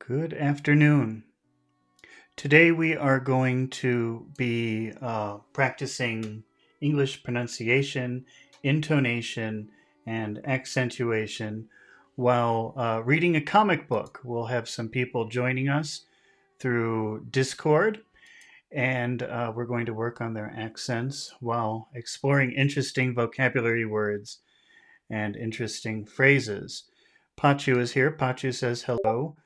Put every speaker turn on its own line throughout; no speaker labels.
Good afternoon. Today we are going to be practicing English pronunciation, intonation, and accentuation while reading a comic book. We'll have some people joining us through Discord, and we're going to work on their accents while exploring interesting vocabulary words and interesting phrases. Pachu is here. Pachu says hello.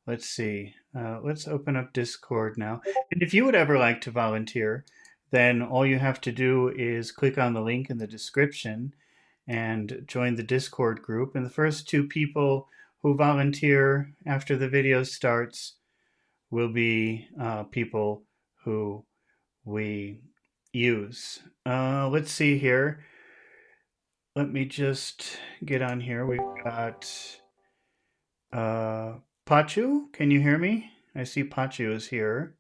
Let's see. Let's open up Discord now. And if you would ever like to volunteer, then all you have to do is click on the link in the description and join the Discord group. And the first two people who volunteer after the video starts will be people who we use. Let's see here. Let me just get on here. We've got uh, Pachu. Can you hear me? I see Pachu is here.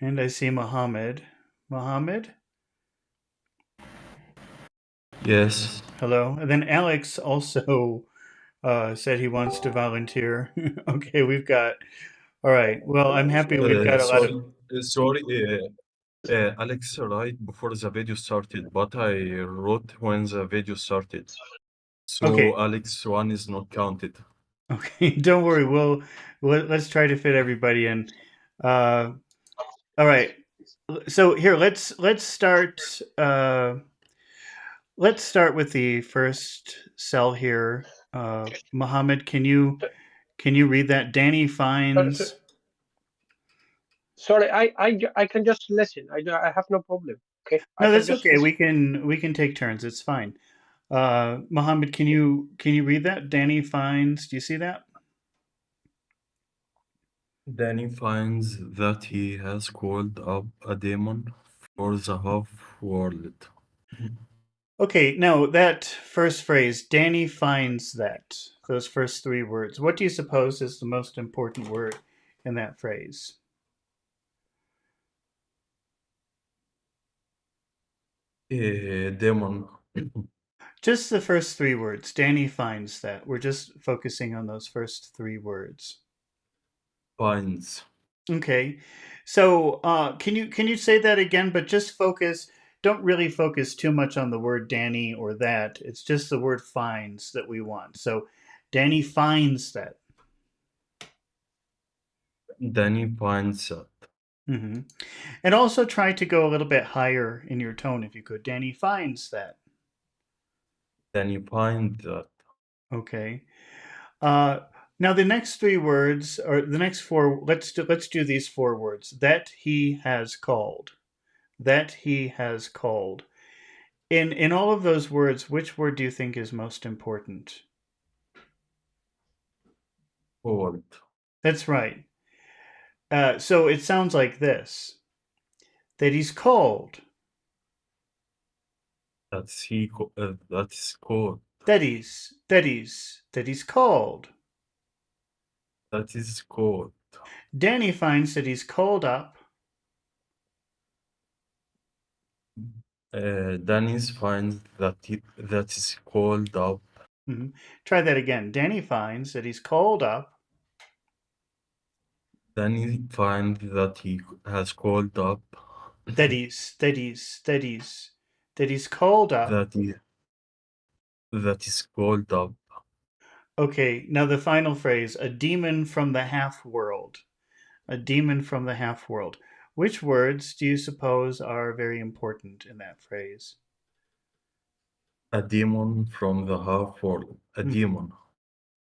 And I see Mohammed. Mohammed?
Yes.
Hello. And then Alex also said he wants to volunteer. Okay, we've got. All right. Well, I'm happy we've got a lot of.
Sorry, Alex, right before the video started, but I wrote when the video started.
Okay.
So Alex one is not counted.
Okay. Don't worry. Let's try to fit everybody in. Uh, all right. So here, let's start. Let's start with the first cell here. Mohammed, can you read that? Danny
So, so,
finds.
sorry, I can just listen. I have no problem. Okay, I
No,
can
that's
just
okay.
listen.
We can take turns. It's fine. Mohammed, can you read that? Danny finds. Do you see that?
Danny finds that he has called up a demon for the half world.
Okay. Now that first phrase, Danny finds that. Those first three words. What do you suppose is the most important word in that phrase?
Demon
Just the first three words. Danny finds that. We're just focusing on those first three words.
finds.
Okay. So, can you say that again? But just focus. Don't really focus too much on the word Danny or that. It's just the word finds that we want. So, Danny finds that.
Danny finds that.
Hmm. And also try to go a little bit higher in your tone if you could. Danny finds that.
Danny finds that.
Okay. Uh, Now the next three words or the next four. Let's do these four words. That he has called. That he has called. In all of those words, which word do you think is most important?
Called.
That's right. So it sounds like this: that he's called.
That's called.
That he's called.
That is called.
Danny finds that he's called up.
Dennis finds that is called up.
Mhm. Try that again. Danny finds that he's called up.
Danny finds that he has called up.
That he's called up.
That he, that is called up.
Okay, now the final phrase: a demon from the half world. A demon from the half world. Which words do you suppose are very important in that phrase?
A demon from the half world. A
Mhm.
demon.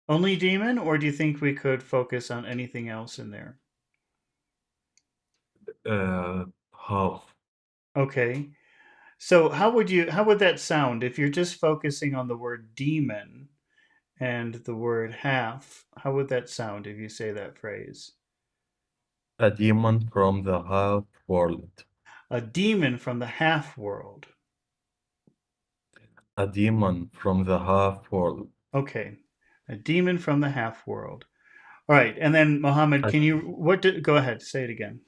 Only demon, or do you think we could focus on anything else in there?
Half.
Okay. So how would that sound if you're just focusing on the word demon and the word half? How would that sound if you say that phrase?
A demon from the half world.
A demon from the half world.
A demon from the half world.
Okay. A demon from the half world. All right. And then Mohammed,
A,
go ahead, say it again.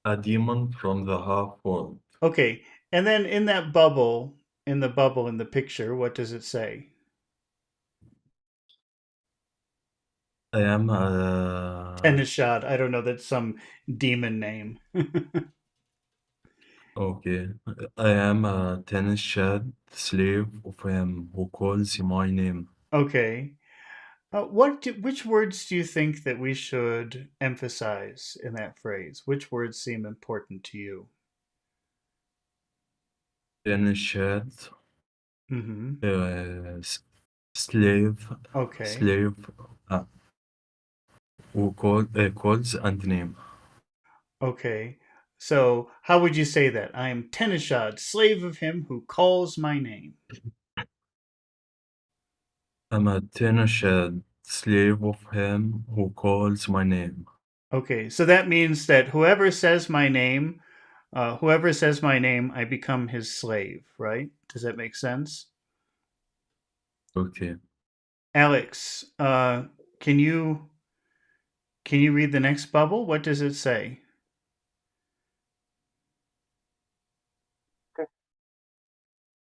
a demon from the half world.
Okay. And then in that bubble, in the bubble in the picture, what does it say?
I am
Tenishad. I don't know. That's some demon name.
okay. I am a tennis shed slave of him who calls my name.
Okay. Which words do you think that we should emphasize in that phrase? Which words seem important to you?
Tennis shed,
Mm-hmm.
slave,
Okay.
slave, uh, calls and name.
Okay. So, how would you say that? I am Tenishad, slave of him who calls my name.
I'm a tennis shed slave of him who calls my name.
Okay. So that means that whoever says my name, I become his slave, right? Does that make sense?
Okay.
Alex, can you can you read the next bubble? What does it say?
Okay.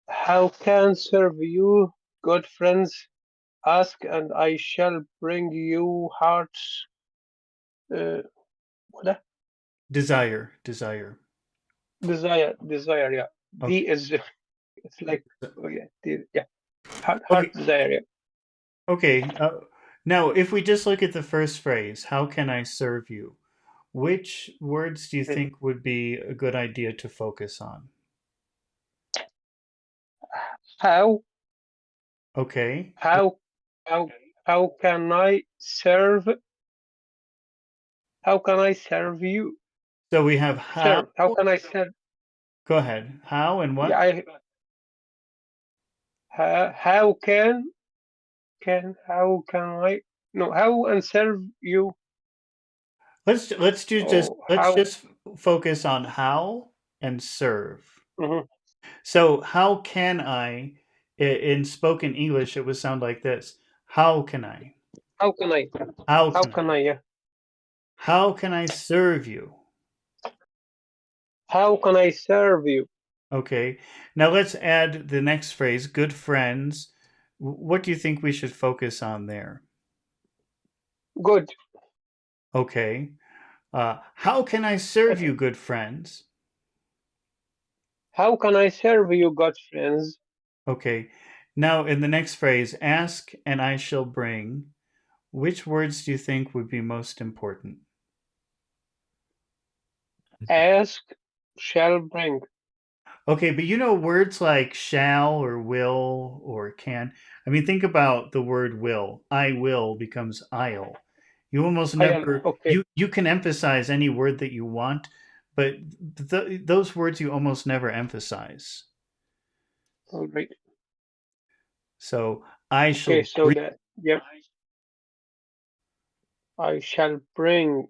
How can serve you, good friends? Ask, and I shall bring you hearts. Uh, what?
Desire, desire.
Desire. Yeah.
Okay.
D is it's like oh yeah, yeah. Heart
Okay.
desire. Yeah.
Okay. Now, if we just look at the first phrase, how can I serve you? Which words do you
Mm.
think would be a good idea to focus on?
How
Okay.
how how how can I serve? How can I serve you?
So we have how.
Serve. How can I serve?
Go ahead. How and
Yeah.
what?
How can how can I? No. How and serve you? Oh,
Let's
how?
just focus on how and serve.
Mhm.
So how can in spoken English it would sound like this. How can I?
How can I?
How
How
can I?
can I? Yeah.
How can I serve you?
How can I serve you?
Okay. Now let's add the next phrase, good friends. What do you think we should focus on there?
Good.
Okay. How can I serve you, good friends?
How can I serve you, good friends?
Okay. Now, in the next phrase, ask and I shall bring, which words do you think would be most important?
Ask, shall bring.
Okay, but you know words like shall or will or can. I mean, think about the word will. I will becomes I'll. You almost
I'll.
never
Okay.
you can emphasize any word that you want, but those words you almost never emphasize.
All right.
So I
Okay.
shall
So
bring.
that yeah, I shall bring.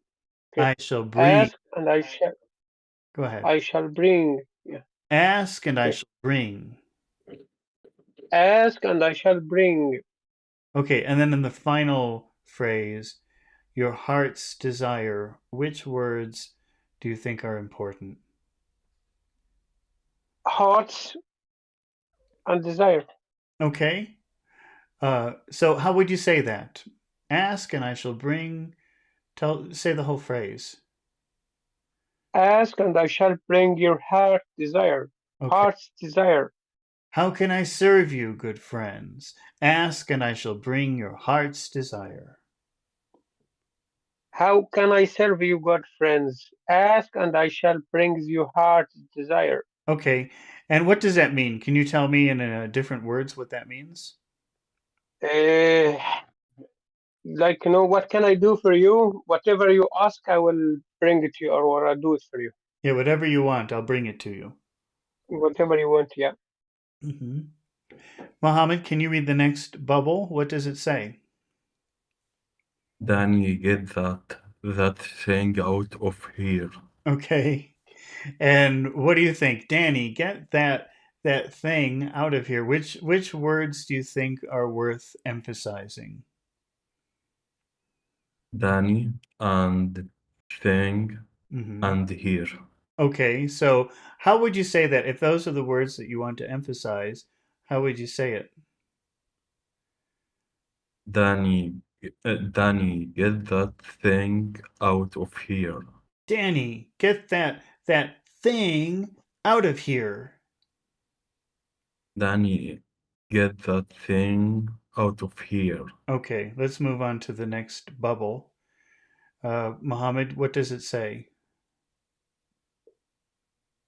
Okay.
I shall bring.
Ask and
Go ahead.
I shall bring. Yeah.
Ask and I
Okay.
shall bring.
Ask and I shall bring
Okay, and then in the final phrase, your heart's desire, which words do you think are important?
hearts and desire.
Okay. So how would you say that? Ask and I shall bring. Say the whole phrase.
Ask and I shall bring your heart desire.
Okay.
Heart's desire.
How can I serve you, good friends? Ask and I shall bring your heart's desire.
How can I serve you, good friends? Ask and I shall bring you heart's desire.
Okay. And what does that mean? Can you tell me in different words what that means?
Uh, like what can I do for you? Whatever you ask, I will bring it to you, or I'll do it for you.
Yeah, whatever you want, I'll bring it to you.
Whatever you want, yeah.
Hmm. Mohammed, can you read the next bubble? What does it say?
Danny, get that thing out of here.
Okay. And what do you think, Danny? Get that thing out of here. Which words do you think are worth emphasizing?
Danny and thing
Hmm.
and here.
Okay, so how would you say that if those are the words that you want to emphasize? How would you say it?
Danny, get that thing out of here.
Danny, get that thing out of here.
Danny, get that thing out of here.
Okay, let's move on to the next bubble. Mohammed, what does it say?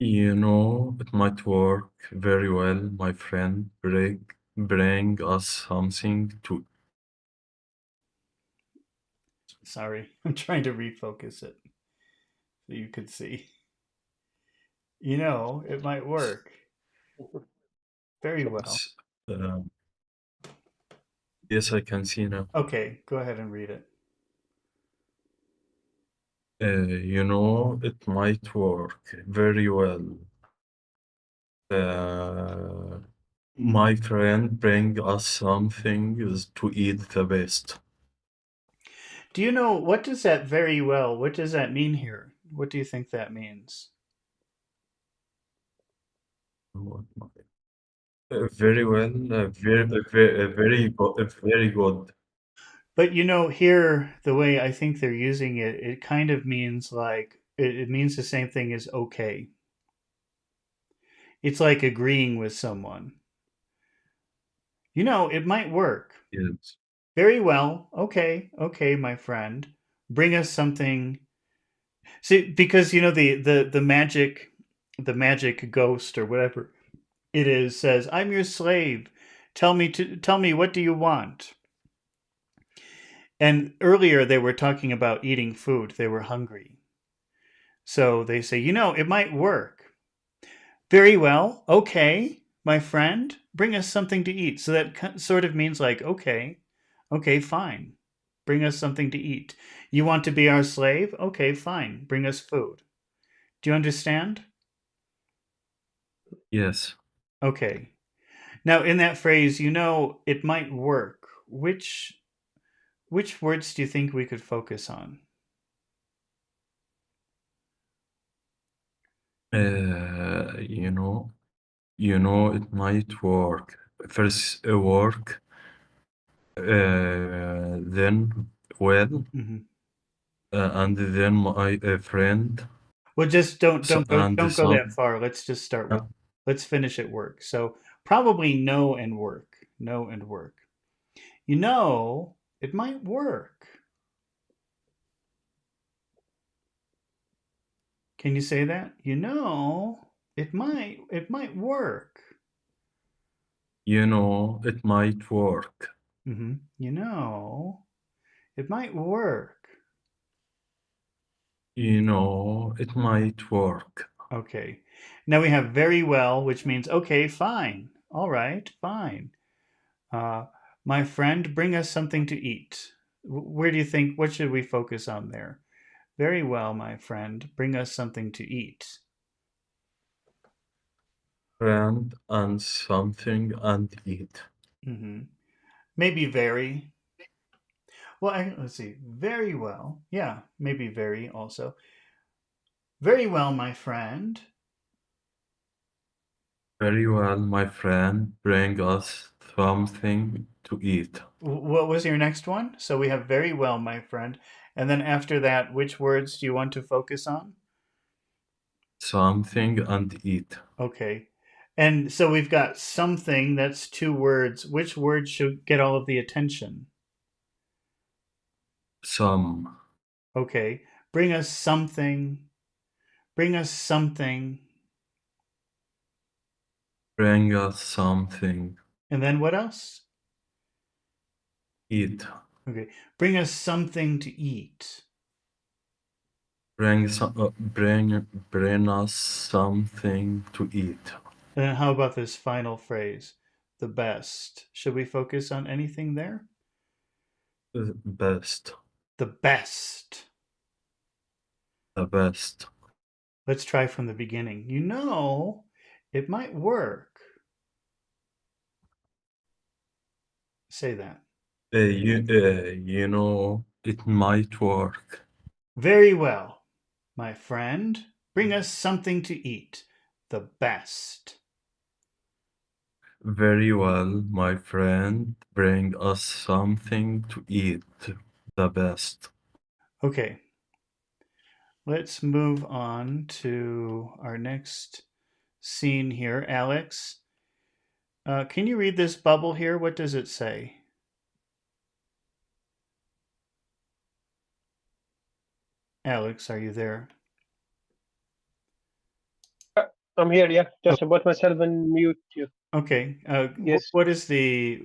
You know, it might work very well, my friend. Bring us something to.
Sorry, I'm trying to refocus it so you could see. You know, it might work very well.
Uh, yes, I can see now.
Okay, go ahead and read it.
You know, it might work very well. Uh, my friend, bring us something is to eat the best.
Do you know what does that very well? What does that mean here? What do you think that means?
Very well, very good.
But you know, here the way I think they're using it, it kind of means like it means the same thing as okay. It's like agreeing with someone. You know, it might work.
Yes,
Very well. Okay, okay, my friend. Bring us something. See, because you know the magic ghost or whatever it is says, "I'm your slave. Tell me what do you want?" And earlier they were talking about eating food. They were hungry. So they say, "You know, it might work." Very well. Okay, my friend, bring us something to eat. So that sort of means like, okay, okay, fine. Bring us something to eat. You want to be our slave? Okay, fine. Bring us food. Do you understand?
yes.
Okay. Now, in that phrase, you know, it might work. Which words do you think we could focus on?
You know, it might work. First, work, then well,
Hmm.
and then my friend,
Well, just
and
don't go that
some.
far. Let's just start with
uh,
let's finish at work. So probably know and work. Know and work. You know, it might work. Can you say that? You know, it might work.
You know, it might work.
You know, it might work.
You know, it might work.
Okay. Now we have very well, which means okay, fine. All right, fine. Uh, my friend, bring us something to eat. Where do you think, what should we focus on there? Very well, my friend, bring us something to eat.
Friend and something and eat.
Hmm. Maybe very. Well, let's see. Very well. Yeah, maybe very also. Very well, my friend.
Very well, my friend, bring us something to eat.
What was your next one? So we have very well, my friend. And then after that, which words do you want to focus on?
Something and eat.
Okay. And so we've got something, that's two words. Which word should get all of the attention?
Some.
Okay. Bring us something. Bring us something.
Bring us something.
And then what else?
Eat.
Okay. Bring us something to eat.
Bring us something to eat.
And then how about this final phrase? The best. Should we focus on anything there?
Best.
The best.
The best.
Let's try from the beginning. You know, it might work. Say that.
You know, it might work.
Very well, my friend. Bring us something to eat. The best.
Very well, my friend. Bring us something to eat. The best.
Okay, let's move on to our next scene here. Alex, can you read this bubble here? What does it say? Alex, are you there?
I'm here, yeah.
Oh,
Just about myself and mute you.
okay.
Yes.
What is the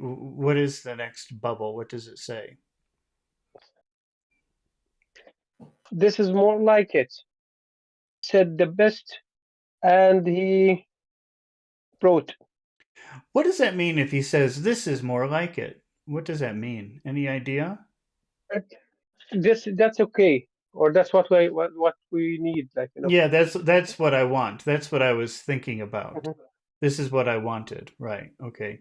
next bubble? What does it say?
This is more like it, said the best, and he wrote.
What does that mean if he says this is more like it? What does that mean? Any idea?
That's okay. Or that's what we need, like,
Yeah, that's what I want. That's what I was thinking about.
Mhm.
This is what I wanted. Right. Okay.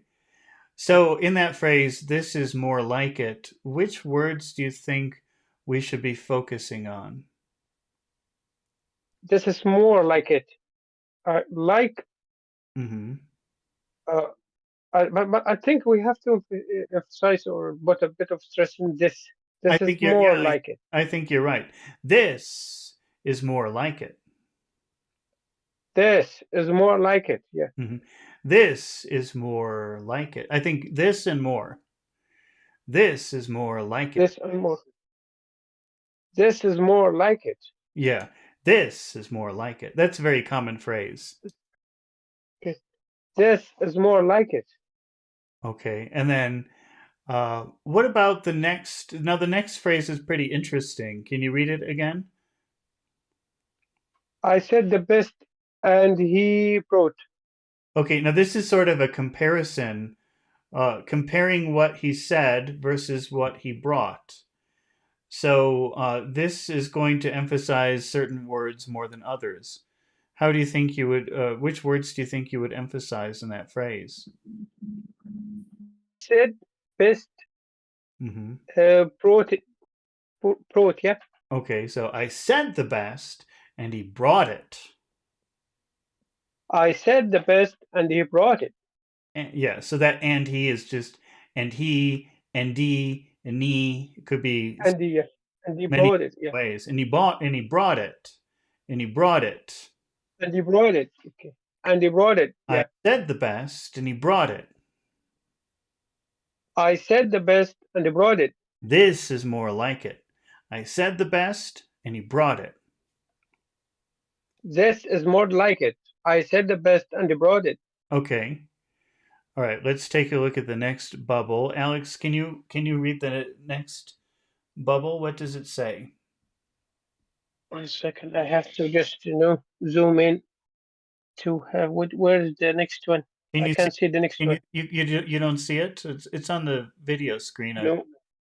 So in that phrase, this is more like it. Which words do you think we should be focusing on?
This is more like it. Like
Hmm.
uh, but I think we have to emphasize or put a bit of stress in this.
I
This is
think you're
more
yeah,
like it.
I think you're right. This is more like it.
This is more like it. Yeah.
Hmm. This is more like it. I think this and more. This is more like it.
This and more. This is more like it.
Yeah, this is more like it. That's a very common phrase.
Okay. This is more like it.
Okay, and then what about the next? Now, the next phrase is pretty interesting. Can you read it again?
I said the best, and he wrote.
Okay, now this is sort of a comparison, comparing what he said versus what he brought. So this is going to emphasize certain words more than others. How do you think you would? Which words do you think you would emphasize in that phrase?
Said best,
Hmm.
brought it. Brought. Yeah.
Okay, so I said the best, and he brought it.
I said the best, and he brought it.
And, yeah, so that and he is just and he and D and me could be
And he and he
many
brought it. Yeah.
ways. And he brought it. And he brought it.
And he brought it. Okay. And he brought it.
I
Yeah.
said the best, and he brought it.
I said the best, and he brought it.
This is more like it. I said the best, and he brought it.
This is more like it. I said the best, and he brought it.
Okay. All right, let's take a look at the next bubble. Alex, can you read the next bubble? What does it say?
1 second. I have to just zoom in to have where is the next one?
Can
I
you see?
can't see the next
Can
one.
you don't see it? It's on the video screen. I
No.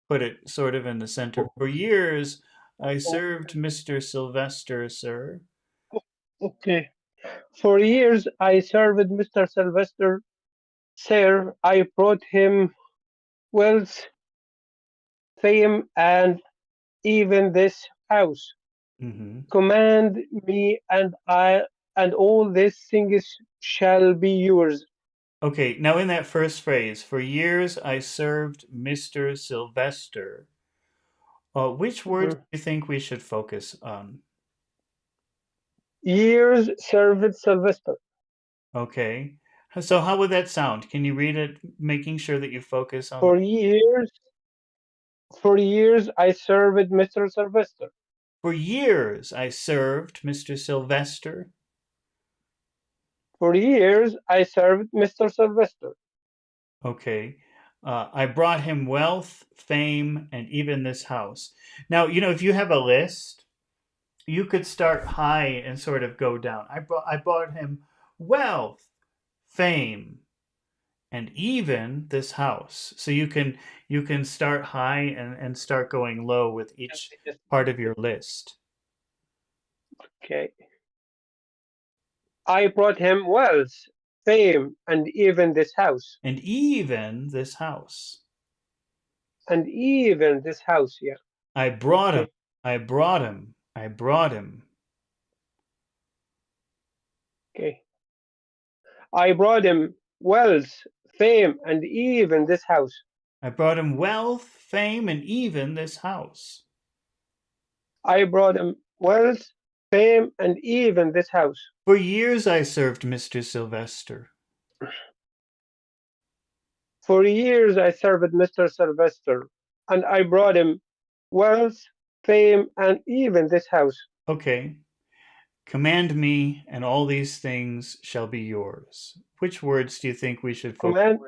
put it sort of in the center. For years, I
Oh,
served Mr. Sylvester, sir.
okay. For years I served Mr. Sylvester. Sir, I brought him wealth, fame, and even this house.
Hmm.
Command me, and all these things shall be yours.
Okay, now in that first phrase, for years I served Mr. Sylvester. Which words do
Mhm.
you think we should focus on?
Years served Sylvester.
Okay, so how would that sound? Can you read it, making sure that you focus on the.
For years, for years I served Mr. Sylvester.
For years I served Mr. Sylvester.
For years I served Mr. Sylvester.
Okay. I brought him wealth, fame, and even this house. Now, if you have a list, you could start high and sort of go down. I brought him wealth, fame, and even this house. So you can start high and start going low with each part of your list.
Okay. I brought him wealth, fame, and even this house.
And even this house.
And even this house, yeah.
I brought him.
Okay.
I brought him. I brought him.
Okay. I brought him wealth, fame, and even this house.
I brought him wealth, fame, and even this house.
I brought him wealth, fame, and even this house.
For years I served Mr. Sylvester.
For years I served Mr. Sylvester, and I brought him wealth, fame, and even this house.
Okay. Command me, and all these things shall be yours. Which words do you think we should focus
Command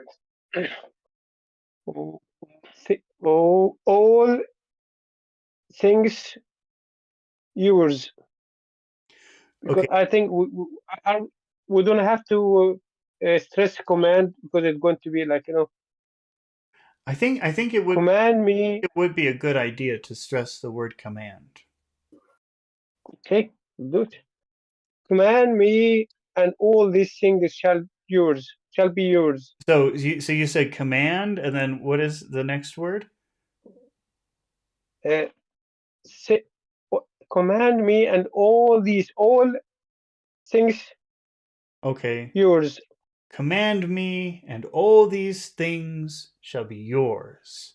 all things yours,
on?
because
Okay.
I think we don't have to stress command because it's going to be like,
I think it would
command me.
it would be a good idea to stress the word command.
Okay, do it. Command me, and all these things shall be yours.
So you said command, and then what is the next word?
Uh, say, command me, and all things
Okay.
yours.
Command me, and all these things shall be yours.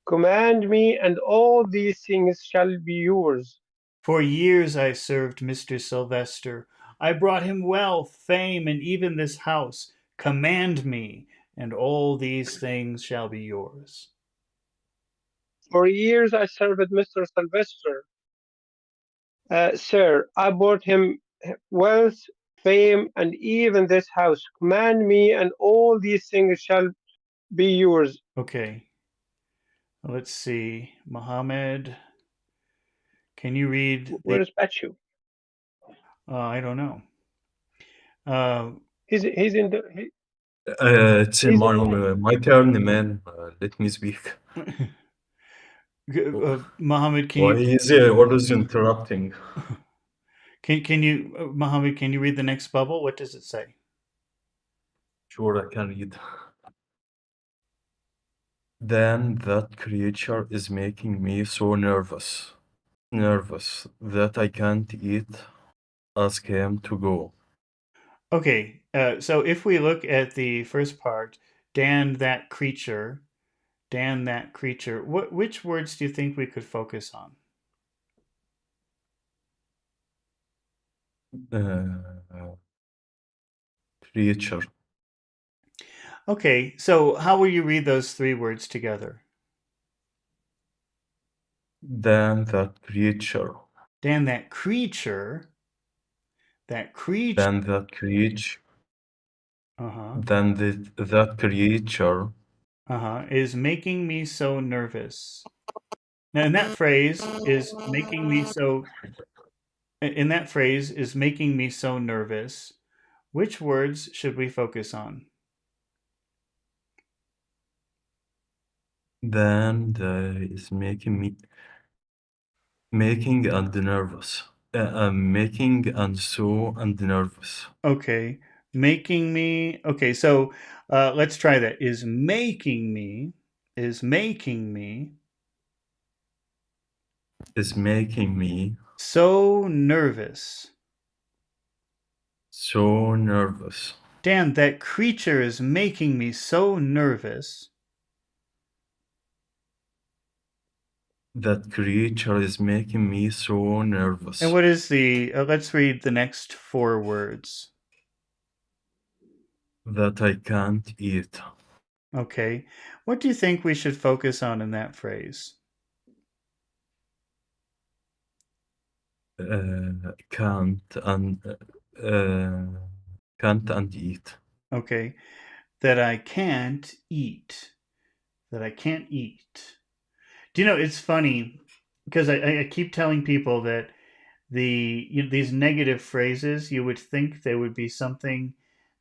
Command me, and all these things shall be yours.
For years I served Mr. Sylvester. I brought him wealth, fame, and even this house. Command me, and all these things shall be yours.
For years I served Mr. Sylvester. Sir, I brought him wealth, fame, and even this house. Command me, and all these things shall be yours.
Okay, let's see. Mohammed, can you read the.
Where is Pachu?
I don't know. Uh,
He's in the he,
It's
he's
my turn, man. Let me speak.
Mohammed,
Why is he always interrupting?
can you Mohammed, can you read the next bubble? What does it say?
Sure, I can read. Then that creature is making me so nervous. Nervous that I can't eat. Ask him to go.
Okay, so if we look at the first part, Dan that creature, Dan that creature, which words do you think we could focus on?
Uh, creature.
Okay, so how will you read those three words together?
Then that creature.
Dan that creature, that creature,
Then that creature.
uh-huh,
Then that creature.
is making me so nervous. Now, in that phrase is making me so nervous. Which words should we focus on?
Then is making and nervous. Making and so and nervous.
Okay, making me. Okay, so let's try that. Is making me
Is making me
so nervous.
so nervous.
Dan, that creature is making me so nervous.
That creature is making me so
And
nervous
what is the? Let's read the next four words.
that I can't eat.
Okay, what do you think we should focus on in that phrase?
Can't and can't and eat.
Okay, that I can't eat. That I can't eat. Do you know, it's funny because I keep telling people that these negative phrases, you would think they would be something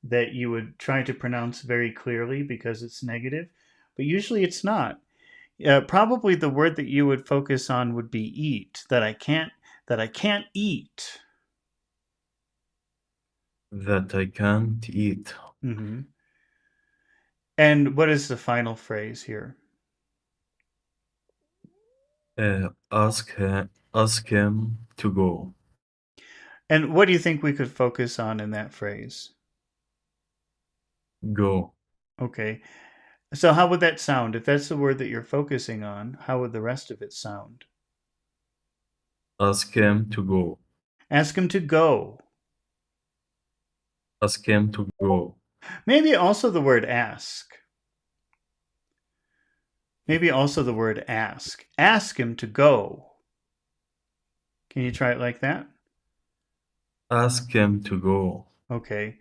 that you would try to pronounce very clearly because it's negative, but usually it's not. Probably the word that you would focus on would be eat. That I can't eat.
That I can't eat.
Hmm. And what is the final phrase here?
Ask him to go.
And what do you think we could focus on in that phrase?
Go.
Okay. So how would that sound? If that's the word that you're focusing on, how would the rest of it sound?
Ask him to go.
Ask him to go.
Ask him to go.
Maybe also the word ask. Maybe also the word ask. Ask him to go. Can you try it like that?
Ask him to go.
Okay.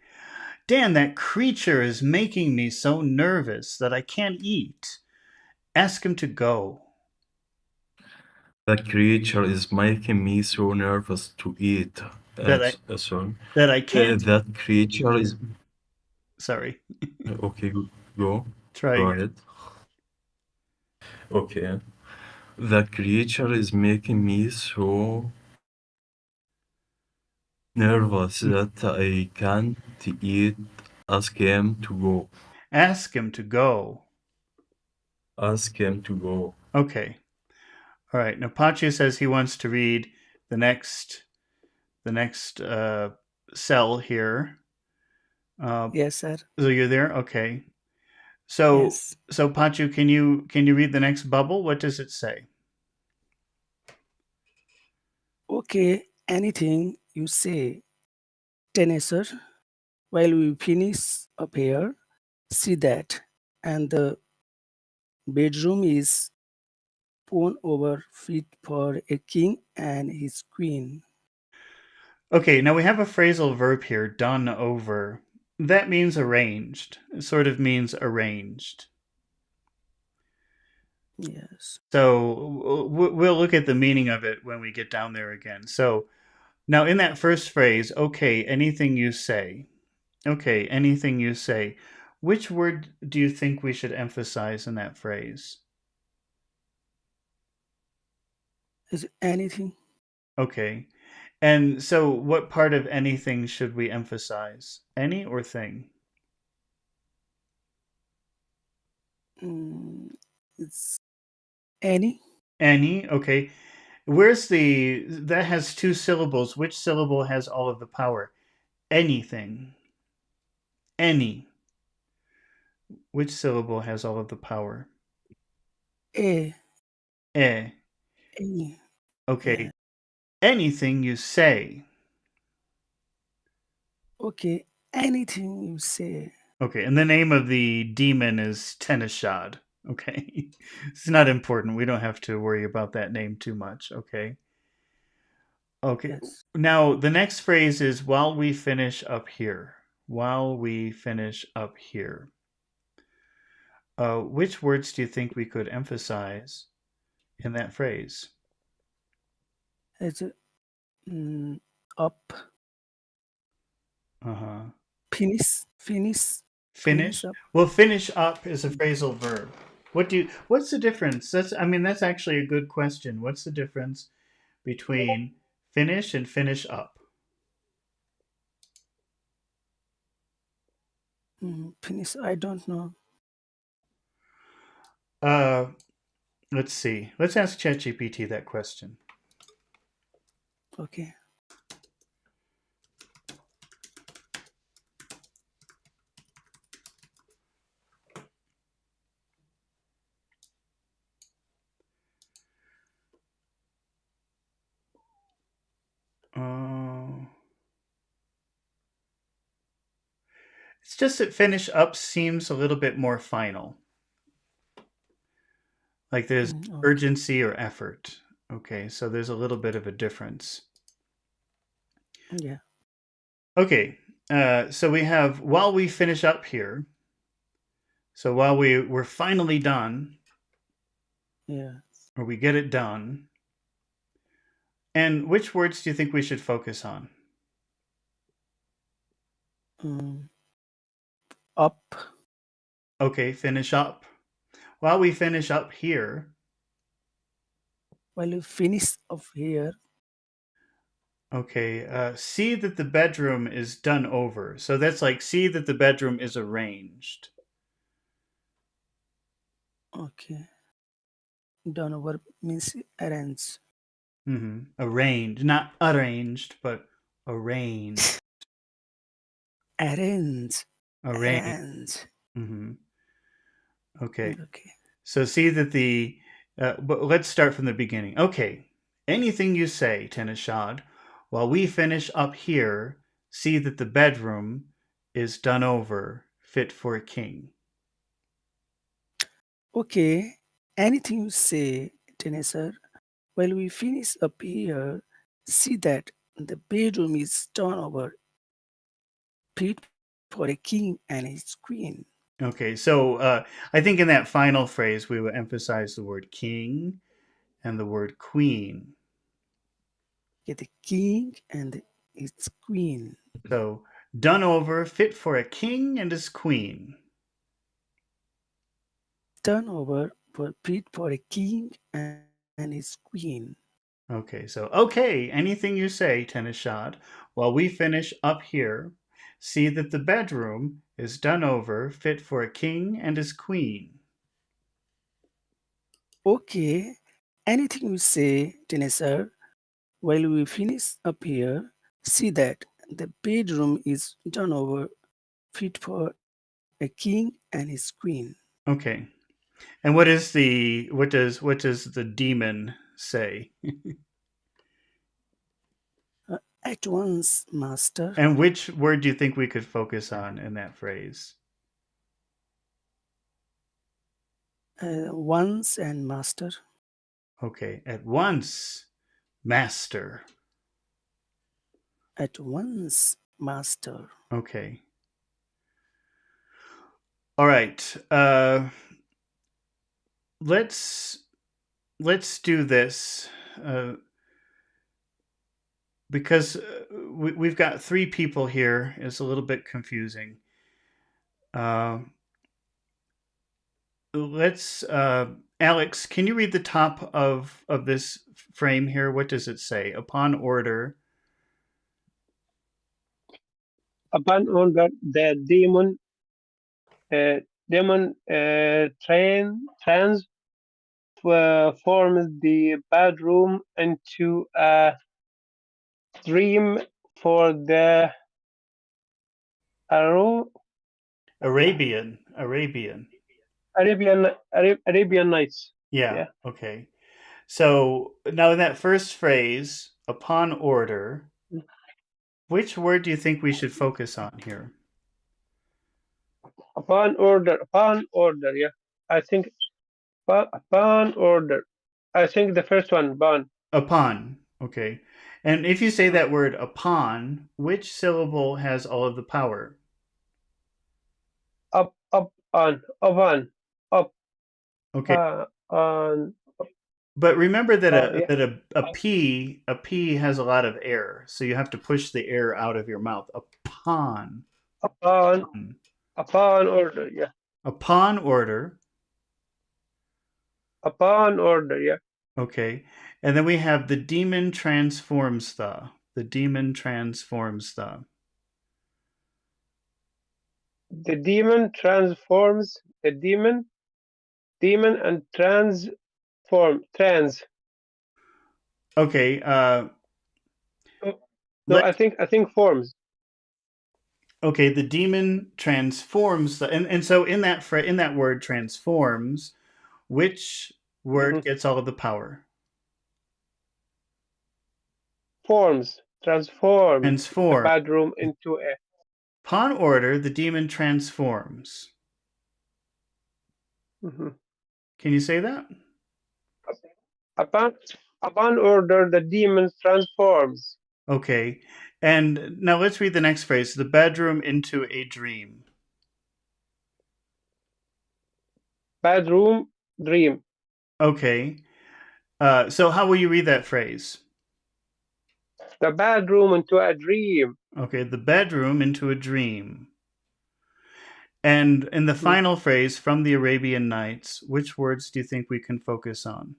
Dan, that creature is making me so nervous that I can't eat. Ask him to go.
The creature is making me so nervous to eat.
That I
Sorry.
that I can't.
That creature is.
Sorry.
Okay, go.
Try
Go
again.
ahead. Okay. The creature is making me so nervous that I can't eat. Ask him to go.
Ask him to go.
Ask him to go.
Okay. All right. Now Pacha says he wants to read the next cell here.
Yes, sir.
So you're there. Okay. So
Yes.
Pachu, can you read the next bubble? What does it say?
Okay, anything you say. Tennessee, while we finish up here, see that. And the bedroom is pawn over fit for a king and his queen.
Okay, now we have a phrasal verb here, done over. That means arranged. It sort of means arranged.
Yes.
So we'll look at the meaning of it when we get down there again. So now in that first phrase, okay, anything you say. Okay, anything you say. Which word do you think we should emphasize in that phrase?
Is it anything?
Okay. And so what part of anything should we emphasize? Any or thing?
Mm, it's any.
Any. Okay. Where's the that has two syllables? Which syllable has all of the power? Anything. Any. Which syllable has all of the power?
A.
Eh.
Any.
Okay.
Yeah.
Anything you say.
Okay, anything you say.
Okay. And the name of the demon is Teneshad. Okay. It's not important. We don't have to worry about that name too much. Okay. Okay.
Yes.
Now, the next phrase is while we finish up here. While we finish up here. Which words do you think we could emphasize in that phrase?
It's mm, up.
Uh huh.
Finish. Finish. Finish
Finish.
up.
Well, finish up is a phrasal verb. What's the difference? That's actually a good question. What's the difference between finish and finish up?
Finish. I don't know.
Uh, let's see. Let's ask ChatGPT that question.
Okay.
Uh, it's just that finish up seems a little bit more final. Like there's
Okay.
urgency or effort. Okay, so there's a little bit of a difference.
Yeah.
Okay, so we have while we finish up here. So while we're finally done,
Yeah.
or we get it done, and which words do you think we should focus on?
Um, up.
Okay, finish up. While we finish up here,
While you finish up here.
okay, see that the bedroom is done over. So that's like see that the bedroom is arranged.
Okay. Done over means arrange.
Arranged, not arranged, but Arrange.
Arrange.
Arrange.
Arrange.
Mm-hmm. Okay.
Okay.
So see that but let's start from the beginning. Okay. Anything you say, Tenishad, while we finish up here, see that the bedroom is done over, fit for a king.
Okay. Anything you say, Tenesor, while we finish up here, see that the bedroom is turned over, fit for a king and his queen.
Okay, so I think in that final phrase we will emphasize the word king and the word queen.
Okay, the king and his queen.
So done over, fit for a king and his queen.
Turn over for fit for a king and his queen.
Okay, so okay, anything you say, Tenishad, while we finish up here, see that the bedroom is done over, fit for a king and his queen.
Okay. Anything you say, Tenesor, while we finish up here, see that the bedroom is done over, fit for a king and his queen.
Okay. And what does the demon say?
At once, master.
And which word do you think we could focus on in that phrase?
Once and master.
Okay, at once, master.
At once, master.
Okay. All right. Let's do this because we've got three people here. It's a little bit confusing. Let's Alex, can you read the top of this frame here? What does it say? Upon order.
Upon order, the demon transforms the bedroom into a dream for the Aro-
Arabian.
Arabian Nights.
Yeah,
Yeah.
okay. So now in that first phrase, upon order, which word do you think we should focus on here?
Upon order. Yeah. I think upon order. I think the first one, upon.
Upon. Okay. And if you say that word upon, which syllable has all of the power?
Up, upon, up,
Okay.
on,
But remember that
yeah.
a p has a lot of air, so you have to push the air out of your mouth. Upon.
Upon order. Yeah.
Upon order.
Upon order. Yeah.
Okay. And then we have the demon transforms the. The demon transforms the.
The demon transforms the demon and trans.
Okay.
No,
Let
I think forms.
Okay, the demon transforms the, and so in that word transforms, which word
Mhm.
gets all of the power?
Transforms the
Transform.
bedroom into a
Upon order, the demon transforms.
mhm.
Can you say that?
upon upon order the demon transforms
Okay. And now let's read the next phrase. The bedroom into a dream.
bedroom dream.
Okay. So how will you read that phrase?
The bedroom into a dream.
Okay, the bedroom into a dream. And in the
Mhm.
final phrase from the Arabian Nights, which words do you think we can focus on?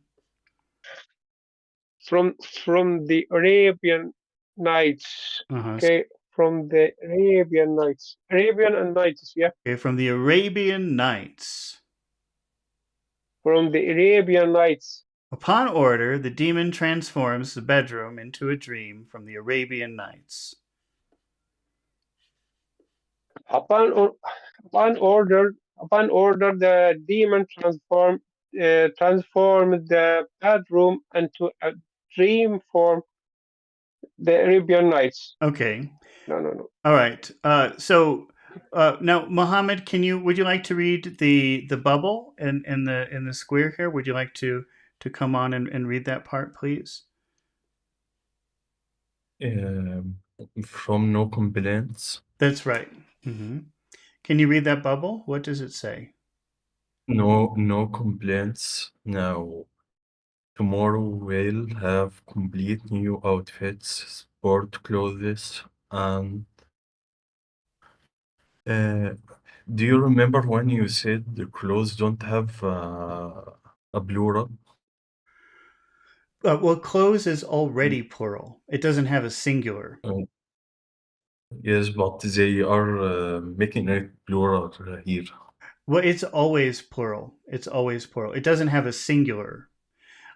From the Arabian Nights.
Uh-huh.
Okay, from the Arabian Nights. Arabian and Nights, yeah.
Okay, from the Arabian Nights.
From the Arabian Nights.
Upon order, the demon transforms the bedroom into a dream from the Arabian Nights.
Upon, or, upon order, the demon transformed the bedroom into a dream from the Arabian Nights.
Okay.
No.
All right. Now, Mohammed, would you like to read the bubble in the square here? Would you like to come on and read that part, please?
Um, from no complaints,
That's right. Hmm. Can you read that bubble? What does it say?
no complaints now. Tomorrow we'll have complete new outfits, sport clothes, and uh, do you remember when you said the clothes don't have a plural?
Well, clothes is already plural. It doesn't have a singular.
Uh, yes, but they are making it plural here.
Well, it's always plural. It's always plural. It doesn't have a singular.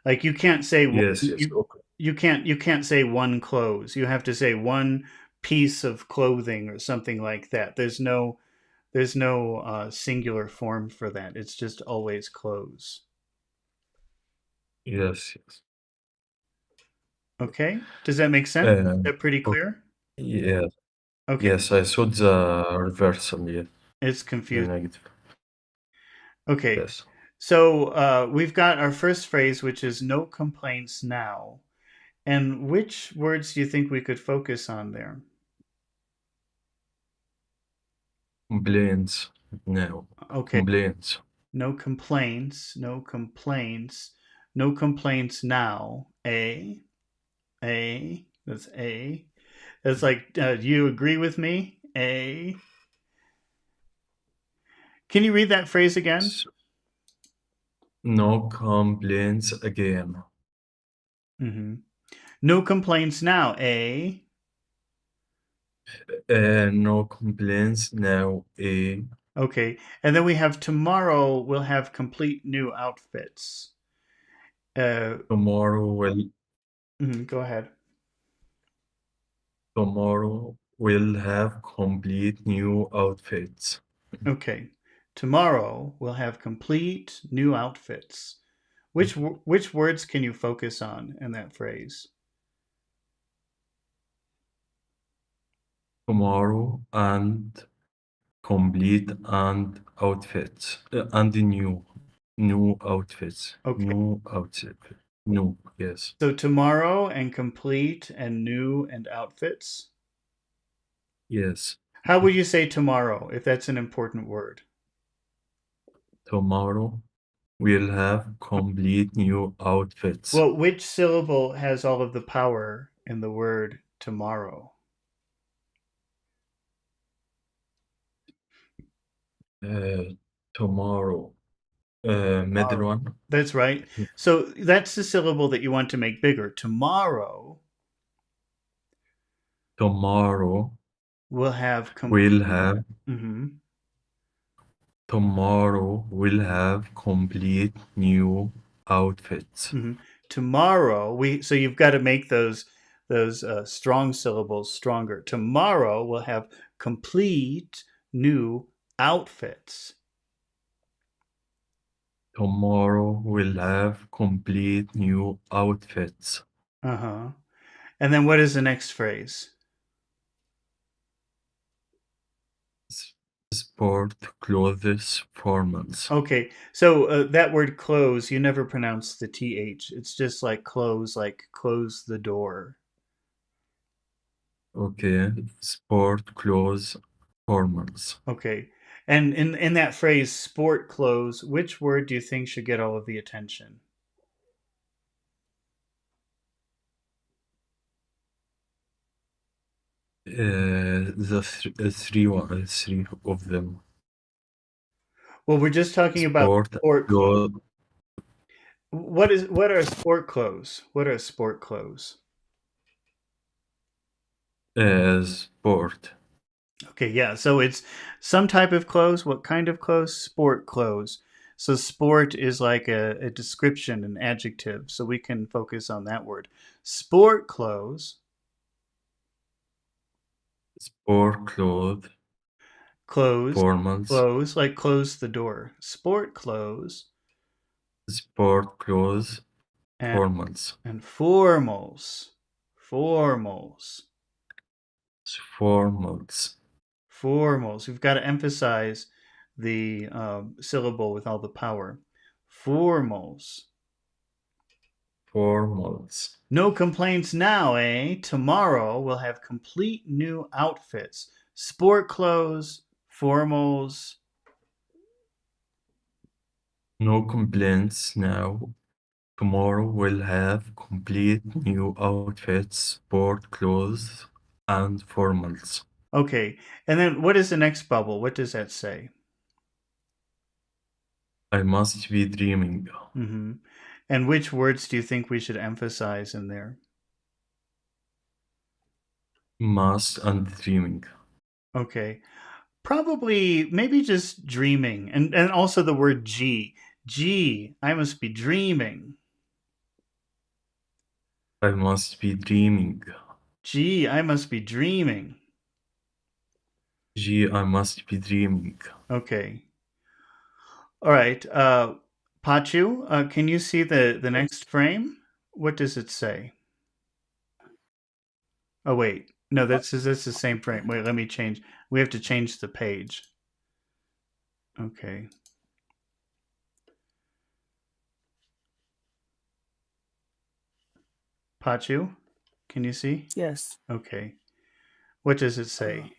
Like you can't say one,
Yes, okay.
you can't say one clothes. You have to say one piece of clothing or something like that. There's no singular form for that. It's just always clothes.
Yes.
Okay? Does that make sense? Is
Um,
that pretty
okay.
clear?
Yeah,
Okay.
yes, I saw the reversal, yeah,
It's
the
confusing.
negative.
Okay.
Yes.
So we've got our first phrase, which is no complaints now. And which words do you think we could focus on there?
Complaints now.
Okay.
Complaints.
No complaints, no complaints now. That's A. That's like, do you agree with me? A. Can you read that phrase again?
S- No complaints again.
Mm-hmm. No complaints now. A.
No complaints now.
Okay. And then we have tomorrow we'll have complete new outfits. Uh,
Tomorrow will
go ahead.
tomorrow will have complete new outfits.
Okay. Tomorrow we'll have complete new outfits. Which words can you focus on in that phrase?
Tomorrow and complete and outfits and new outfits.
Okay.
New outfit. New, yes.
So tomorrow and complete and new and outfits.
Yes.
How would you say tomorrow if that's an important word?
Tomorrow we'll have complete new outfits.
Well, which syllable has all of the power in the word tomorrow?
Uh, tomorrow. Middle
Tomorrow.
one.
That's right. So that's the syllable that you want to make bigger. Tomorrow
Tomorrow
we'll have
we'll have
Mhm.
tomorrow we'll have complete new outfits.
Mhm. Tomorrow we so you've got to make those strong syllables stronger. Tomorrow we'll have complete new outfits.
Tomorrow we'll have complete new outfits.
Uh-huh. And then what is the next phrase?
Sport clothes formals.
Okay. So that word close, you never pronounce the th. It's just like close the door.
Okay. Sport clothes formals.
Okay. And in that phrase sport clothes, which word do you think should get all of the attention?
Three of them.
Well, we're just talking about
Sport
sport clothes.
clothes.
What are sport clothes? What are sport clothes?
Sport.
Okay, yeah. So it's some type of clothes. What kind of clothes? Sport clothes. So sport is like a description, an adjective. So we can focus on that word. Sport clothes.
Sport clothes.
Close.
Formals.
Close, like close the door. Sport clothes.
Sport clothes.
And,
Formals.
and formals. Formals.
Formals.
Formals. We've got to emphasize the syllable with all the power. Formals.
Formals.
No complaints now, eh? Tomorrow we'll have complete new outfits. Sport clothes, formals.
No complaints now. Tomorrow we'll have complete new outfits, sport clothes, and formals.
Okay. And then what is the next bubble? What does that say?
I must be dreaming.
Mm-hmm. And which words do you think we should emphasize in there?
Must and dreaming.
Okay. Probably, maybe just dreaming. And also the word G. Gee, I must be dreaming.
I must be dreaming.
Gee, I must be dreaming.
Gee, I must be dreaming.
Okay. All right. Pachu, can you see the next
Yes.
frame? What does it say? Oh, wait. No, that's the same
Okay.
frame. Wait, let me change. We have to change the page. Okay. Pachu, can you see?
Yes.
Okay. What does it
Uh,
say?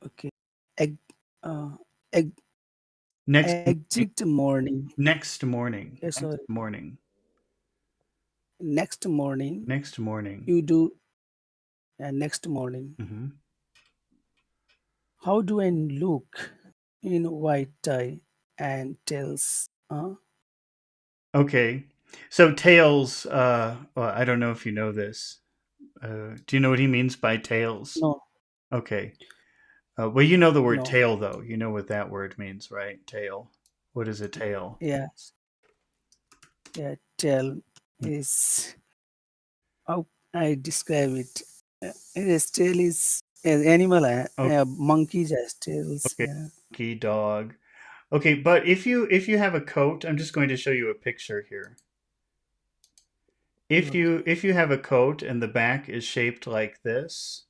okay. Eg, uh, eg,
Next morning.
exit morning.
Next morning.
Okay, sorry.
Next morning.
Next morning,
Next morning.
you do. Next morning.
Hmm.
How do I look in white tie and tails?
Okay. So tails, well, I don't know if you know this. Do you know what he means by tails?
No,
Okay. Well, you know the word
no.
tail, though. You know what that word means, right? Tail. What is a tail?
Yes. Yeah, tail is how I describe it. Its tail is an animal.
Okay.
Monkeys has tails.
Okay.
Yeah.
Monkey, dog. Okay, but if you have a coat, I'm just going to show you a picture here. If
Okay.
you have a coat and the back is shaped like this,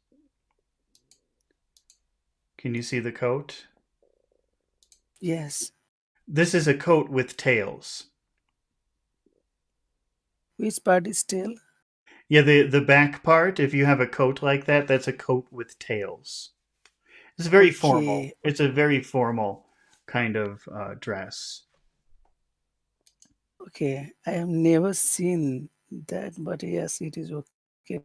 can you see the coat?
Yes.
This is a coat with tails.
Which part is tail?
Yeah, the back part, if you have a coat like that, that's a coat with tails. It's very formal.
Okay.
It's a very formal kind of dress.
Okay. I have never seen that, but yes, it is okay.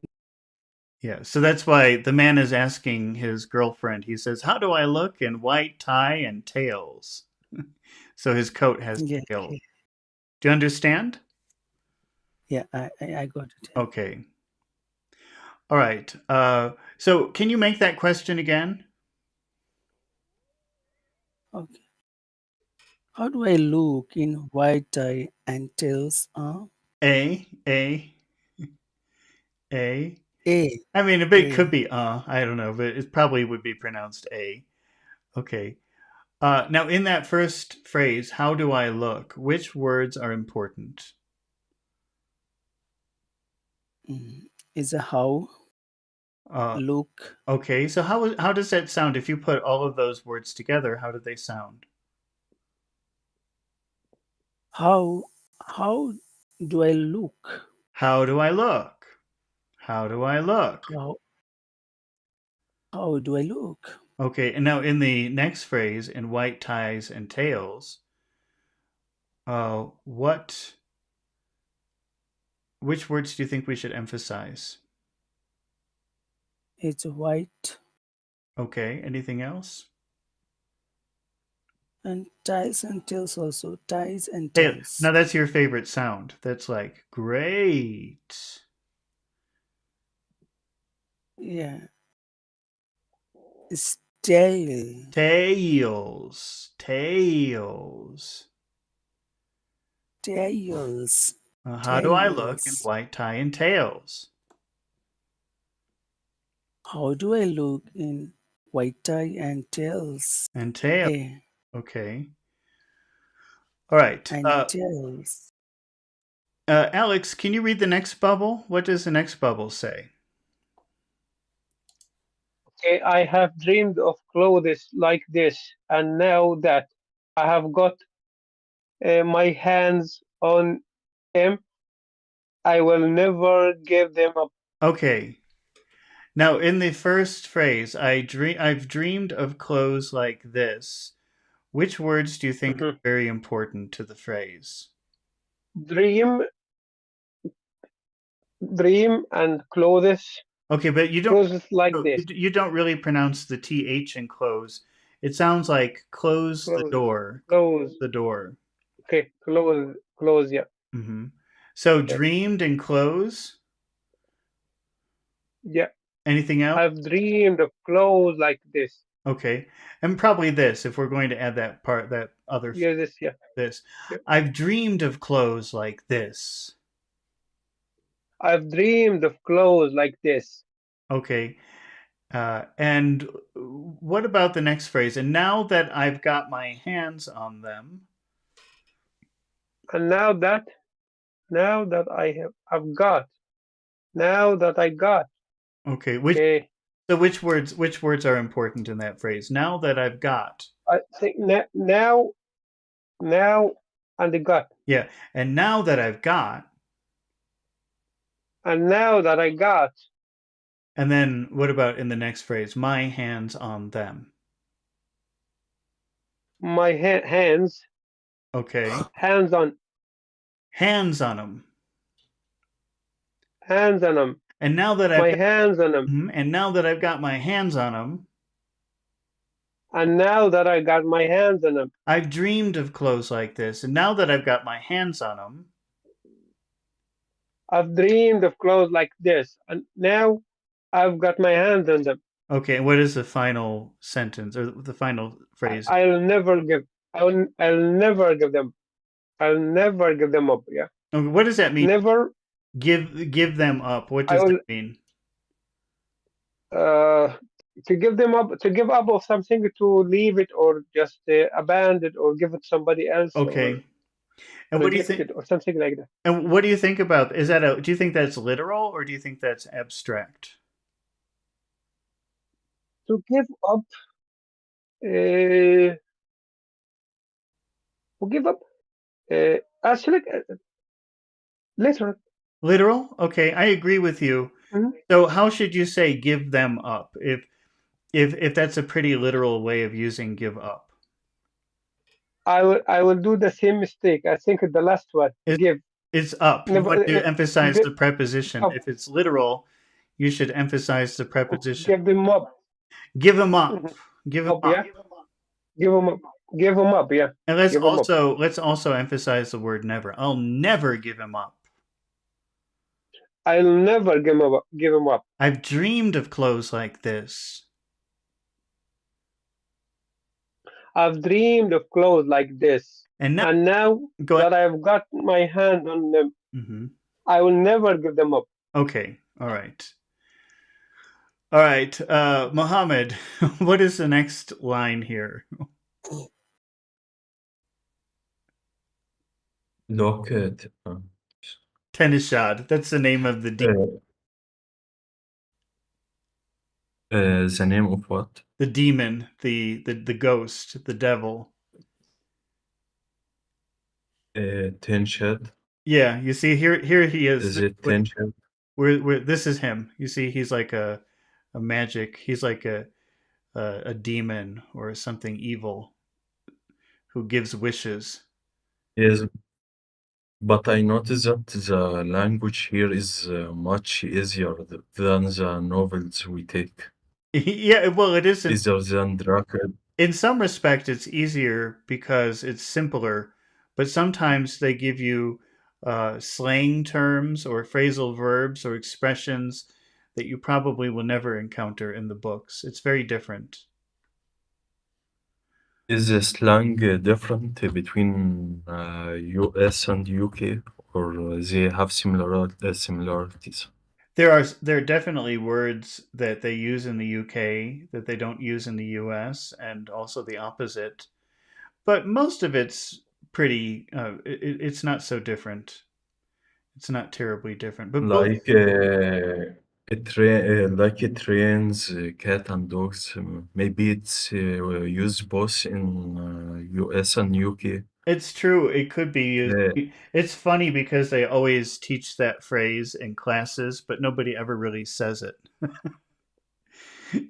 Yeah, so that's why the man is asking his girlfriend. He says, "How do I look in white tie and tails?" So his coat has
Yeah.
tails.
Okay.
Do you understand?
Yeah. I got it.
Okay. All right. So can you make that question again?
Okay. How do I look in white tie and tails?
A, A, A.
A.
I mean, a bit could
A.
be I don't know, but it probably would be pronounced A. Okay. Now, in that first phrase, how do I look? Which words are important?
Is a how
Uh,
look.
okay, so how does that sound? If you put all of those words together, how do they sound?
How how do I look?
How do I look? How do I look?
How how do I look?
Okay, and now in the next phrase, in white ties and tails, what which words do you think we should emphasize?
It's white
Okay, anything else?
and ties and tails also. Ties and
Tail.
tails.
Now that's your favorite sound. That's like great.
Yeah. It's tail,
Tails. Tails.
tails,
How do I look in
tails.
white tie and tails?
How do I look in white tie and tails?
And tails.
Eh,
Okay. All right.
and tails.
Alex, can you read the next bubble? What does the next bubble say?
Okay, I have dreamed of clothes like this, and now that I have got my hands on them, I will never give them up.
Okay. Now, in the first phrase, I've dreamed of clothes like this. Which words do you think are
Mhm.
very important to the phrase?
Dream, dream, and clothes,
Okay, but
clothes like this.
you don't really pronounce the th in close. It sounds like close the
Clothes,
door.
clothes.
The door.
Okay, clothes, clothes. Yeah,
Hmm. So
yeah,
dreamed and close.
yeah.
Anything else?
I've dreamed of clothes like this.
Okay, and probably this if we're going to add that part, that other
Yeah, this. Yeah,
this.
yeah.
I've dreamed of clothes like this.
I've dreamed of clothes like this.
Okay, and what about the next phrase? And now that I've got my hands on them.
And now that I've got, now that I got.
Okay,
Okay,
so which words are important in that phrase? Now that I've got.
I think now, and I got,
Yeah, and now that I've got.
and now that I got
And then what about in the next phrase? My hands on them.
my
Okay.
hands on,
Hands on them.
hands on them,
And now that I've
my
got,
hands on them,
and now that I've got my hands on them,
and now that I got my hands on them,
I've dreamed of clothes like this. And now that I've got my hands on them.
I've dreamed of clothes like this, and now I've got my hands on them.
Okay, and what is the final sentence or the final phrase?
I'll never give. I'll never give them. I'll never give them up. Yeah,
Okay, what does that mean?
never.
Give them up. What
I
does that
will.
mean?
Uh, to give them up, to give up of something, to leave it, or just abandon it, or give it somebody else, or
Okay. And what do you
reject
think?
it, or something like that.
And what do you think about? Is that a? Do you think that's literal or do you think that's abstract?
To give up. Uh, to give up. Actually, literal.
Literal? Okay, I agree with you.
Mhm.
So how should you say give them up if that's a pretty literal way of using give up?
I will do the same mistake. I think the last one.
It,
Give.
it's up. You
Never.
want to emphasize
Give
the preposition.
up.
If it's literal, you should emphasize the preposition.
Give them up.
Give them up.
Mhm.
Give them
Up.
up.
Yeah. Give them up. Give them up. Yeah.
And
Give them up.
let's also emphasize the word never. I'll never give him up.
I'll never give them up. Give them up.
I've dreamed of clothes like this.
I've dreamed of clothes like this,
And now
and now
go ahead.
that I've got my hand on them,
Hmm.
I will never give them up.
Okay. All right. All right. Mohammed, what is the next line here?
Look at
Tennis shot. That's the name of the
the name of what?
the demon, the ghost, the devil.
Tension.
Yeah, you see here he is.
Is it tension?
We're this is him. You see he's like a magic. He's like a demon or something evil who gives wishes.
Yes, but I noticed that the language here is much easier than the novels we take.
Yeah, well it isn't.
Easier than Dracula.
In some respect it's easier because it's simpler, but sometimes they give you slang terms or phrasal verbs or expressions that you probably will never encounter in the books. It's very different.
Is the slang different between US and UK, or they have similarities?
There are definitely words that they use in the UK that they don't use in the US, and also the opposite. But most of it's pretty. It's not so different. It's not terribly different. But both.
Like like it trains cat and dogs. Maybe it's used both in US and UK.
It's true. It could be used.
Uh,
It's funny because they always teach that phrase in classes, but nobody ever really says it.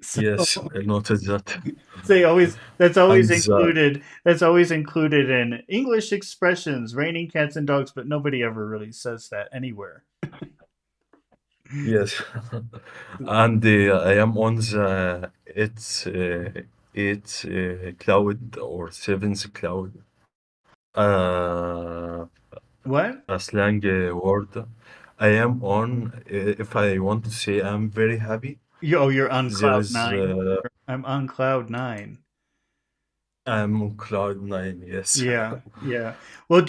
So
yes, I noticed that.
they always that's always
And
included. That's always included in English expressions, raining cats and dogs, but nobody ever really says that anywhere.
yes, and I am on the eighth cloud or seventh cloud. Uh,
What?
a slang word. I am on. If I want to say I'm very happy,
You're on
there
cloud
is.
nine. I'm on cloud nine.
I'm on cloud nine. Yes.
Yeah, yeah. Well,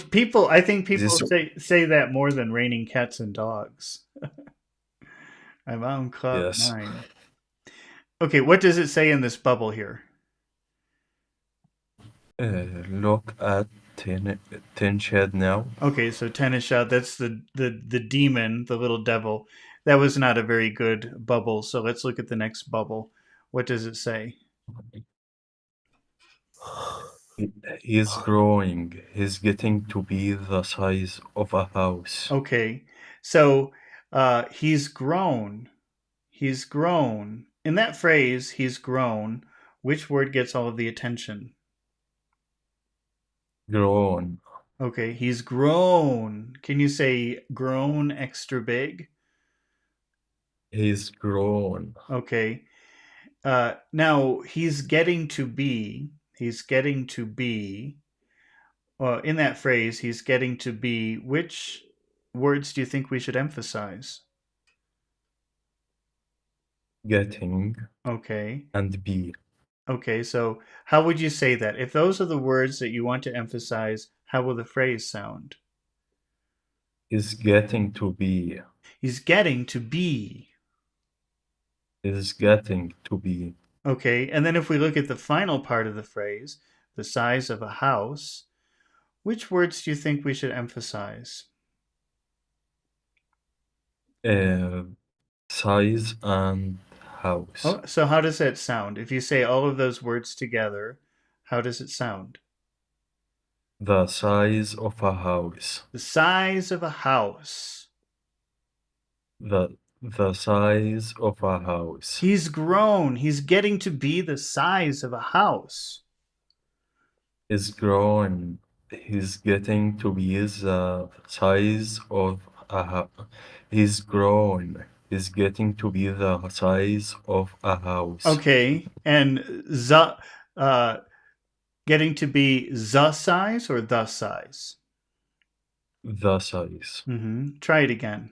I think people
This.
say that more than raining cats and dogs. I'm on cloud
Yes.
nine. Okay, what does it say in this bubble here?
Look at ten shed now.
Okay, so Tanisha, that's the demon, the little devil. That was not a very good bubble. So let's look at the next bubble. What does it say?
He's growing. He's getting to be the size of a house.
Okay, so he's grown. He's grown. In that phrase, he's grown. Which word gets all of the attention?
Grown.
Okay, he's grown. Can you say grown extra big?
He's grown.
Okay. Now he's getting to be. He's getting to be. In that phrase, he's getting to be. Which words do you think we should emphasize?
Getting
Okay.
and be.
Okay. So how would you say that? If those are the words that you want to emphasize, how will the phrase sound?
Is getting to be.
He's getting to be.
Is getting to be.
Okay. And then if we look at the final part of the phrase, the size of a house, which words do you think we should emphasize?
Uh, size and house.
Oh, so how does that sound? If you say all of those words together, how does it sound?
The size of a house.
The size of a house.
The size of a house.
He's grown. He's getting to be the size of a house.
Is growing. He's getting to be the size of a he's growing. He's getting to be the size of a house.
Okay. And the getting to be the size or the size?
The size.
Try it again.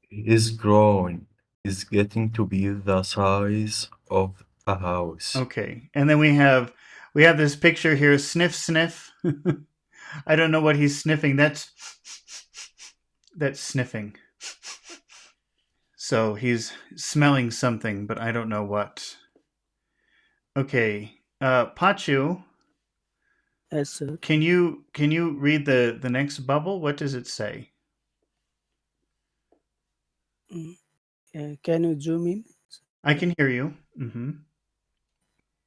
He's growing. He's getting to be the size of a house.
Okay. And then we have this picture here, sniff sniff. I don't know what he's sniffing. That's sniffing. So he's smelling something, but I don't know what. Okay. Pachu,
Yes, sir.
can you read the next bubble? What does it say?
Can you zoom in?
I can hear you.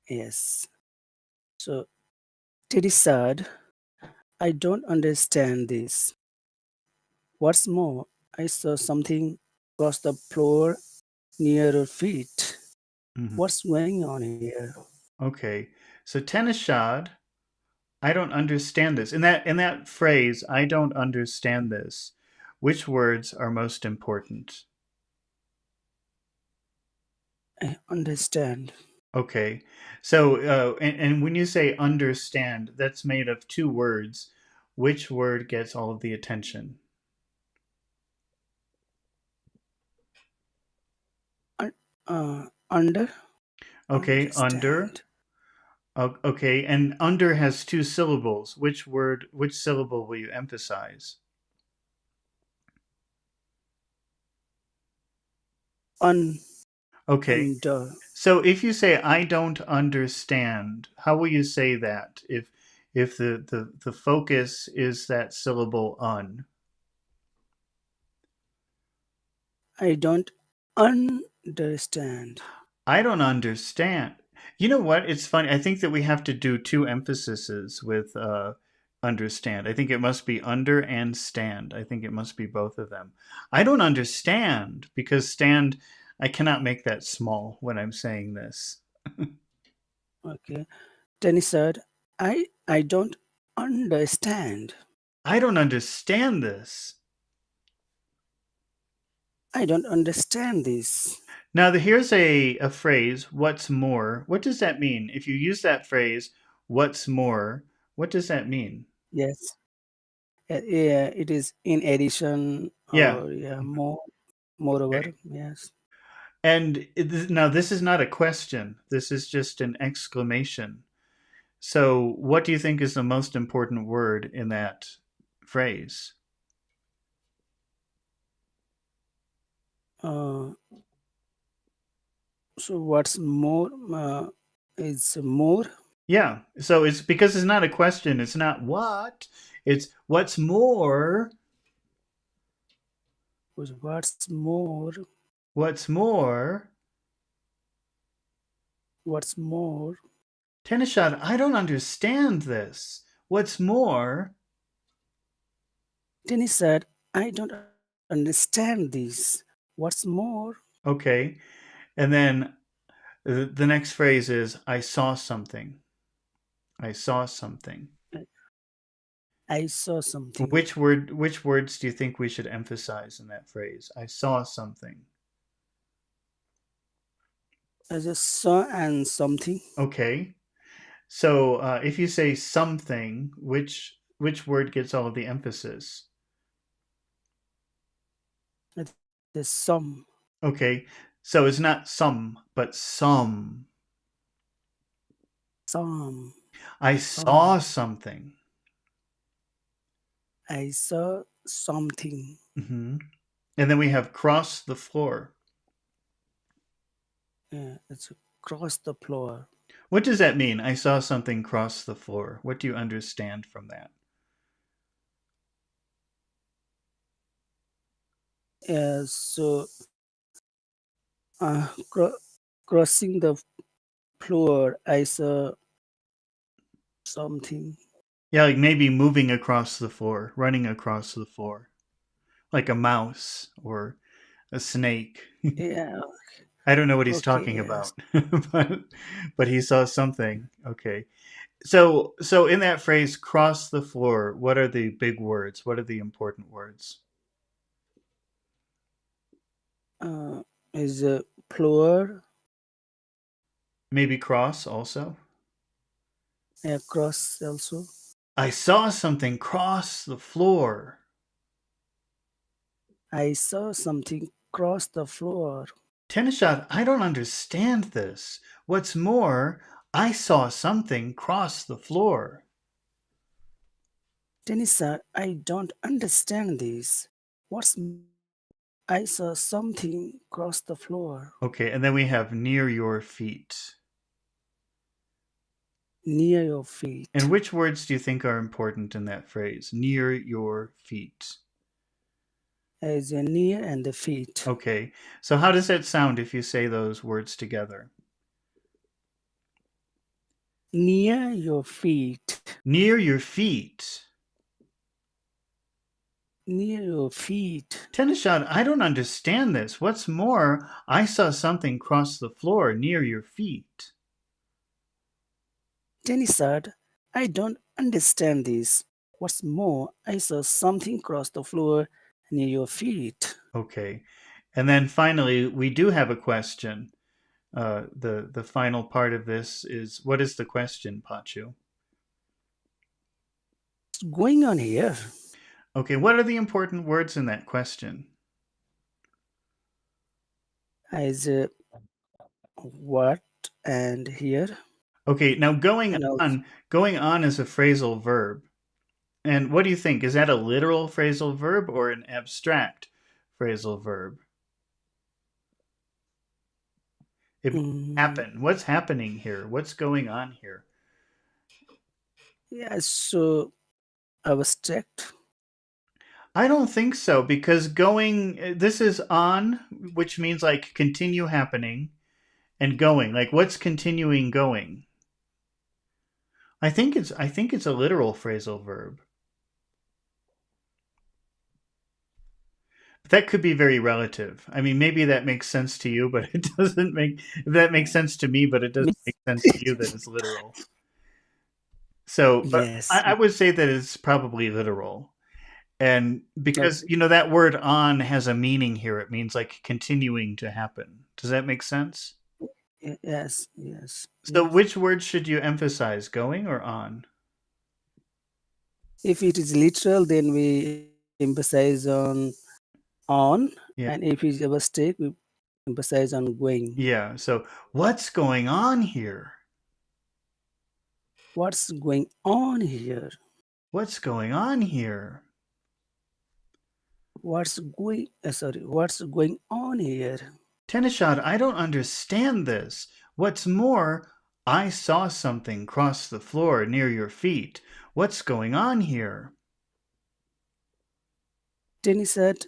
Yes. So, it is sad. I don't understand this. What's more, I saw something across the floor near your feet. What's going on here?
Okay. So Tenishad, I don't understand this. In that phrase, I don't understand this. Which words are most important?
I understand.
Okay. So and when you say understand, that's made of two words. Which word gets all of the attention?
Under?
Okay, under.
Understand.
Okay, and under has two syllables. Which syllable will you emphasize?
Un
Okay,
under.
so if you say I don't understand, how will you say that if the focus is that syllable un?
I don't understand.
I don't understand. You know what? It's funny. I think that we have to do two emphases with understand. I think it must be under and stand. I think it must be both of them. I don't understand because stand, I cannot make that small when I'm saying this.
Okay. Then he said, I don't understand.
I don't understand this.
I don't understand this.
Now, here's a phrase, what's more. What does that mean? If you use that phrase, what's more, what does that mean?
Yes. Yeah, it is in addition
Yeah.
or yeah,
Okay.
moreover. Yes.
And now this is not a question. This is just an exclamation. So, what do you think is the most important word in that phrase?
Uh, so what's more is more.
Yeah. So it's because it's not a question. It's not what. It's what's more.
What's more?
What's more.
What's more?
Tenishad, I don't understand this. What's more.
Then he said, I don't understand this. What's more?
Okay. And then the next phrase is I saw something. I saw something.
I saw something.
Which words do you think we should emphasize in that phrase? I saw something.
I just saw and something.
Okay. So if you say something, which word gets all of the emphasis?
There's some.
Okay. So it's not some, but some.
Some.
I
Some.
saw something.
I saw something.
Hmm. And then we have cross the floor.
Yeah, it's across the floor.
What does that mean? I saw something cross the floor. What do you understand from that?
Yeah, so uh, cro- crossing the floor, I saw something.
Yeah, like maybe moving across the floor, running across the floor, like a mouse or a snake.
Yeah,
I don't know what he's
okay,
talking
yes.
about, but but he saw something. Okay. So in that phrase cross the floor, what are the big words? What are the important words?
Uh, is a floor,
Maybe cross also.
cross also.
I saw something cross the floor.
I saw something cross the floor.
Tenishad, I don't understand this. What's more, I saw something cross the floor.
Denisa, I don't understand this. What's I saw something cross the floor
Okay, and then we have near your feet.
near your
And
feet.
which words do you think are important in that phrase? Near your feet.
As a near and the feet.
Okay, so how does that sound if you say those words together?
Near your feet.
Near your feet.
Near your feet.
Tenishad, I don't understand this. What's more, I saw something cross the floor near your feet.
Denisa, I don't understand this. What's more, I saw something cross the floor near your feet.
Okay, and then finally, we do have a question. The final part of this is what is the question, Pachu?
What's going on here?
Okay, what are the important words in that question?
As a what and here?
Okay, now
And also,
going on is a phrasal verb. And what do you think? Is that a literal phrasal verb or an abstract phrasal verb? It means
mm,
happen. What's happening here? What's going on here?
yeah, so abstract.
I don't think so because this is on, which means like continue happening, and going. Like what's continuing going? I think it's a literal phrasal verb. But that could be very relative. I mean, maybe that makes sense to you, but it doesn't make if that makes sense to me, but it doesn't
Means
make sense to you that it's literal. So, but
yes.
I would say that it's probably literal. And because,
Okay.
you know, that word on has a meaning here. It means like continuing to happen. Does that make sense?
Yes, yes,
So,
yes.
which word should you emphasize, going or on?
If it is literal, then we emphasize on,
Yeah.
and if it's abstract, we emphasize on going.
Yeah. So, what's going on here?
What's going on here?
What's going on here?
What's going on here?
Tenishad, I don't understand this. What's more, I saw something cross the floor near your feet. What's going on here?
Tenny said,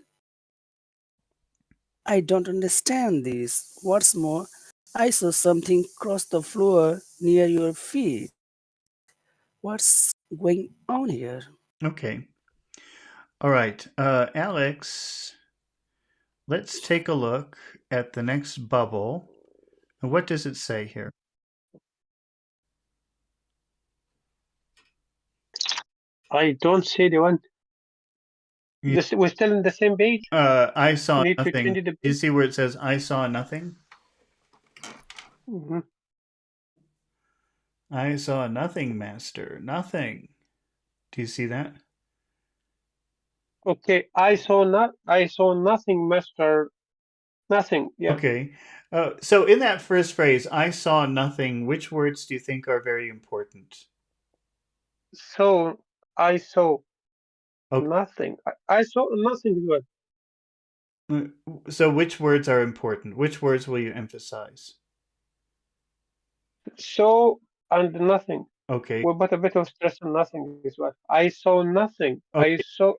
I don't understand this. What's more, I saw something cross the floor near your feet. What's going on here?
Okay. All right. Alex, let's take a look at the next bubble. And what does it say here?
I don't see the one.
You-
We're still in the same page.
I saw
We need to
nothing.
change the
Do you
page.
see where it says I saw nothing?
Mhm.
I saw nothing, master. Nothing. Do you see that?
Okay, I saw nothing, Master. Nothing. Yeah.
Okay. So in that first phrase, I saw nothing, which words do you think are very important?
So I saw
Okay.
nothing. I saw nothing as well.
So which words are important? Which words will you emphasize?
So and nothing.
Okay.
We put a bit of stress on nothing as well. I saw nothing. I
Okay.
saw.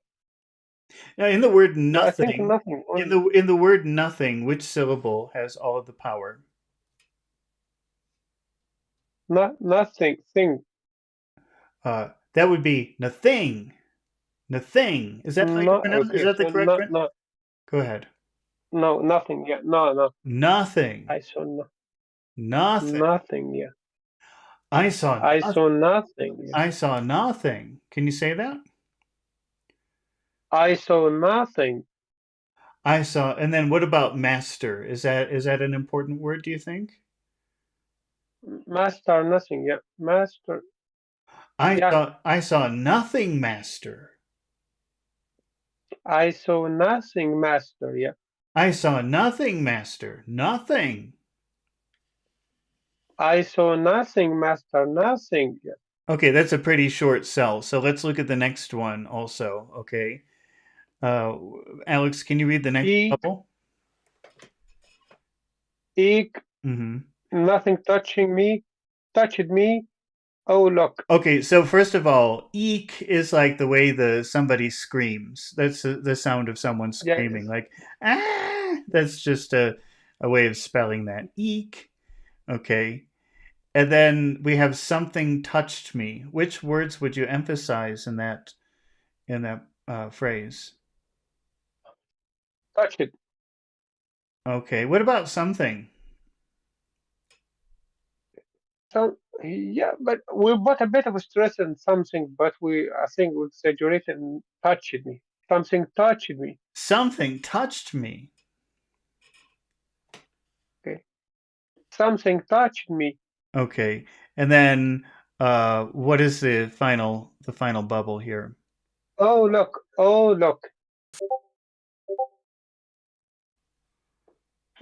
Now in the word
Yeah, I think
nothing,
nothing only.
in the word nothing, which syllable has all of the power?
Nothing. Thing.
That would be nothing. Nothing. Is that how you
No.
pronounce? Is
Okay.
that the
So
correct? Go ahead.
no, nothing. Yeah. No, no.
Nothing.
I saw
Nothing.
nothing. Yeah.
I saw
I
nothing.
saw nothing. Yeah.
I saw nothing. Can you say that?
I saw nothing.
I saw. And then what about master? Is that an important word? Do you think?
Master. Nothing. Yeah. Master.
I
Yeah.
saw. I saw nothing, master.
I saw nothing, Master. Yeah.
I saw nothing, master. Nothing.
I saw nothing, Master. Nothing. Yeah.
Okay, that's a pretty short cell. So let's look at the next one also. Okay. Uh, Alex, can you read the next
Eek.
bubble?
Eek.
Mm-hmm.
Nothing touching me. Touched me. Oh, look.
Okay, so first of all, eek is like the way somebody screams. That's the sound of someone screaming,
Yes.
like ah. That's just a way of spelling that eek. Okay, and then we have something touched me. Which words would you emphasize in that phrase?
Touch it.
Okay, what about something?
So, yeah, but we put a bit of stress on something, but I think, we exaggerate and touched me. Something touched me.
Something touched me.
Okay. Something touched me.
Okay, and then what is the final bubble here?
Oh, look. Oh, look.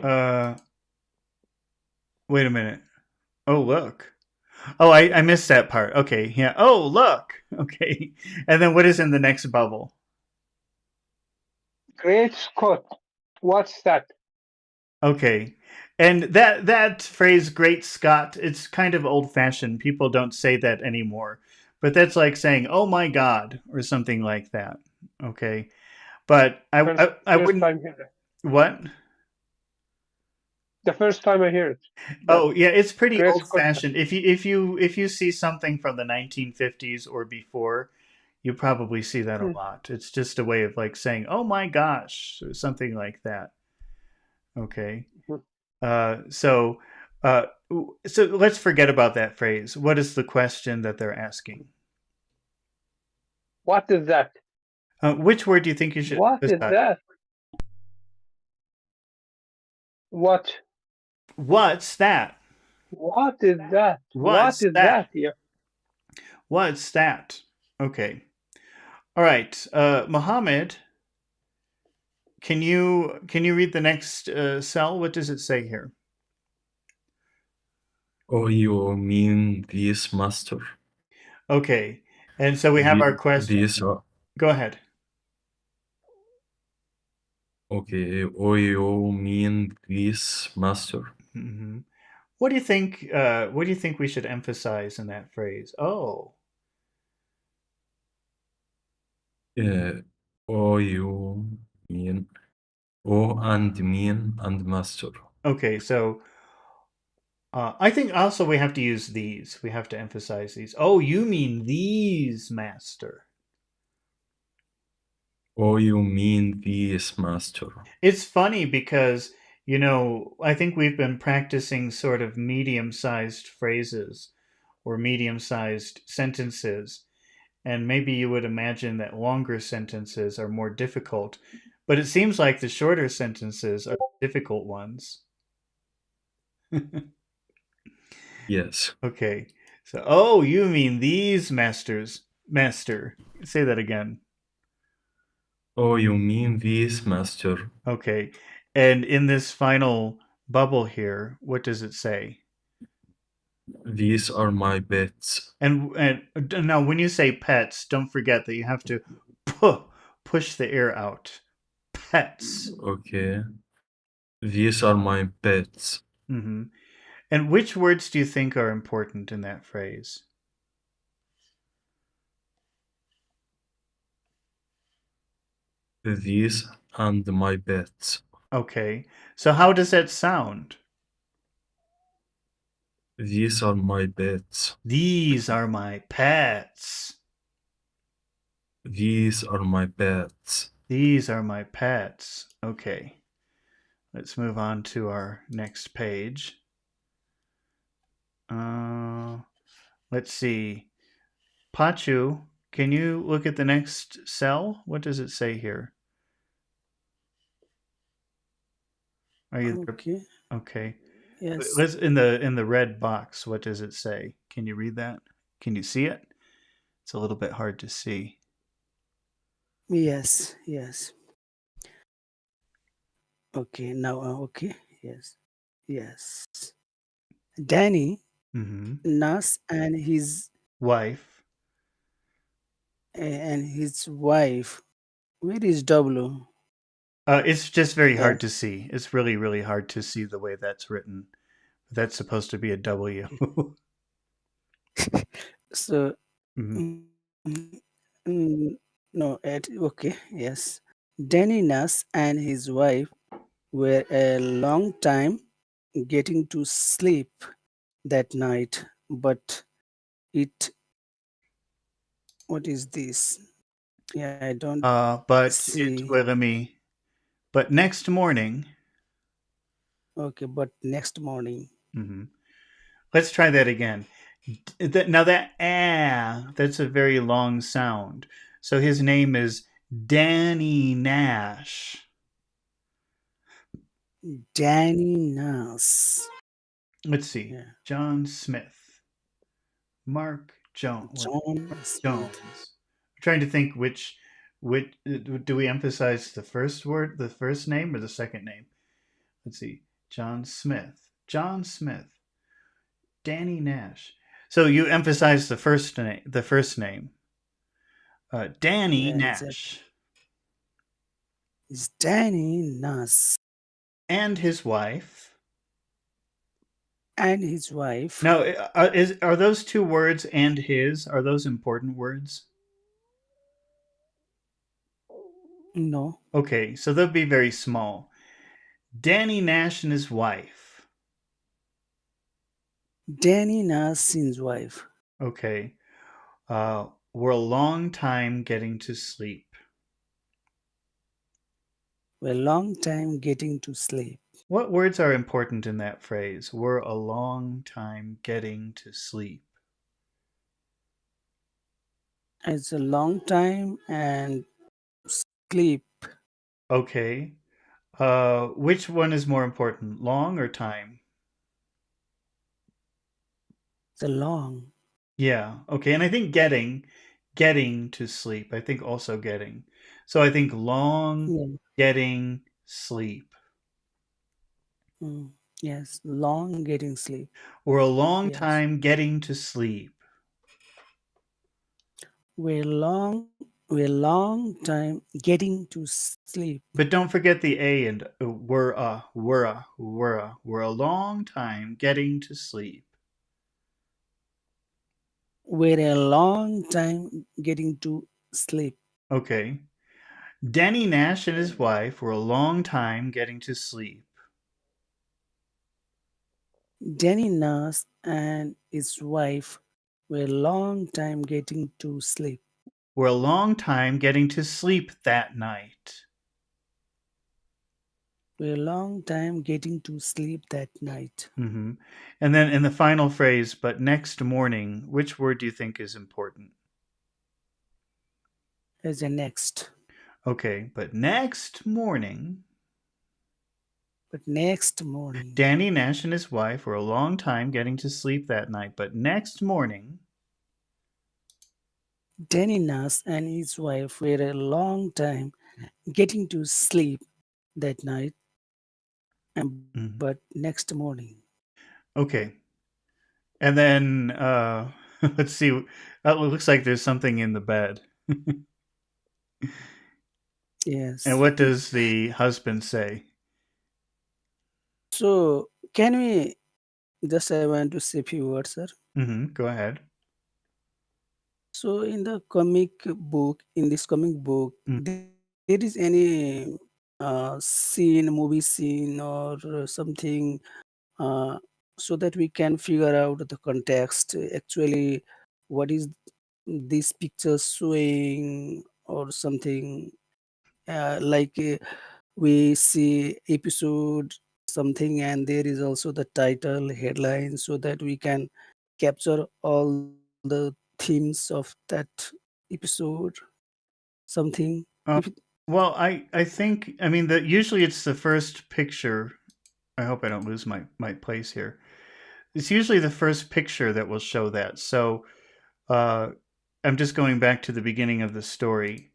Uh, Wait a minute. Oh, look. Oh, I missed that part. Okay, yeah. Oh, look. Okay. And then what is in the next bubble?
Great Scott, what's that?
Okay. And that phrase "Great Scott," it's kind of old-fashioned. People don't say that anymore. But that's like saying "Oh my God" or something like that. Okay. But
First,
I
first
wouldn't
time here.
what?
The first time I hear it. That
Oh, yeah, it's pretty
Great Scott.
old-fashioned. If you see something from the 1950s or before, you probably see that a
Hmm.
lot. It's just a way of like saying "Oh my gosh" or something like that. Okay.
Mhm.
So, uh, so let's forget about that phrase. What is the question that they're asking?
What is that?
Which word do you think you should
What is
emphasize?
that? What?
What's that?
What is that? What
What's
is
that?
that here?
What's that? Okay. All right. Mohammed, can you read the next cell? What does it say here?
Oh, you mean this, master?
Okay. And so we have our question.
These are
Go ahead.
okay. Oh, you mean this, master?
Hmm. What do you think? What do you think we should emphasize in that phrase? Oh,
Uh, oh, you mean oh and mean and master.
okay. So I think also we have to use these. We have to emphasize these. Oh, you mean these, master?
Oh, you mean this, master?
It's funny because I think we've been practicing sort of medium-sized phrases or medium-sized sentences, and maybe you would imagine that longer sentences are more difficult, but it seems like the shorter sentences are the difficult ones.
Yes.
Okay. So, oh, you mean these masters, master. Say that again.
Oh, you mean this, master?
Okay. And in this final bubble here, what does it say?
These are my bets.
And now, when you say pets, don't forget that you have to pu- push the air out. Pets.
Okay. These are my bets.
Hmm. And which words do you think are important in that phrase?
These and my bets.
Okay. So, how does that sound?
These are my bets.
These are my pets.
These are my bets.
These are my pets. Okay. Let's move on to our next page. Uh, let's see. Pachu, can you look at the next cell? What does it say here? Are you there?
Okay.
Okay.
Yes.
Let's in the red box. What does it say? Can you read that? Can you see it? It's a little bit hard to see.
Yes. Yes. Okay. Now. Okay. Yes. Yes. Danny,
Mm-hmm.
Nas,
Wife.
and his wife. Where is W?
It's just very hard
That.
to see. It's really, really hard to see the way that's written. That's supposed to be a W.
So.
Mhm.
mm, no. Okay. Yes. Danny Nas and his wife were a long time getting to sleep that night, but it. What is this? Yeah, I don't
But it
see.
well, let me. But next morning,
Okay, but next morning.
hmm let's try that again. Now that that's a very long sound. So his name is Danny Nash.
Danny Nas.
Let's see,
Yeah.
John Smith, Mark Jones.
John Smith.
Jones. I'm trying to think which do we emphasize the first word, the first name, or the second name? Let's see, John Smith, Danny Nash. So you emphasize the first name. Danny
Yeah, exactly.
Nash
It's Danny Nas
and his wife.
and his wife.
Now, are those two words "and his"? Are those important words?
No,
Okay, so they'll be very small. Danny Nash and his wife.
Danny Nas and his wife
Okay, were a long time getting to sleep.
were a long time getting to sleep.
What words are important in that phrase? Were a long time getting to sleep.
It's a long time and sleep.
Okay, which one is more important, long or time?
It's a long.
Yeah. Okay. And I think getting to sleep. I think also getting. So I think long
Yeah.
getting sleep.
Mm, yes, long getting sleep.
Or a long
Yes.
time getting to sleep.
We're long time getting to sleep.
But don't forget the A and were a long time getting to sleep.
We're a long time getting to sleep.
Okay. Denny Nash and his wife were a long time getting to sleep.
Danny Nas and his wife were a long time getting to sleep.
Were a long time getting to sleep that night.
We're a long time getting to sleep that night.
Hmm. And then in the final phrase, but next morning, which word do you think is important?
As a next.
Okay, but next morning,
But next morning,
Danny Nash and his wife were a long time getting to sleep that night, but next morning,
Danny Nas and his wife were a long time getting to sleep that night, and
mhm.
but next morning.
Okay. And then let's see. It looks like there's something in the bed. And
Yes.
what does the husband say?
So can we just I want to say a few words, sir.
Go ahead.
So in the comic book, in this comic book,
Mm.
there is any scene, movie scene, or something, uh, so that we can figure out the context. Actually, what is this picture showing, or something like we see episode something, and there is also the title headline, so that we can capture all the themes of that episode something
Uh,
if it,
well, I think I mean that usually it's the first picture. I hope I don't lose my place here. It's usually the first picture that will show that. So uh, I'm just going back to the beginning of the story.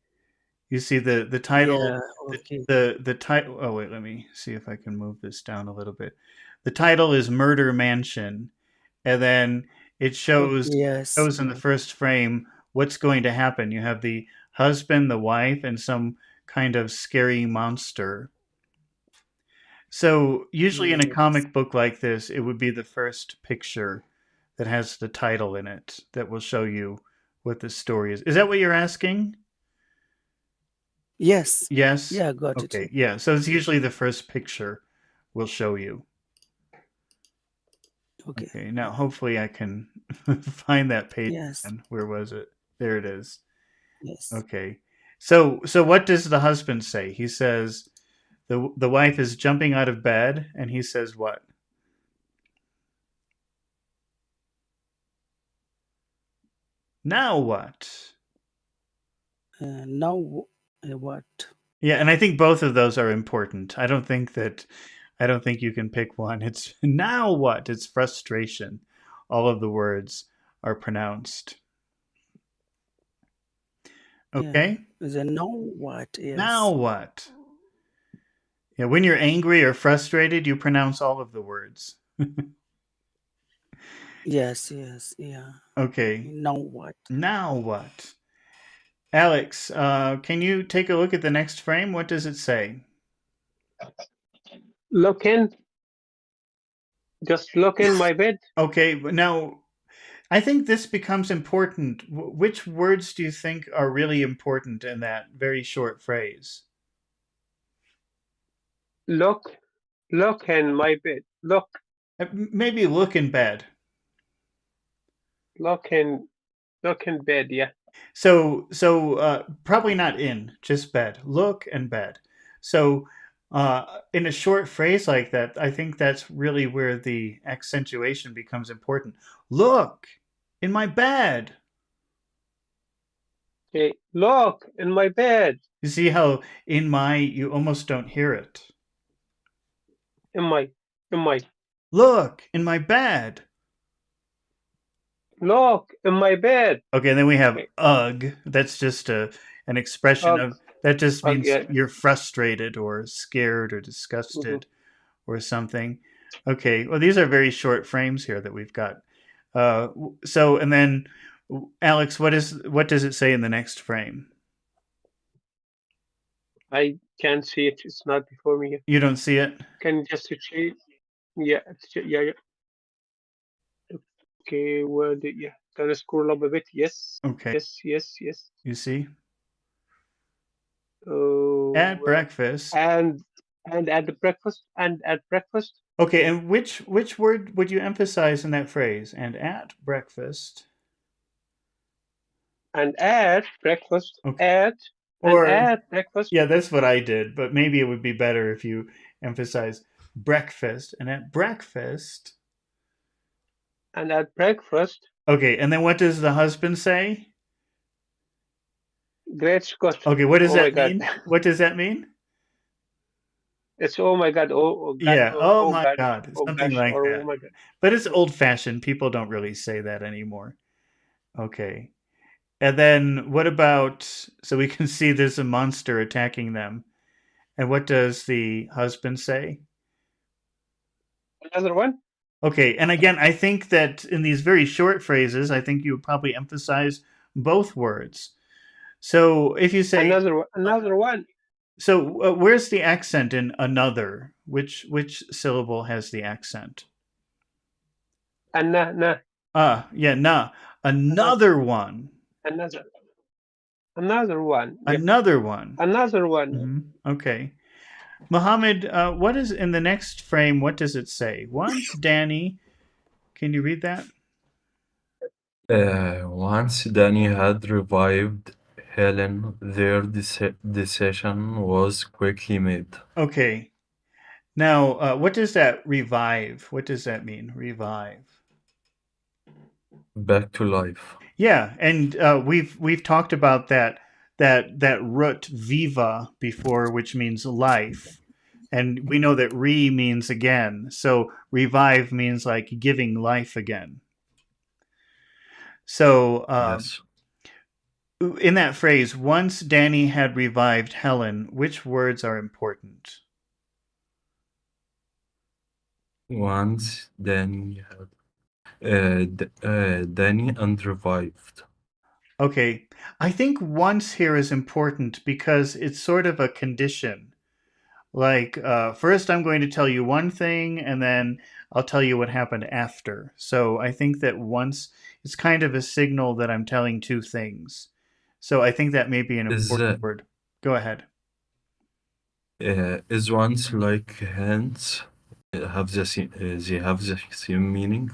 You see the title,
yeah, okay,
the title. Oh wait, let me see if I can move this down a little bit. The title is Murder Mansion, and then it
okay, yes,
shows in the first frame what's going to happen. You have the husband, the wife, and some kind of scary monster. So usually in a
yes,
comic book like this, it would be the first picture that has the title in it that will show you what the story is. Is that what you're asking?
yes,
Yes?
yeah, got it.
Okay, yeah. So it's usually the first picture will show you.
Okay,
Okay, now hopefully I can find that page
yes,
again. Where was it? There it is.
yes,
Okay. So what does the husband say? He says the wife is jumping out of bed and he says what? Now what?
now what?
Yeah, and I think both of those are important. I don't think you can pick one. It's now what? It's frustration. All of the words are pronounced.
Yeah,
Okay?
is a now what?
Now
Yes,
what? Yeah, when you're angry or frustrated, you pronounce all of the words.
Yes, yes, yeah.
Okay.
Now what?
Now what? Alex, can you take a look at the next frame? What does it say?
Look in, just look in my bed.
Okay, now I think this becomes important. Which words do you think are really important in that very short phrase?
Look, look in my bed.
Maybe look in bed.
Look in, look in bed. Yeah.
So probably not in, just bed. Look and bed. So in a short phrase like that, I think that's really where the accentuation becomes important. Look in my bed.
Okay. Look in my bed.
You see how in my you almost don't hear it.
In my, in my.
Look in my bed.
Look in my bed.
Okay, and then we have
Okay.
ugh. That's just an expression
Ugh,
of that just
ugh.
means
Yeah.
you're frustrated or scared or
Hmm.
disgusted or something. Okay, well these are very short frames here that we've got. So and then Alex, what does it say in the next frame?
I can't see it. It's not before me here.
You don't see it?
Can you just change? Yeah. Yeah. Yeah. Okay. Where did? Yeah. Can I scroll up a bit? Yes.
Okay,
Yes. Yes. Yes.
you see?
Oh.
At breakfast.
And at the breakfast and at breakfast
Okay, and which word would you emphasize in that phrase? And at breakfast.
and at breakfast
Okay.
at and
Or
at breakfast
yeah, that's what I did, but maybe it would be better if you emphasize breakfast and at breakfast.
and at breakfast.
Okay, and then what does the husband say?
Great Scott!
Okay, what does
Oh my
that
God!
mean? What does that mean?
It's oh my God! Oh God!
Yeah, oh
Oh
my
gosh!
God,
Oh
something
gosh!
like
Or oh
that.
my God!
But it's old fashioned. People don't really say that anymore. Okay. And then what about, so we can see there's a monster attacking them. And what does the husband say?
Another one.
Okay, and again, I think that in these very short phrases, I think you would probably emphasize both words. So if you say,
Another one. Another one.
so where's the accent in another? Which syllable has the accent?
And na.
Ah, yeah, nah.
Another.
Another one.
Another. Another one. Yeah.
Another one.
Another one.
Okay. Mohammed, what is in the next frame? What does it say? Once Danny, can you read that?
Once Danny had revived Helen, their decision was quickly made.
Okay. Now, what does that revive? What does that mean? Revive.
Back to life.
Yeah, and we've talked about that root viva before, which means life, and we know that re means again. So revive means like giving life again. So
Yes.
in that phrase, once Danny had revived Helen, which words are important?
Once Danny had Danny and revived.
Okay, I think once here is important because it's sort of a condition. Like, first I'm going to tell you one thing, and then I'll tell you what happened after. So I think that once it's kind of a signal that I'm telling two things. So I think that may be an
Is
important word. Go ahead.
is once like hence have they have the same meaning?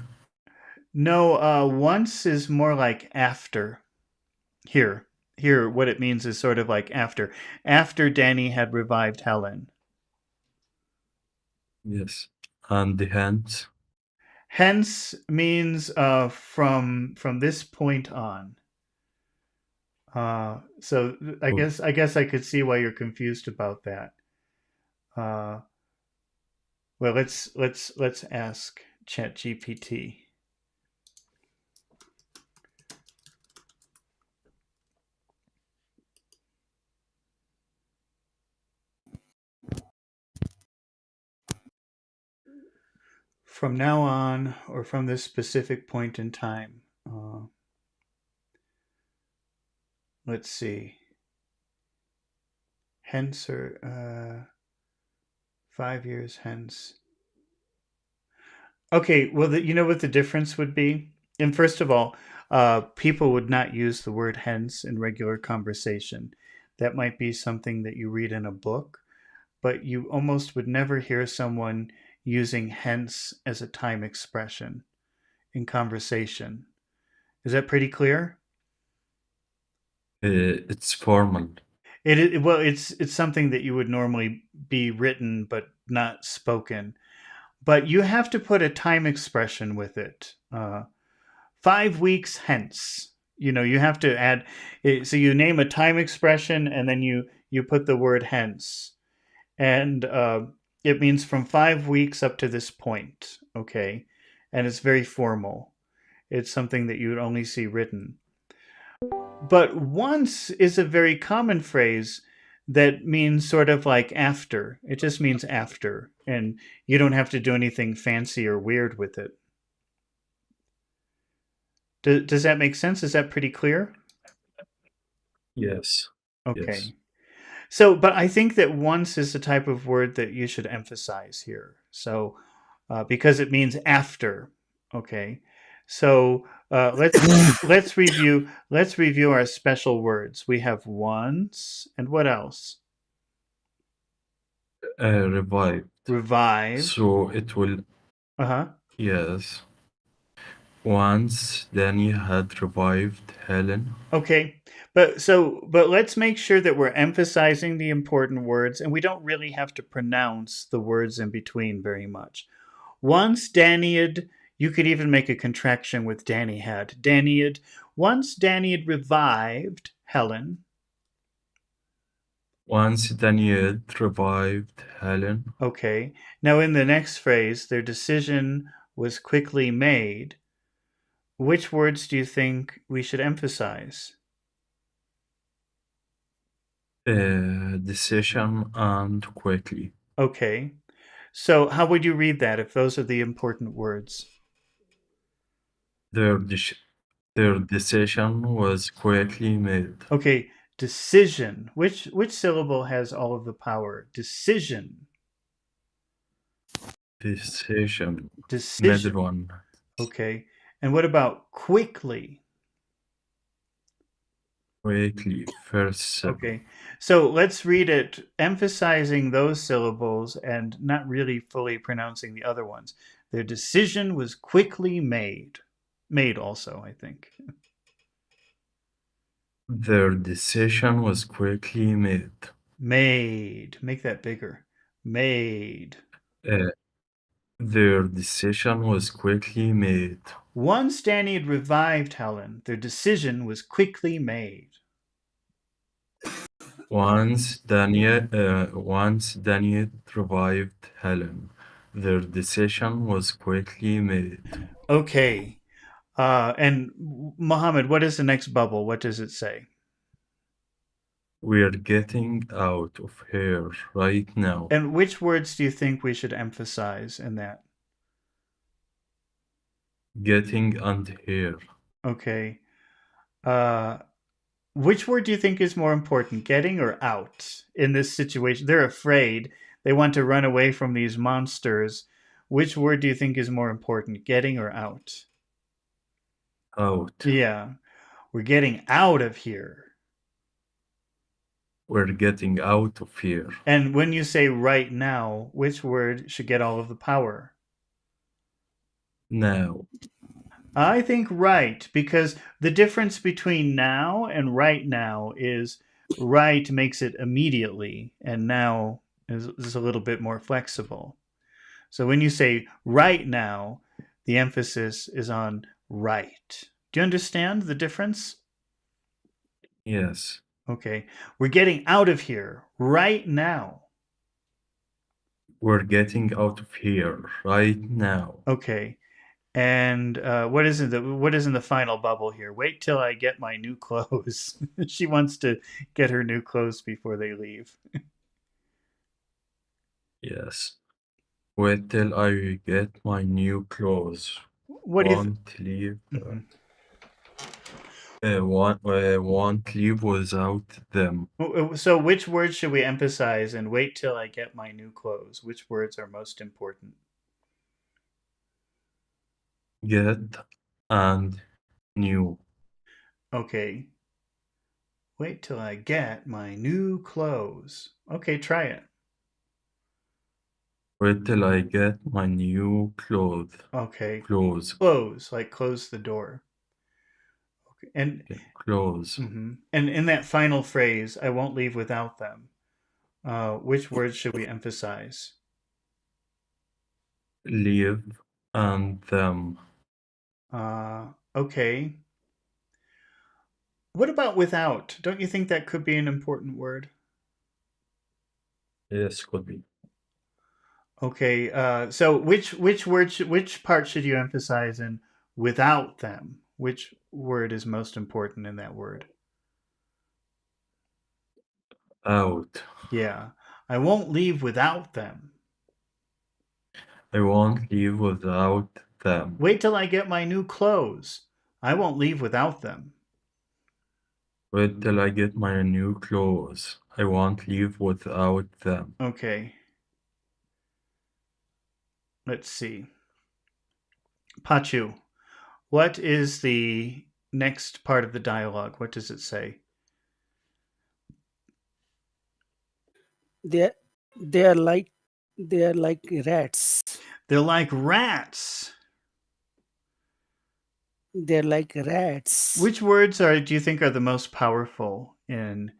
No, once is more like after. Here. Here, what it means is sort of like after. After Danny had revived Helen.
Yes. And the hands.
Hence means from this point on. So
Oh,
I guess I could see why you're confused about that. Uh, well, let's ask ChatGPT. From now on, or from this specific point in time. Let's see. Hence, or 5 years hence. Okay, well, you know what the difference would be? And first of all, people would not use the word hence in regular conversation. That might be something that you read in a book, but you almost would never hear someone using hence as a time expression in conversation. Is that pretty clear?
It's formal.
Well, it's something that you would normally be written but not spoken. But you have to put a time expression with it. 5 weeks hence. You have to add. So you name a time expression and then you put the word hence, and it means from 5 weeks up to this point. Okay, and it's very formal. It's something that you would only see written. But once is a very common phrase that means sort of like after. It just means after, and you don't have to do anything fancy or weird with it. Does that make sense? Is that pretty clear?
Yes.
Okay.
Yes.
So, but I think that once is the type of word that you should emphasize here. So, because it means after. Okay. So let's review our special words. We have once, and what else?
Revived.
Revived.
So it will,
Uh huh.
yes. Once Danny had revived Helen.
Okay. But let's make sure that we're emphasizing the important words, and we don't really have to pronounce the words in between very much. Once Danny'd, you could even make a contraction with Danny had. Danny'd, once Danny'd revived Helen.
Once Danny had revived Helen.
Okay. Now in the next phrase, their decision was quickly made. Which words do you think we should emphasize?
Decision and quickly.
Okay. So how would you read that if those are the important words?
Their, their decision was quickly made.
Okay, decision. Which syllable has all of the power? Decision.
Decision.
Decision.
Middle one.
Okay. And what about quickly?
Quickly. First syllable.
Okay. So let's read it emphasizing those syllables and not really fully pronouncing the other ones. Their decision was quickly made. Made also, I think.
Their decision was quickly made.
Made. Make that bigger. Made.
Uh, their decision was quickly made.
Once Danny had revived Helen, their decision was quickly made.
Once Daniel revived Helen, their decision was quickly made.
Okay. And Mohammed, what is the next bubble? What does it say?
We're getting out of here right now.
And which words do you think we should emphasize in that?
Getting and here.
Okay. Which word do you think is more important, getting or out in this situation? They're afraid. They want to run away from these monsters. Which word do you think is more important, getting or out?
Out.
Yeah. We're getting out of here.
We're getting out of here.
And when you say right now, which word should get all of the power?
Now.
I think right, because the difference between now and right now is right makes it immediately, and now is a little bit more flexible. So when you say right now, the emphasis is on right. Do you understand the difference?
Yes.
Okay. We're getting out of here right now.
We're getting out of here right now.
Okay. And what is in the final bubble here? Wait till I get my new clothes. She wants to get her new clothes before they leave.
Yes. Wait till I get my new clothes.
What do you?
Won't leave.
Mhm.
Won't leave without them.
So, which words should we emphasize and wait till I get my new clothes? Which words are most important?
Get and new.
Okay. Wait till I get my new clothes. Okay, try it.
Wait till I get my new clothes.
Okay.
Clothes.
Close, like close the door. Okay. And
Clothes.
and in that final phrase, I won't leave without them. Which words should we emphasize?
Leave and them.
Okay. What about without? Don't you think that could be an important word?
Yes, could be.
Okay. So which part should you emphasize in without them? Which word is most important in that word?
Out.
Yeah. I won't leave without them.
I won't leave without them.
Wait till I get my new clothes. I won't leave without them.
Wait till I get my new clothes. I won't leave without them.
Okay. Let's see. Pachu, what is the next part of the dialogue? What does it say?
They they are like they are like rats.
They're like rats.
They're like rats.
Which words do you think are the most powerful in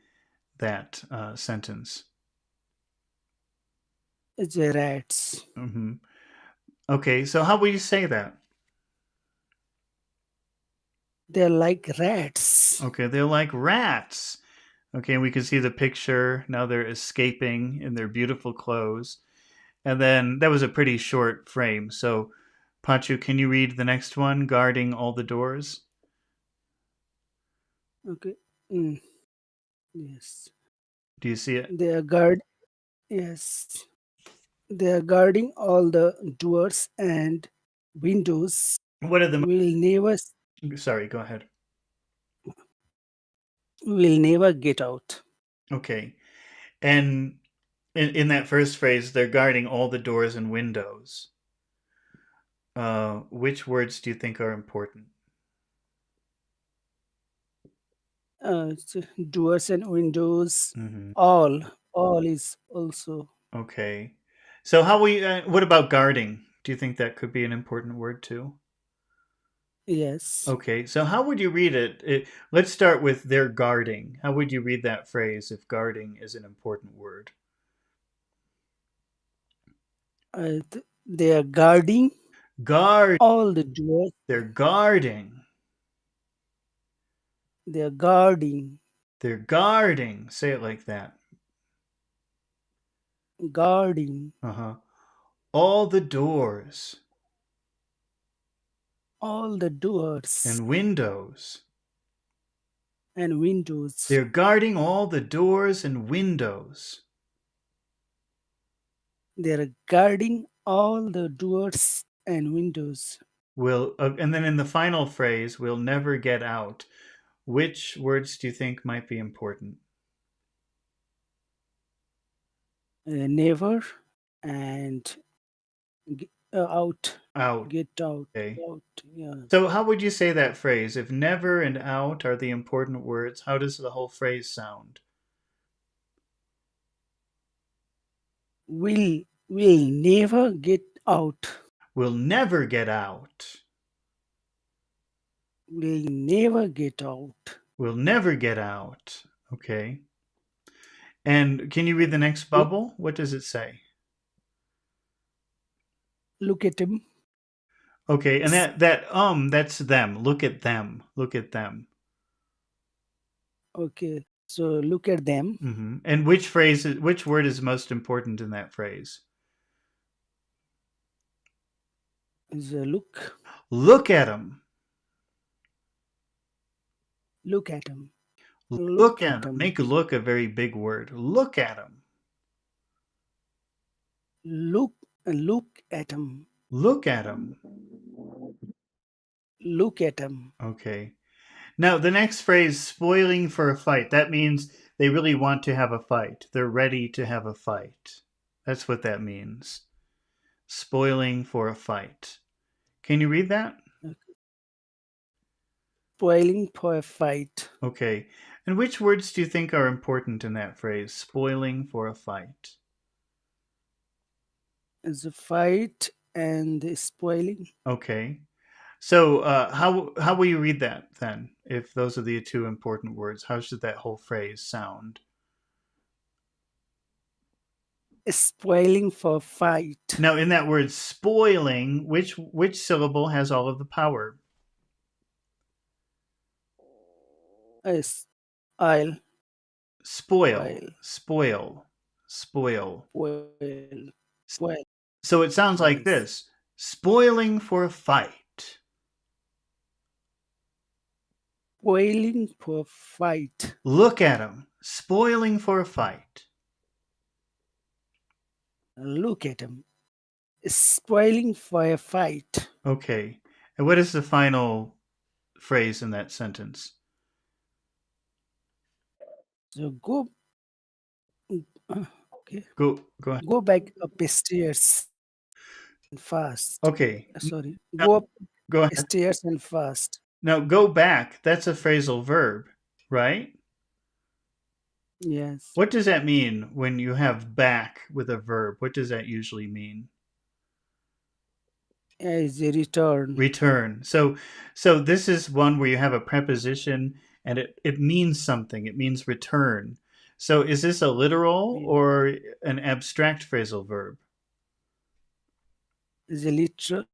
that sentence?
It's rats.
Mm-hmm. Okay, so how will you say that?
They're like rats.
Okay, they're like rats. Okay, we can see the picture. Now they're escaping in their beautiful clothes. And then that was a pretty short frame. So, Pachu, can you read the next one? Guarding all the doors.
Okay. Mm, yes.
Do you see it?
They are guard. Yes. They are guarding all the doors and windows.
What are the?
Will never
Sorry, go ahead.
will never get out.
Okay, and in that first phrase, they're guarding all the doors and windows. Which words do you think are important?
It's doors and windows.
Mm-hmm.
All is also
Okay. So how we? What about guarding? Do you think that could be an important word too?
yes.
Okay. So how would you read it? Let's start with they're guarding. How would you read that phrase if guarding is an important word?
They are guarding
Guard.
all the doors.
They're guarding.
They are guarding,
They're guarding. Say it like that.
guarding
Uh huh. All the doors
all the doors
and windows.
and windows.
They're guarding all the doors and windows.
They are guarding all the doors and windows.
And then in the final phrase, we'll never get out. Which words do you think might be important?
Never and out.
Out.
Get out.
Okay.
Out. Yeah.
So, how would you say that phrase? If never and out are the important words, how does the whole phrase sound?
Will never get out.
We'll never get out.
Will never get out.
We'll never get out. Okay. And can you read the next
Look,
bubble? What does it say?
look at him.
Okay, and that's them. Look at them. Look at them.
Okay. So look at them.
And which word is most important in that phrase?
Is look.
Look at them.
Look at him.
Look at them. Make look a very big word. Look at them.
Look Look at him.
Look at him.
Look at him.
Okay. Now, the next phrase, spoiling for a fight, that means they really want to have a fight. They're ready to have a fight. That's what that means. Spoiling for a fight. Can you read that?
Spoiling for a fight.
Okay. And which words do you think are important in that phrase? Spoiling for a fight.
The fight and the spoiling.
Okay. So, how will you read that then? If those are the two important words, how should that whole phrase sound?
Spoiling for a fight.
Now, in that word spoiling, which syllable has all of the power?
Yes. I'll
Spoil, spoil, spoil.
spoil.
So it sounds like
Yes.
this: spoiling for a fight.
Spoiling for a fight.
Look at him, spoiling for a fight.
Look at him. Spoiling for a fight.
Okay. And what is the final phrase in that sentence?
So go. Okay.
Go ahead.
Go back upstairs and fast.
Okay.
Sorry.
Now,
Go
go ahead.
upstairs and fast.
Now go back. That's a phrasal verb, right?
Yes.
What does that mean when you have back with a verb? What does that usually mean?
As a return.
Return. So this is one where you have a preposition and it means something. It means return. So is this a literal or an abstract phrasal verb?
Is a literal.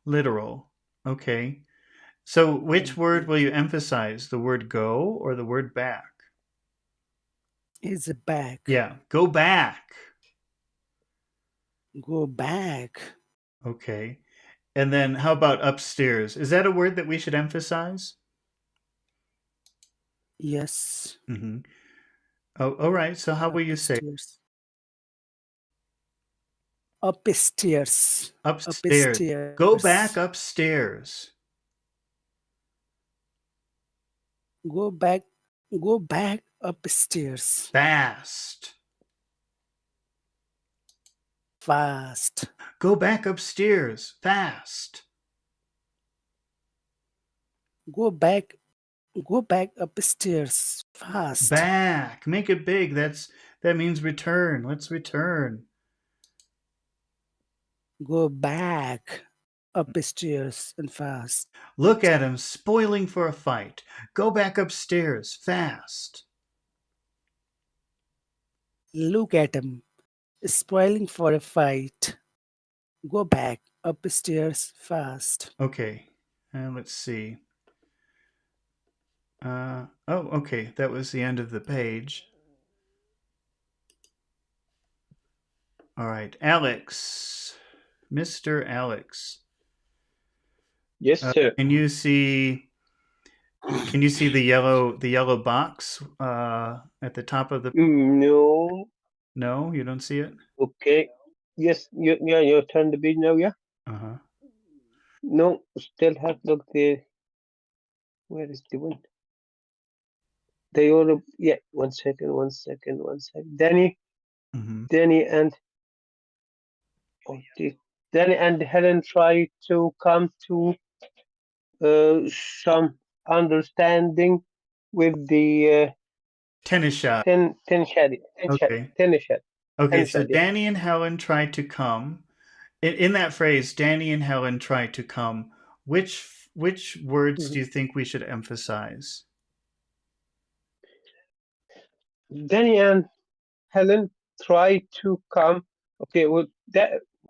Literal. Okay. So which word will you emphasize? The word go or the word back?
Is a back.
Yeah, go back.
Go back.
Okay. And then how about upstairs? Is that a word that we should emphasize?
Yes.
Mm-hmm. Oh, all right. So how will you say
upstairs?
upstairs? Go back upstairs.
Go back upstairs.
Fast. Go back upstairs. Fast.
Go back upstairs. Fast.
Back. Make it big. That means return. Let's return.
Go back upstairs and fast.
Look at him, spoiling for a fight. Go back upstairs. Fast.
Look at him, spoiling for a fight. Go back upstairs fast.
Okay. Let's see. Okay. That was the end of the page. All right. Alex. Mr. Alex.
Yes, sir.
Can you see the yellow box at the top of the
No.
No, you don't see it?
Okay. Yes, you turn the page now, yeah?
Uh-huh.
No, still have look there. Where is the one? They all, yeah, one second. Danny,
Mm-hmm.
Danny and Danny and Helen try to come to some understanding with the
Tennis shot.
tennis
Okay.
shot.
Okay, so
Yeah.
Danny and Helen tried to come. In that phrase, Danny and Helen tried to come. Which words do you think we should emphasize?
Danny and Helen try to come. Okay, well,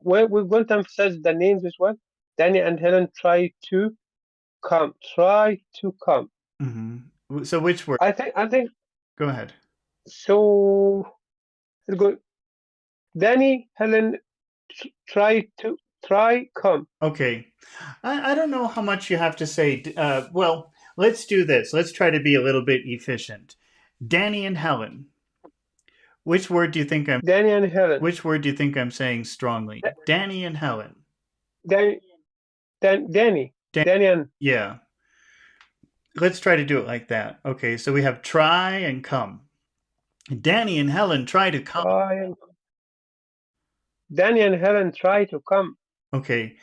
we're going to emphasize the names as well. Danny and Helen try to come. Try to come.
Mm-hmm. So which word?
I think.
Go ahead.
So let's go. Danny, Helen, try come.
Okay. I don't know how much you have to say. Well, let's do this. Let's try to be a little bit efficient. Danny and Helen, Which word do you think I'm
Danny and Helen.
Which word do you think I'm saying strongly? Danny and Helen.
Danny, Danny,
Dan-
Danny and
yeah. Let's try to do it like that. Okay, so we have try and come. Danny and Helen try to come.
Brian. Danny and Helen try to come
Okay,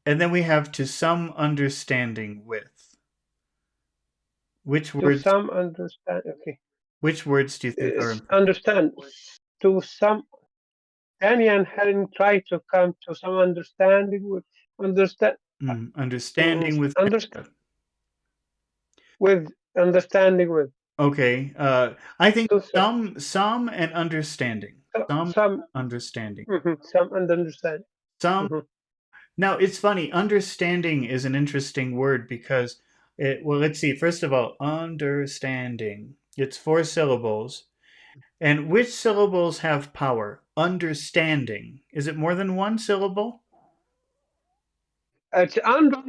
and then we have to some understanding with. Which
to
words?
some understand. Okay,
Which words do you think are important?
understand to some. Danny and Helen try to come to some understanding with understand
Understanding with.
understand with understanding with
Okay, I think
to
some and understanding. Some
some
understanding.
some and understand.
Some.
Mhm.
Now it's funny. Understanding is an interesting word because well, let's see. First of all, understanding. It's 4 syllables. And which syllables have power? Understanding. Is it more than one syllable?
It's under,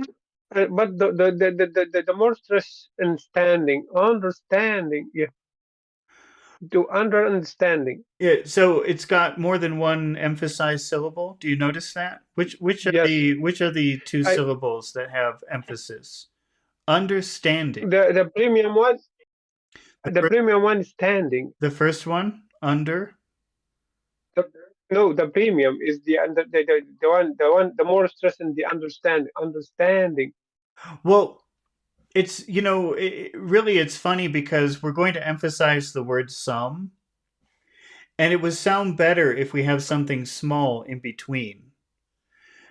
but the more stress in standing, understanding, yeah, to understanding.
Yeah, so it's got more than one emphasized syllable. Do you notice that?
Yes,
Which are the two
I
syllables that have emphasis? Understanding.
the premium one,
The,
the
fir-
premium one is standing.
the first one, under.
The, no, the premium is the under the more stress in the understanding.
Well, it's really it's funny because we're going to emphasize the word some, and it would sound better if we have something small in between.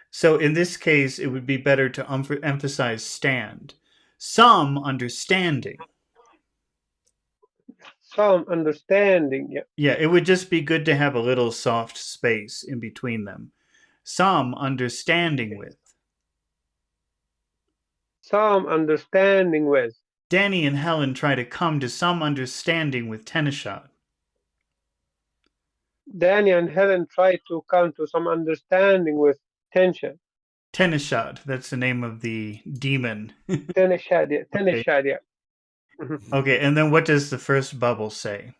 So in this case, it would be better to emphasize stand. Some understanding.
Some understanding, yeah.
Yeah, it would just be good to have a little soft space in between them. Some understanding with.
Some understanding with.
Danny and Helen try to come to some understanding with Tenishad.
Danny and Helen try to come to some understanding with tension.
Tenishad, that's the name of the demon.
Tenishad,
Okay.
Tenishad, yeah. Mhm.
Okay, and then what does the first bubble say?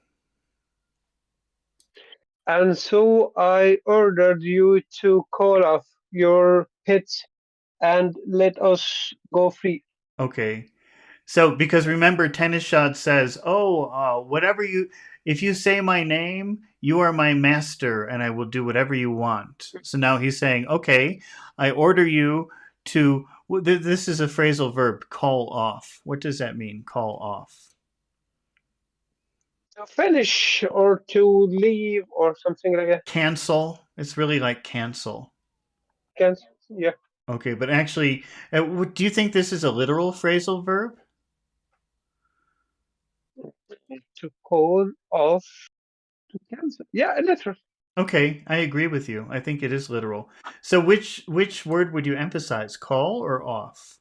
And so I ordered you to call off your pets and let us go free.
Okay. So, because remember, Tenishad says, "Oh, if you say my name, you are my master, and I will do whatever you want." So now he's saying, "Okay, I order you to." This is a phrasal verb, call off. What does that mean? Call off.
To finish or to leave or something like that.
Cancel. It's really like cancel.
Cancel, yeah.
Okay, but actually, do you think this is a literal phrasal verb?
To call off, to cancel. Yeah, literal.
Okay, I agree with you. I think it is literal. So which word would you emphasize? Call or off?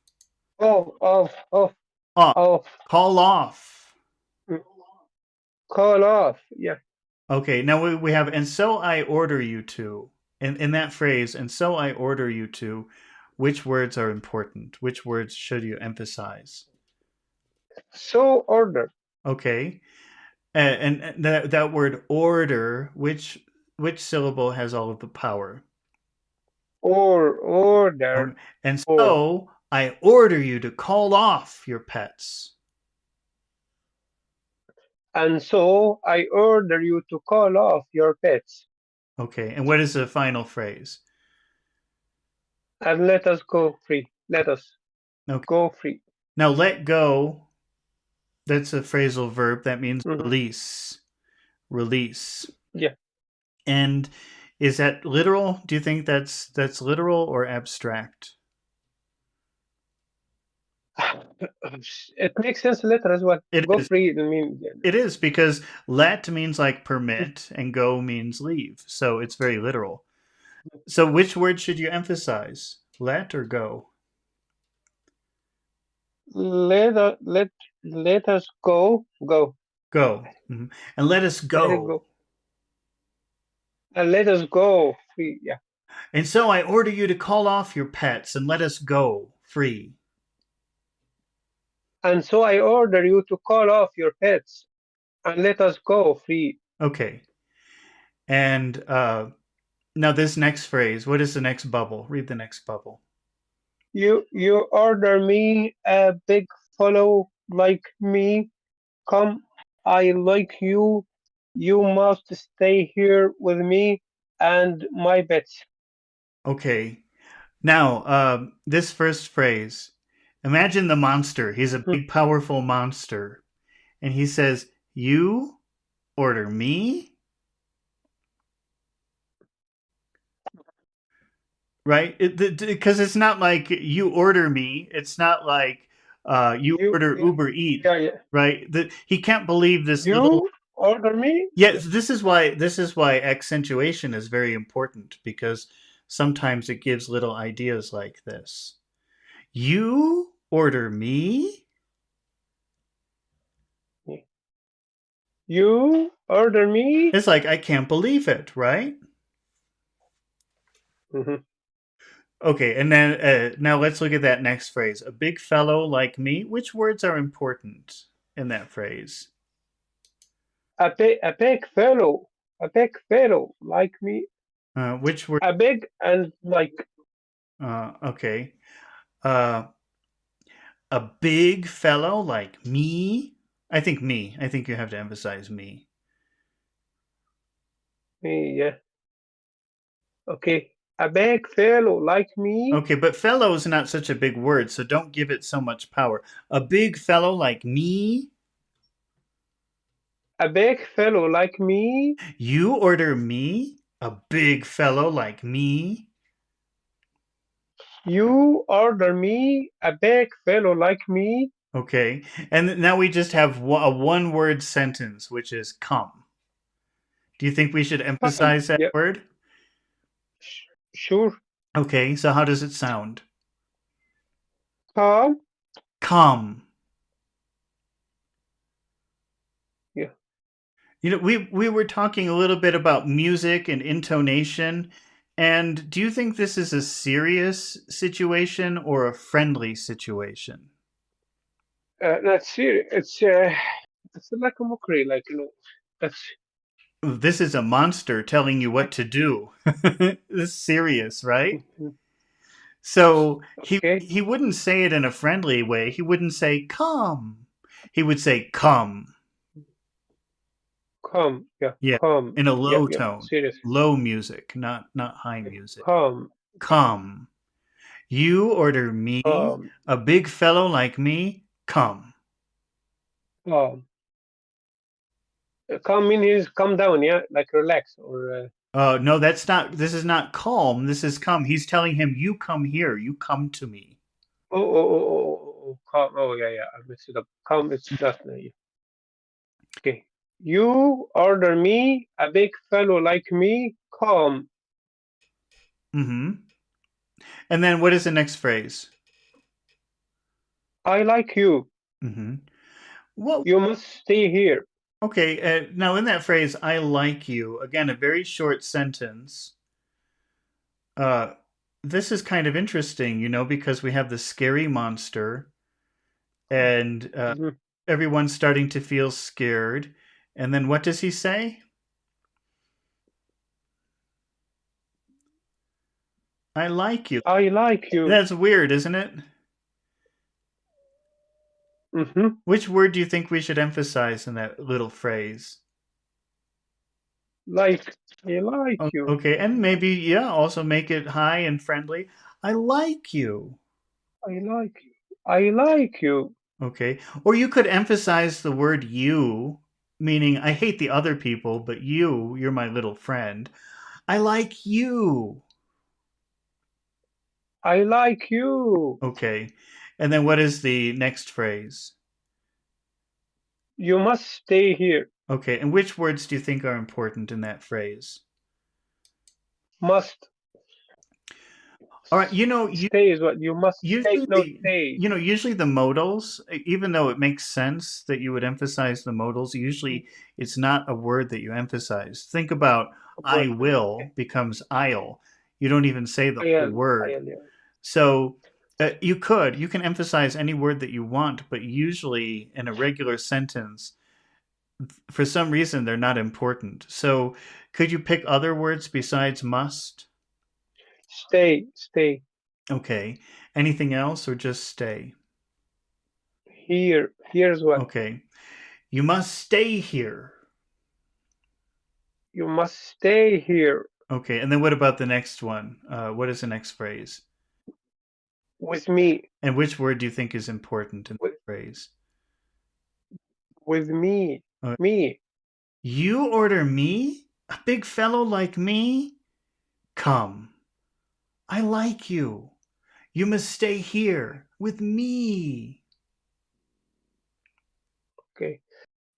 Off.
Off.
Off.
Call off.
Call off, yeah.
Okay, now we have and so I order you to. In that phrase, and so I order you to, which words are important? Which words should you emphasize?
So order.
Okay. And that word order, which syllable has all of the power?
Order.
And
Or.
so I order you to call off your pets.
And so I order you to call off your pets
Okay, and what is the final phrase?
and let us go free. Let us
Okay.
go free.
Now let go, that's a phrasal verb that means
Mhm.
release. Release.
Yeah.
And is that literal? Do you think that's literal or abstract?
It makes sense later as well.
It
Go
is.
free. I mean,
It is because let means like permit and go means leave. So it's very literal. So which word should you emphasize? Let or go?
let us go.
Go. And let us
Let it
go.
go. And let us go free. Yeah.
And so I order you to call off your pets and let us go free.
And so I order you to call off your pets and let us go free.
Okay. And now this next phrase, what is the next bubble? Read the next bubble.
You order me a big fellow like me. Come, I like you. You must stay here with me and my pets.
Okay. Now, this first phrase. Imagine the monster. He's a big, powerful monster. And he says, "You order me?" Right? Because it's not like you order me. It's not like you
You,
order
yeah,
Uber Eat,
yeah, yeah.
right? That he can't believe this little.
You order me? Yeah.
Yes, this is why accentuation is very important because sometimes it gives little ideas like this. You order me?
Yeah. You order me?
It's like I can't believe it, right?
Hmm.
Okay, and then now let's look at that next phrase. A big fellow like me. Which words are important in that phrase?
A big fellow like me.
Which word?
A big and like
Okay. Uh, a big fellow like me. I think me. I think you have to emphasize me.
me. Yeah. Okay. A big fellow like me.
Okay, but fellow is not such a big word, so don't give it so much power. A big fellow like me.
A big fellow like me.
You order me. A big fellow like me.
You order me. A big fellow like me.
Okay, and now we just have a one word sentence, which is come. Do you think we should
Come.
emphasize that
Yeah.
word?
Sure.
Okay, so how does it sound?
Come.
Come.
Yeah.
We were talking a little bit about music and intonation. And do you think this is a serious situation or a friendly situation?
That's serious. It's like a mockery. Like That's
This is a monster telling you what
like.
to do. This is serious, right?
Mhm.
So he
Okay.
he wouldn't say it in a friendly way. He wouldn't say come. He would say come.
Come. Yeah.
Yeah,
Come.
in a
Yep.
low
Yep.
tone.
Serious.
Low music, not high music.
Come.
Come. You order me,
Come.
a big fellow like me, come.
Come. Come means come down. Yeah. Like relax or.
No, this is not calm. This is come. He's telling him, you come here. You come to me.
Come. Oh, yeah, yeah. I mixed it up. Come, it's just, yeah. Okay. You order me, a big fellow like me. Come.
Mm-hmm. And then what is the next phrase?
I like you.
Mm-hmm. What?
You must stay here.
Okay. Now in that phrase, I like you. Again, a very short sentence. Uh, this is kind of interesting, because we have the scary monster, and
Mhm.
everyone's starting to feel scared. And then what does he say? I like you.
I like you.
That's weird, isn't it?
Hmm.
Which word do you think we should emphasize in that little phrase?
Like, I like you.
Okay, and maybe, yeah, also make it high and friendly. I like you.
I like you. I like you.
Okay, or you could emphasize the word you, meaning I hate the other people, but you're my little friend. I like you.
I like you.
Okay, and then what is the next phrase?
You must stay here.
Okay, and which words do you think are important in that phrase?
Must
All right,
stay is what you must stay.
usually
No, stay.
usually the modals, even though it makes sense that you would emphasize the modals, usually it's not a word that you emphasize. Think about I
Word.
will
Okay.
becomes I'll. You don't even say the whole word.
Yeah.
So you can emphasize any word that you want, but usually in a regular sentence for some reason they're not important. So could you pick other words besides must?
Stay, stay.
Okay. Anything else or just stay?
Here, here as well.
Okay. You must stay here.
You must stay here
Okay. And then what about the next one? What is the next phrase?
with me.
And which word do you think is important in
With,
the phrase?
with me.
Uh,
Me.
you order me? A big fellow like me? Come. I like you. You must stay here with me.
Okay.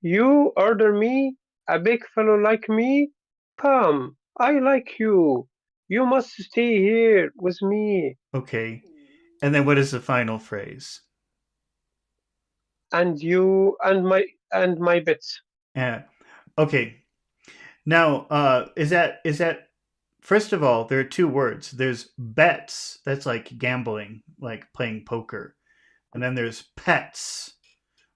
You order me, a big fellow like me? Come, I like you. You must stay here with me.
Okay. And then what is the final phrase?
And you and my bits.
Uh, okay. Now, is that first of all, there are two words. There's bets, that's like gambling, like playing poker. And then there's pets.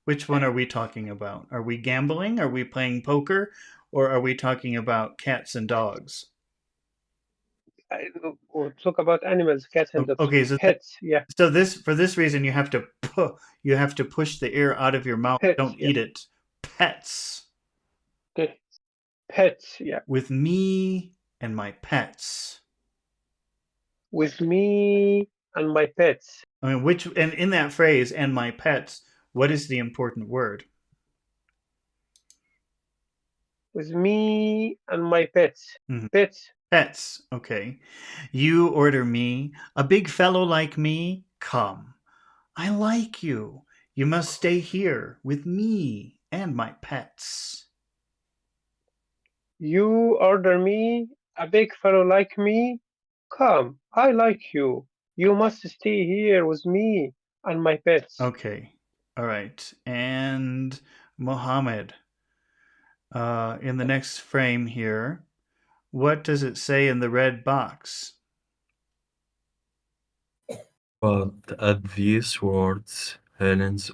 Which one are we talking about? Are we gambling? Are we playing poker? Or are we talking about cats and dogs?
We'll talk about animals, cats and dogs.
Okay, so
Pets, yeah.
so this for this reason you have to push the air out of your mouth.
Pets,
Don't
yeah.
eat it. Pets.
Okay. Pets, yeah.
With me and my pets.
With me and my pets.
I mean, which and in that phrase "and my pets," what is the important word?
With me and my pets.
Mhm.
Pets.
Pets. Okay. You order me, a big fellow like me. Come. I like you. You must stay here with me and my pets.
You order me, a big fellow like me? Come, I like you. You must stay here with me and my pets.
Okay. All right. And Mohammed, in the next frame here, what does it say in the red box?
But at these words, Helen's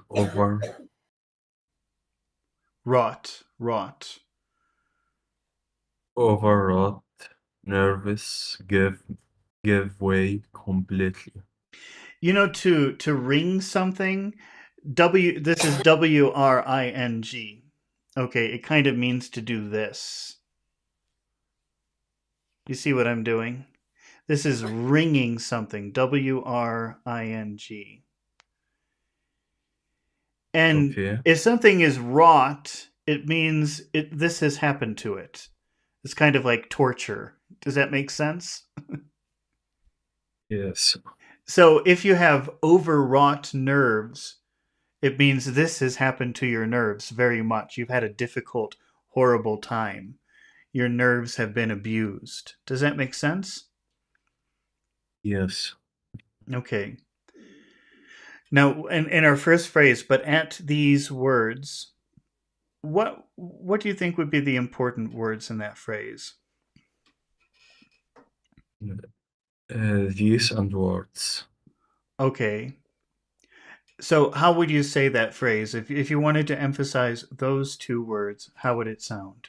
Wrought.
overwrought nerves give way completely.
You know, to ring something, this is WRING. Okay, it kind of means to do this. You see what I'm doing? This is ringing something. WRING. And
Okay.
if something is wrought, it means this has happened to it. It's kind of like torture. Does that make sense?
Yes.
So if you have overwrought nerves, it means this has happened to your nerves very much. You've had a difficult, horrible time. Your nerves have been abused. Does that make sense?
Yes.
Okay. Now, in our first phrase, but at these words, what do you think would be the important words in that phrase?
These and words.
Okay. So how would you say that phrase? If you wanted to emphasize those two words, how would it sound?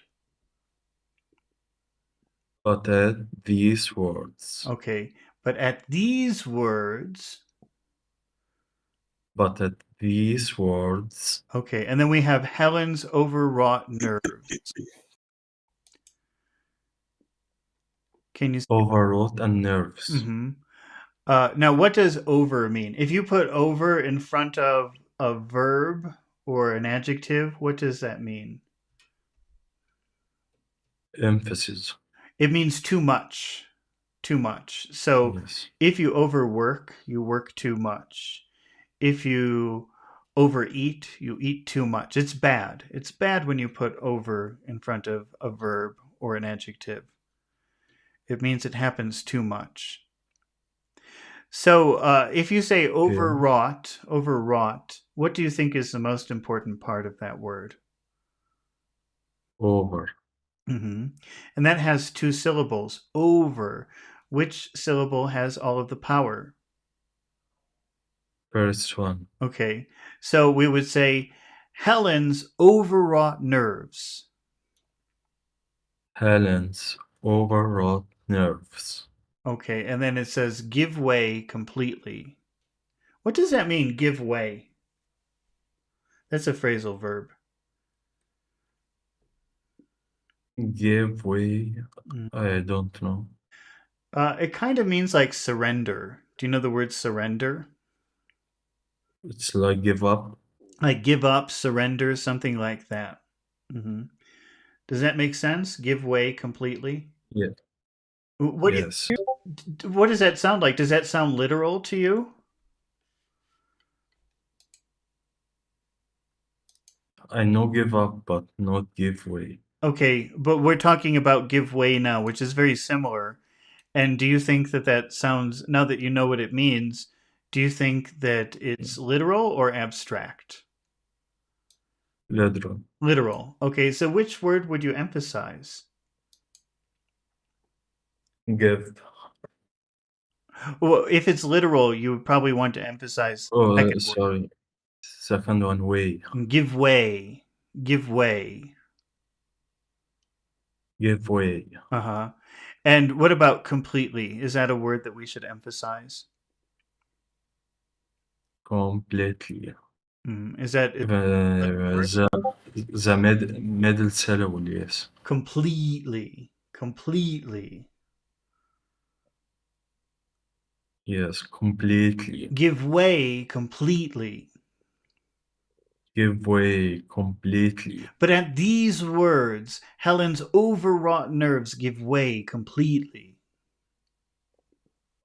But at these words.
Okay. But at these words,
But at these words,
okay. And then we have Helen's overwrought nerves. Can you?
overwrought and nerves.
Mm-hmm. Now, what does over mean? If you put over in front of a verb or an adjective, what does that mean?
Emphasis.
It means too much. Too much. So
Yes.
if you overwork, you work too much. If you overeat, you eat too much. It's bad. It's bad when you put over in front of a verb or an adjective. It means it happens too much. So if you say
Okay.
overwrought, what do you think is the most important part of that word?
Over.
Mm-hmm. And that has two syllables. Over. Which syllable has all of the power?
First one.
Okay. So we would say Helen's overwrought nerves.
Helen's overwrought nerves.
Okay, and then it says give way completely. What does that mean, give way? That's a phrasal verb.
Give way.
Mm.
I don't know.
It kind of means like surrender. Do you know the word surrender?
It's like give up.
Like give up, surrender, something like that. hmm Does that make sense? Give way completely.
Yeah.
What do
Yes.
what does that sound like? Does that sound literal to you?
I know give up, but not give way.
Okay, but we're talking about give way now, which is very similar. And do you think that that sounds, now that you know what it means, do you think that it's literal or abstract?
Literal.
Literal. Okay, so which word would you emphasize?
Give.
Well, if it's literal, you would probably want to emphasize the
Oh,
second word.
sorry. Second one, way.
Give way. Give way.
Give way.
Uh huh. And what about completely? Is that a word that we should emphasize?
Completely.
Is that a word?
The middle syllable, yes.
Completely. Completely.
Yes, completely.
Give way completely.
Give way completely.
But at these words, Helen's overwrought nerves give way completely.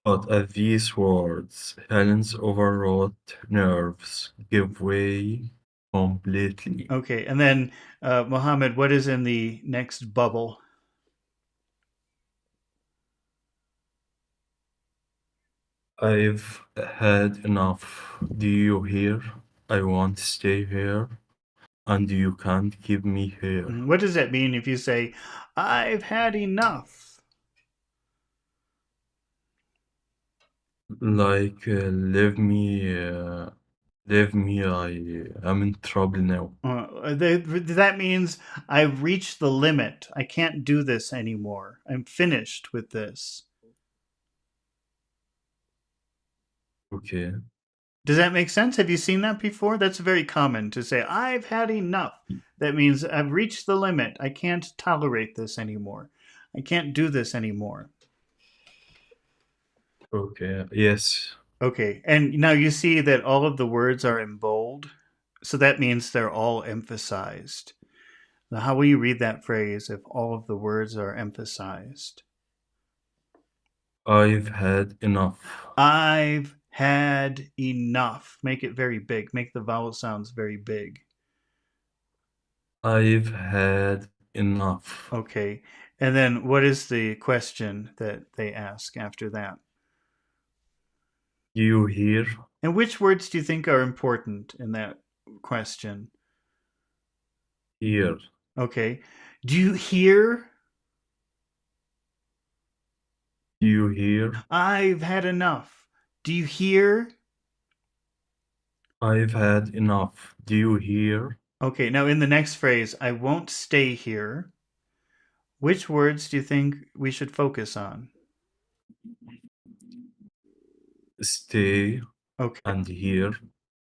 But at these words, Helen's overwrought nerves give way completely.
Okay, and then Mohammed, what is in the next bubble?
I've had enough. Do you hear? I want to stay here, and you can't keep me here.
What does that mean if you say, I've had enough?
Like, leave me, I am in trouble now.
That means I've reached the limit. I can't do this anymore. I'm finished with this.
Okay.
Does that make sense? Have you seen that before? That's very common to say, I've had enough. That means I've reached the limit. I can't tolerate this anymore. I can't do this anymore.
Okay. Yes.
Okay, and now you see that all of the words are in bold. So that means they're all emphasized. Now, how will you read that phrase if all of the words are emphasized?
I've had enough.
I've had enough. Make it very big. Make the vowel sounds very big.
I've had enough.
Okay. And then what is the question that they ask after that?
You hear?
And which words do you think are important in that question?
Here.
Okay. Do you hear?
Do you hear?
I've had enough. Do you hear?
I've had enough. Do you hear?
Okay, now in the next phrase, I won't stay here. Which words do you think we should focus on?
Stay
Okay.
and hear.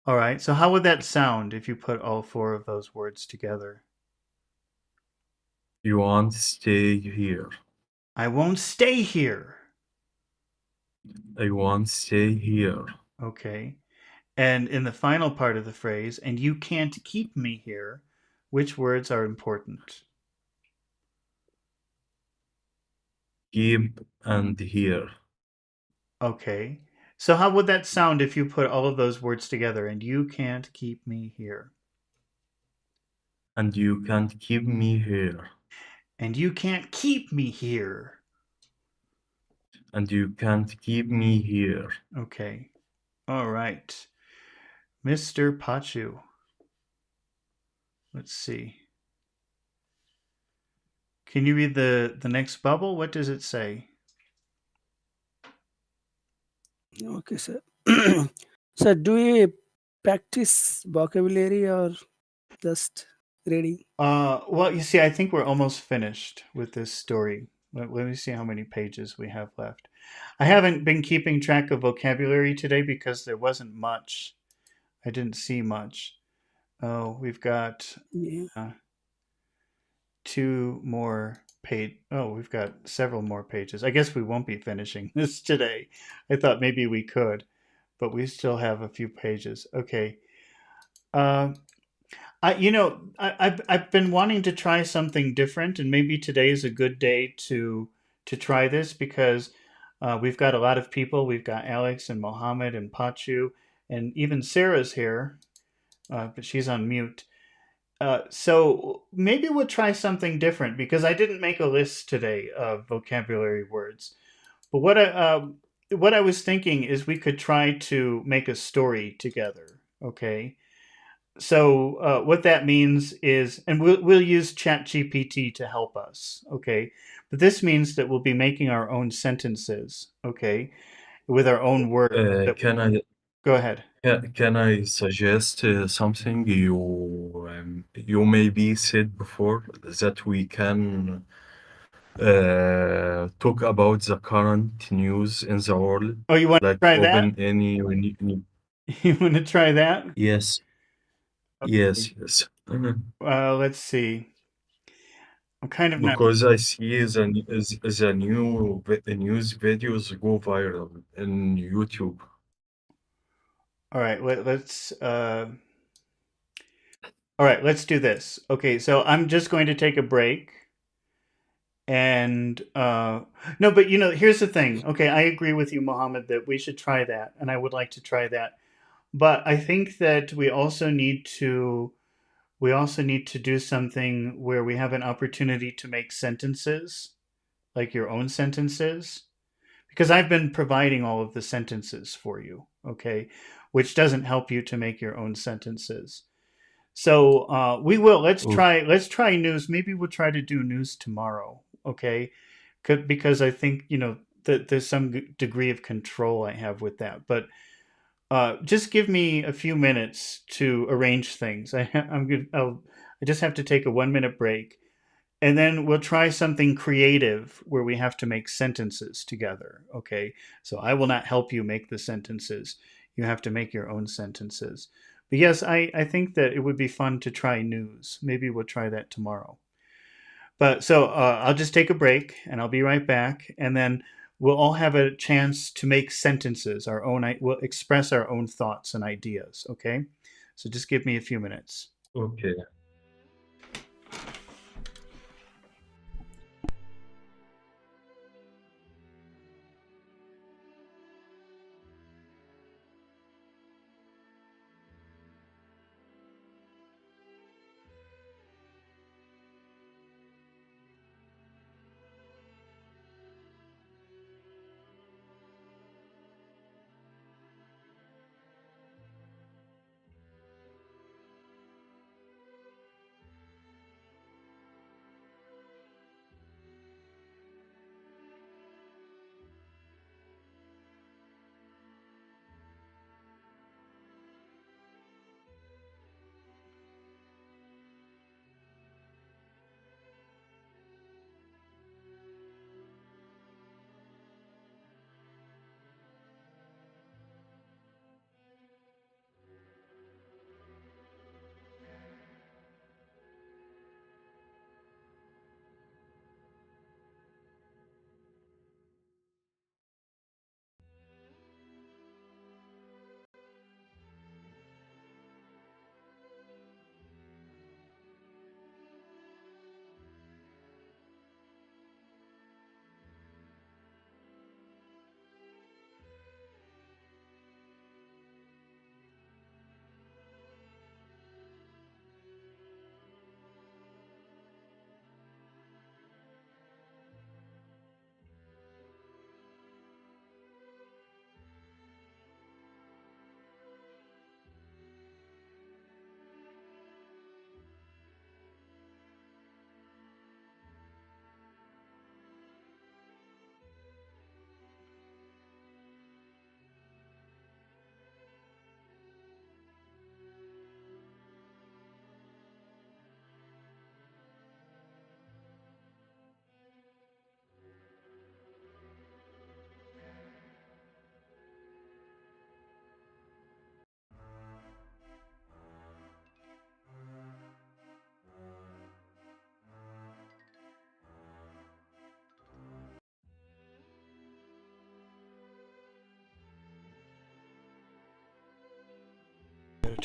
All right. So how would that sound if you put all four of those words together?
You want to stay here.
I won't stay here.
I want to stay here.
Okay. And in the final part of the phrase, and you can't keep me here, which words are important?
Keep and hear.
Okay. So how would that sound if you put all of those words together, and you can't keep me here?
And you can't keep me here.
And you can't keep me here.
And you can't keep me here.
Okay. All right. Mr. Pachu. Let's see. Can you read the next bubble? What does it say?
Okay, sir. Sir, do you practice vocabulary or Just reading.
Well, you see, I think we're almost finished with this story. Let me see how many pages we have left. I haven't been keeping track of vocabulary today because there wasn't much. I didn't see much. Oh, we've got
Yeah.
uh, two more page. Oh, we've got several more pages. I guess we won't be finishing this today. I thought maybe we could, but we still have a few pages. Okay. Uh, I've been wanting to try something different, and maybe today is a good day to try this because we've got a lot of people. We've got Alex and Mohammed and Pachu, and even Sarah's here, but she's on mute. So maybe we'll try something different because I didn't make a list today of vocabulary words. But what I was thinking is we could try to make a story together. Okay. So what that means is, and we'll use ChatGPT to help us. Okay. But this means that we'll be making our own sentences. Okay. With our own words.
Uh,
That
can I
Go ahead.
can I suggest something you maybe said before that we can talk about the current news in the world,
Oh, you want to
like
try that?
open any
You want to try that?
yes,
Okay.
yes. Mhm.
Let's see. I'm kind of not.
Because I see the news videos go viral in YouTube.
All right. Let's. All right. Let's do this. Okay. So I'm just going to take a break. And no, but here's the thing. Okay, I agree with you, Mohammed, that we should try that, and I would like to try that. But I think that we also need to do something where we have an opportunity to make sentences, like your own sentences, because I've been providing all of the sentences for you. Okay, which doesn't help you to make your own sentences. So we will. Let's
Oh,
try. Let's try news. Maybe we'll try to do news tomorrow. Okay, because I think that there's some degree of control I have with that. But just give me a few minutes to arrange things. I'm good. I just have to take a 1 minute break, and then we'll try something creative where we have to make sentences together. Okay, so I will not help you make the sentences. You have to make your own sentences. But yes, I think that it would be fun to try news. Maybe we'll try that tomorrow. But so I'll just take a break and I'll be right back. And then we'll all have a chance to make sentences, we'll express our own thoughts and ideas. Okay. So just give me a few minutes.
okay.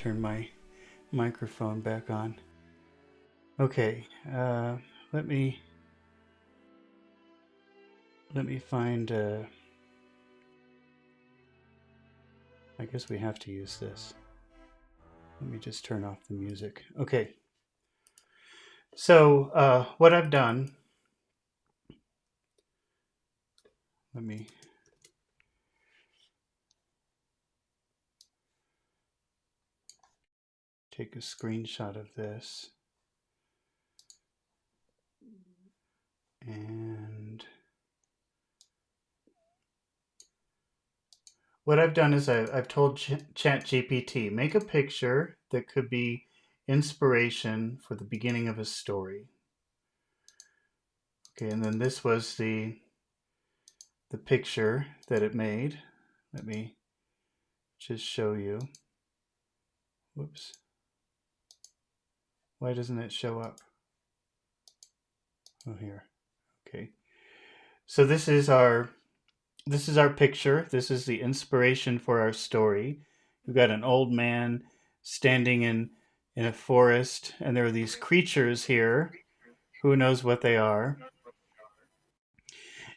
turn my microphone back on. Okay, let me find. I guess we have to use this. Let me just turn off the music. Okay. So what I've done. Let me. Take a screenshot of this. And what I've done is I've told ChatGPT, make a picture that could be inspiration for the beginning of a story. Okay, and then this was the picture that it made. Let me just show you. Whoops. Why doesn't it show up? Oh, here. Okay. So this is our picture. This is the inspiration for our story. We've got an old man standing in a forest, and there are these creatures here. Who knows what they are?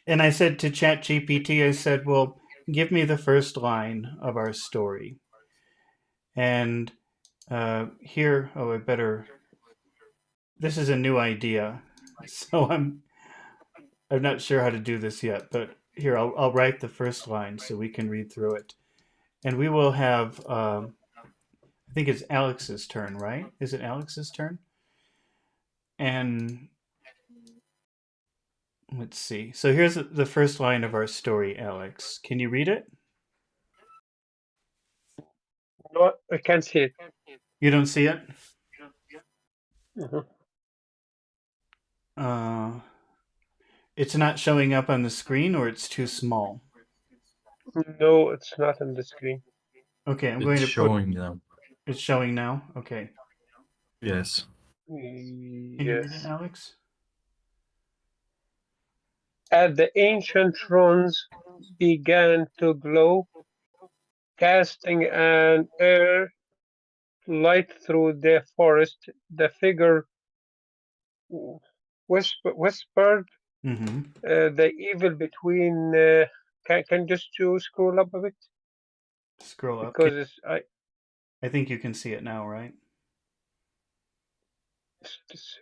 And I said to ChatGPT, I said, well, give me the first line of our story. And here, oh, I better. This is a new idea, so I'm not sure how to do this yet. But here, I'll write the first line so we can read through it, and we will have. I think it's Alex's turn, right? Is it Alex's turn? And let's see. So here's the first line of our story, Alex. Can you read it?
No, I can't see it.
You don't see it?
Mhm.
It's not showing up on the screen, or it's too small.
No, it's not on the screen.
Okay, I'm
It's
going to put.
showing now.
It's showing now. Okay.
Yes.
Can you read it,
Yes.
Alex?
As the ancient runes began to glow, casting an air light through the forest, the figure whispered,
Mm-hmm.
the evil between. Can just you scroll up a bit
Scroll up.
because it's,
I think you can see it now, right?
it's-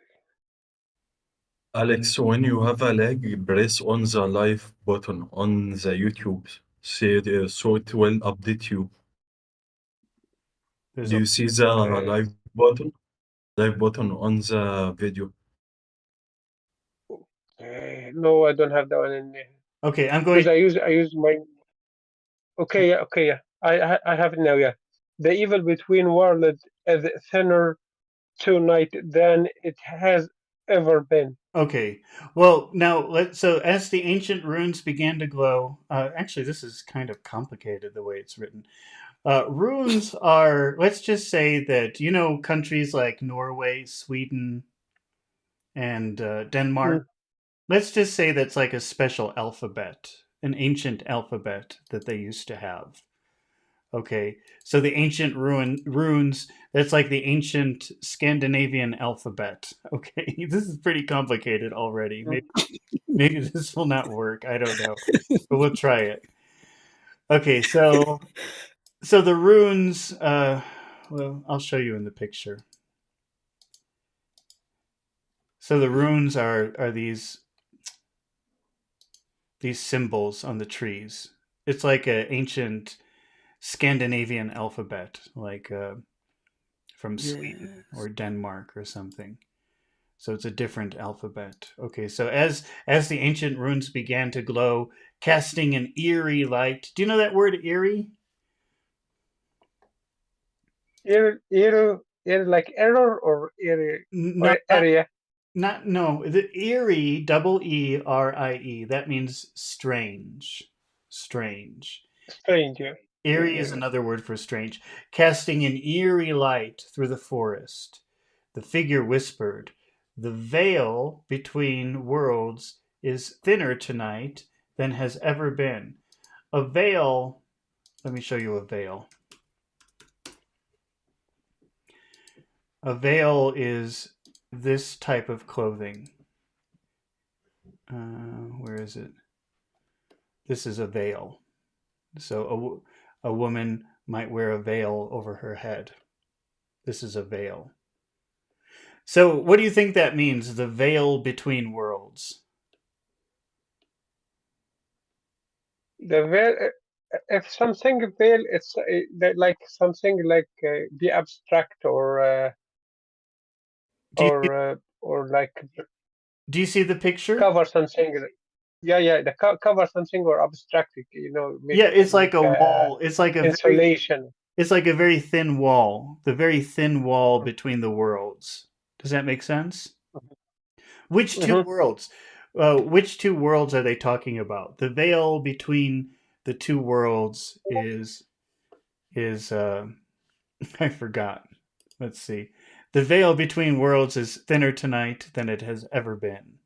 Alex, when you have a lag, press on the live button on the YouTube so it will update you.
There's
Do
a.
you see the
okay.
live button on the video?
No, I don't have that one in there
Okay, I'm going.
because I use my. Okay, yeah. I have it now. Yeah, the evil between worlds is thinner tonight than it has ever been.
Okay. Well, now So as the ancient runes began to glow, actually, this is kind of complicated the way it's written. Runes are. Let's just say that countries like Norway, Sweden, and Denmark.
Mm.
Let's just say that's like a special alphabet, an ancient alphabet that they used to have. Okay, so the ancient runes, that's like the ancient Scandinavian alphabet. Okay, this is pretty complicated already.
Mm.
Maybe this will not work. I don't know, but we'll try it. Okay, so the runes. Well, I'll show you in the picture. So the runes are these symbols on the trees. It's like an ancient Scandinavian alphabet, like from Sweden
Yes.
or Denmark or something. So it's a different alphabet. Okay, so as the ancient runes began to glow, casting an eerie light. Do you know that word eerie?
Like error or
No,
or area.
not no. The eerie, double E-R-I-E. That means strange, strange.
Strange. Yeah.
Eerie is
Yeah.
another word for strange. Casting an eerie light through the forest, the figure whispered, the veil between worlds is thinner tonight than has ever been. A veil, let me show you a veil. A veil is this type of clothing. Where is it? This is a veil. So a woman might wear a veil over her head. This is a veil. So what do you think that means? The veil between worlds.
The veil, if something veil, it's like something like be abstract
Do you
or like
do you see the picture?
cover something. Yeah, yeah, the cover something or abstract, make
Yeah, it's like
make
a wall.
insulation.
It's like a very thin wall. The very thin wall between the worlds. Does that make sense? Which two
Mm-hmm.
worlds? Which two worlds are they talking about? The veil between the two worlds is I forgot. Let's see. The veil between worlds is thinner tonight than it has ever been.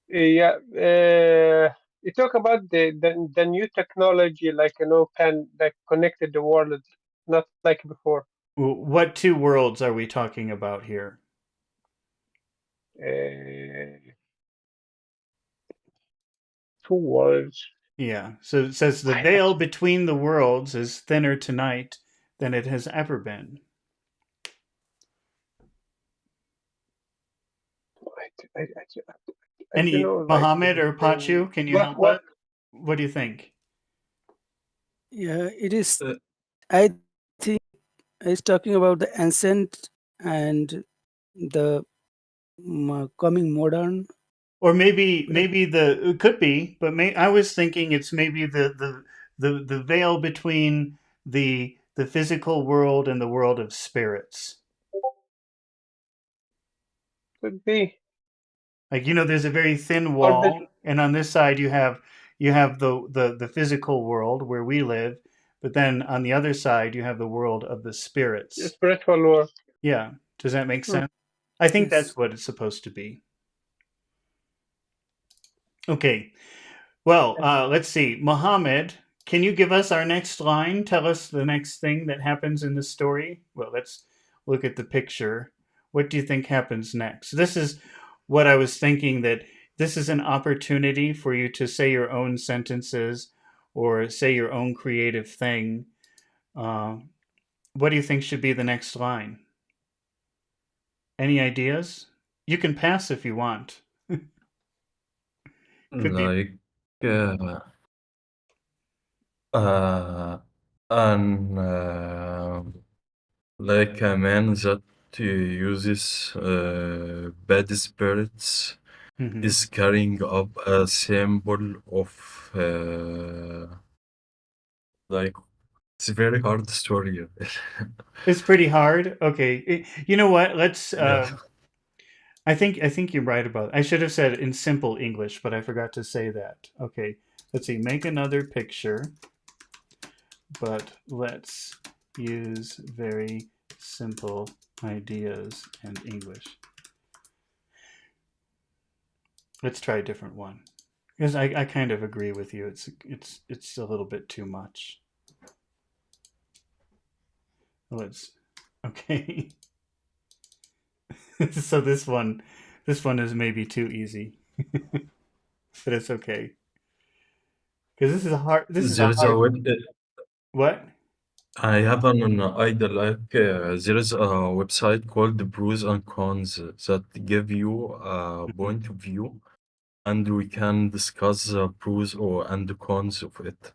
Yeah, you talk about the new technology, like can like connected the world, not like before.
What two worlds are we talking about here?
Uh, Two worlds.
Yeah. So it says the
I,
veil between the worlds is thinner tonight than it has ever been.
I don't
Any
know, like
Mohammed or Pachu, can you help
what
us? What do you think?
Yeah, it is.
Uh,
I think it's talking about the ancient and the coming modern.
Or maybe
Like,
it could be, but I was thinking it's maybe the veil between the physical world and the world of spirits.
could be,
Like there's a very thin
or the
wall, and on this side you have the physical world where we live, but then on the other side you have the world of the spirits.
spiritual world.
Yeah, does that make
Hmm.
sense? I think
yes.
that's what it's supposed to be. Okay. Well, let's see. Mohammed, can you give us our next line? Tell us the next thing that happens in the story. Well, let's look at the picture. What do you think happens next? This is what I was thinking, that this is an opportunity for you to say your own sentences or say your own creative thing. Uh, what do you think should be the next line? Any ideas? You can pass if you want. Could be.
like uh, uh, an like a man that uses bad spirits
Mhm.
is carrying up a symbol of like it's a very hard story.
It's pretty hard. Okay. You know what? Let's
Yeah.
I think you're right about it. I should have said in simple English, but I forgot to say that. Okay. Let's see. Make another picture, but let's use very simple ideas and English. Let's try a different one. Because I kind of agree with you. It's a little bit too much. Let's okay. So this one is maybe too easy. But it's okay. Because this is a
There is a
hard
web.
one. What?
I have an idea like there is a website called Pros and Cons that give you a
Mhm.
point of view, and we can discuss the pros or and the cons of it.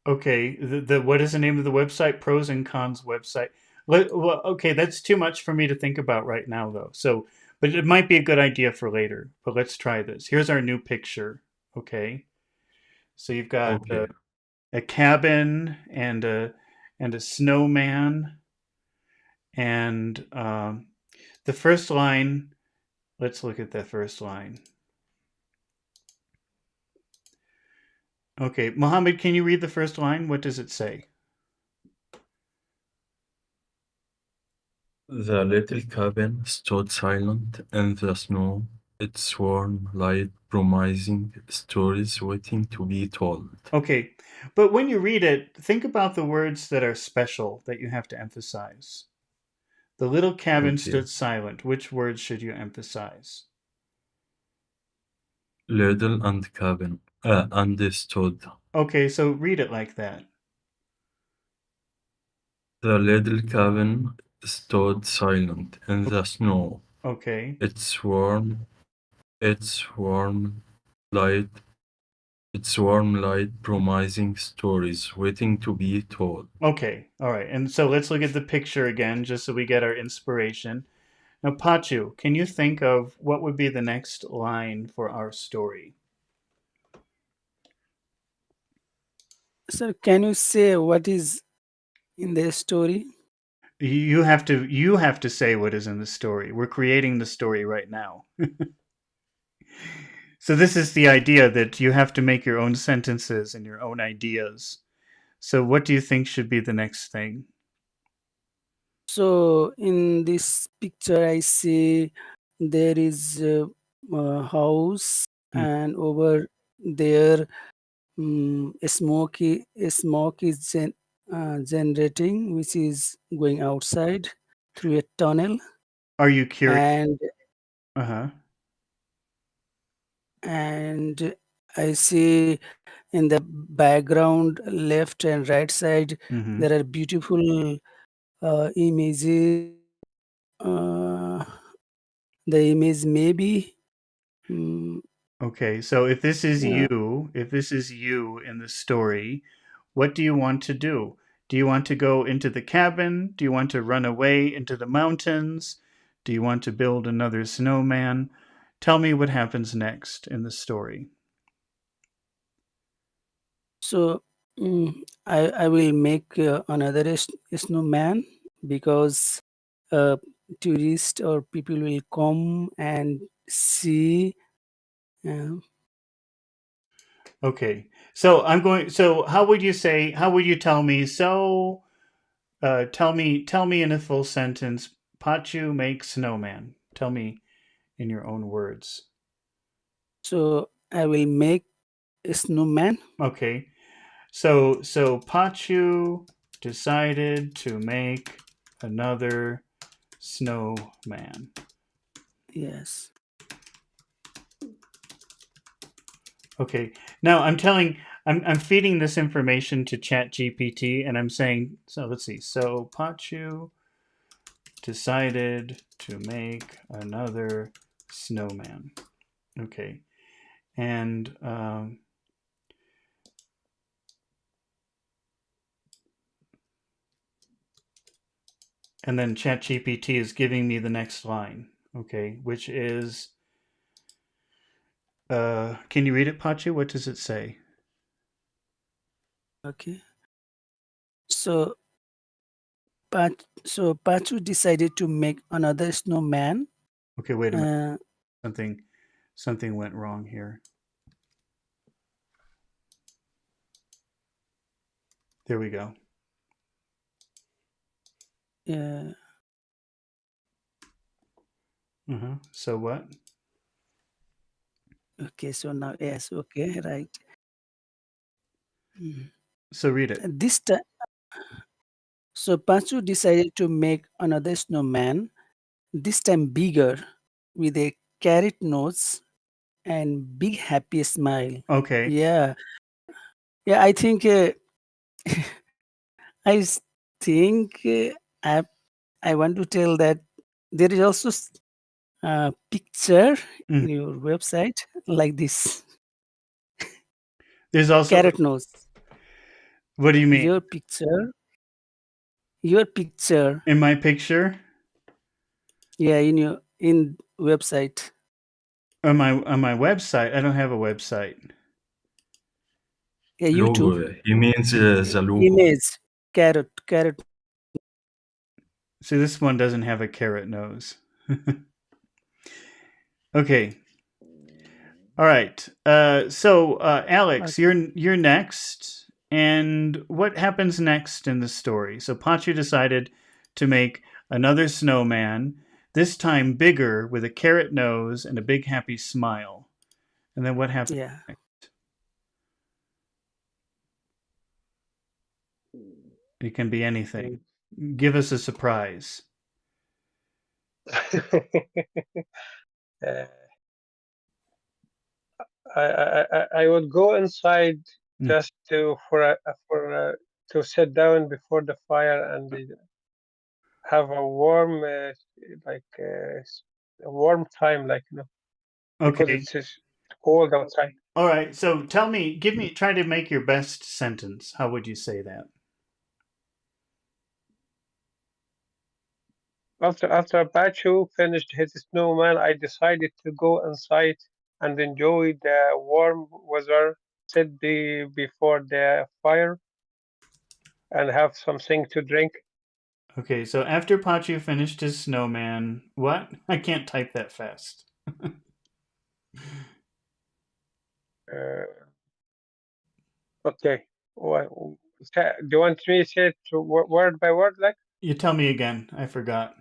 Okay, the what is the name of the website? Pros and cons website. Well, okay, that's too much for me to think about right now, though. So, but it might be a good idea for later. But let's try this. Here's our new picture. Okay, so you've got
Okay.
a cabin and a snowman, and the first line. Let's look at the first line. Okay, Mohammed, can you read the first line? What does it say?
The little cabin stood silent in the snow. It's warm, light, promising stories waiting to be told.
Okay, but when you read it, think about the words that are special that you have to emphasize. The little cabin
Okay.
stood silent. Which words should you emphasize?
Little and cabin. Understood.
Okay, so read it like that.
The little cabin stood silent in the snow.
Okay.
It's warm, it's warm, light, it's warm light, promising stories waiting to be told.
Okay. All right. And so let's look at the picture again just so we get our inspiration. Now, Pachu, can you think of what would be the next line for our story?
Sir, can you say what is in the story?
You have to say what is in the story. We're creating the story right now. So this is the idea that you have to make your own sentences and your own ideas. So what do you think should be the next thing?
So in this picture, I see there is a house,
Mm.
and over there, smoke is generating, which is going outside through a tunnel,
Are you curious?
and
Uh-huh.
and I see in the background, left and right side,
Mm-hmm.
there are beautiful images. Uh, the image maybe. Mm,
Okay, so
yeah.
if this is you in the story, what do you want to do? Do you want to go into the cabin? Do you want to run away into the mountains? Do you want to build another snowman? Tell me what happens next in the story.
So I will make another snowman because uh, tourists or people will come and see. Uh,
Okay, so how would you tell me? So, tell me in a full sentence, Pachu makes snowman. Tell me in your own words.
so I will make a snowman.
Okay, so Pachu decided to make another snowman.
Yes.
Okay. Now I'm feeding this information to ChatGPT and I'm saying, so let's see. So Pachu decided to make another snowman. Okay. And and then ChatGPT is giving me the next line. Okay, which is can you read it, Pachu? What does it say?
Okay. So Pachu decided to make another snowman.
Okay, wait a minute.
Uh,
Something went wrong here. There we go.
uh,
So what?
okay. So now yes. Okay. Right. Mm.
So read it.
This time, so Pachu decided to make another snowman, this time bigger, with a carrot nose and big happy smile.
Okay.
Yeah, yeah. I think I s- think I want to tell that there is also a picture
Mm.
in your website like this
There's also
carrot nose.
what do you mean?
Your picture, your picture.
In my picture?
Yeah, in website.
On my website? I don't have a website.
Yeah, YouTube
Logo. He means the logo.
image carrot.
See, this one doesn't have a carrot nose. Okay. All right. Alex,
Okay.
you're next. And what happens next in the story? So Pachu decided to make another snowman. this time bigger with a carrot nose and a big happy smile. And then what happened?
Yeah.
It can be anything. Give us a surprise.
Uh, I would go inside
Mm.
just to sit down before the fire and have a warm a warm time, because
Okay.
it's just cold outside.
All right. So tell me, try to make your best sentence. How would you say that?
After Pachu finished his snowman, I decided to go inside and enjoy the warm weather, before the fire and have something to drink.
Okay. So after Pachu finished his snowman, what? I can't type that fast.
Uh, okay. Do you want me to say it word by word? Like,
You tell me again. I forgot.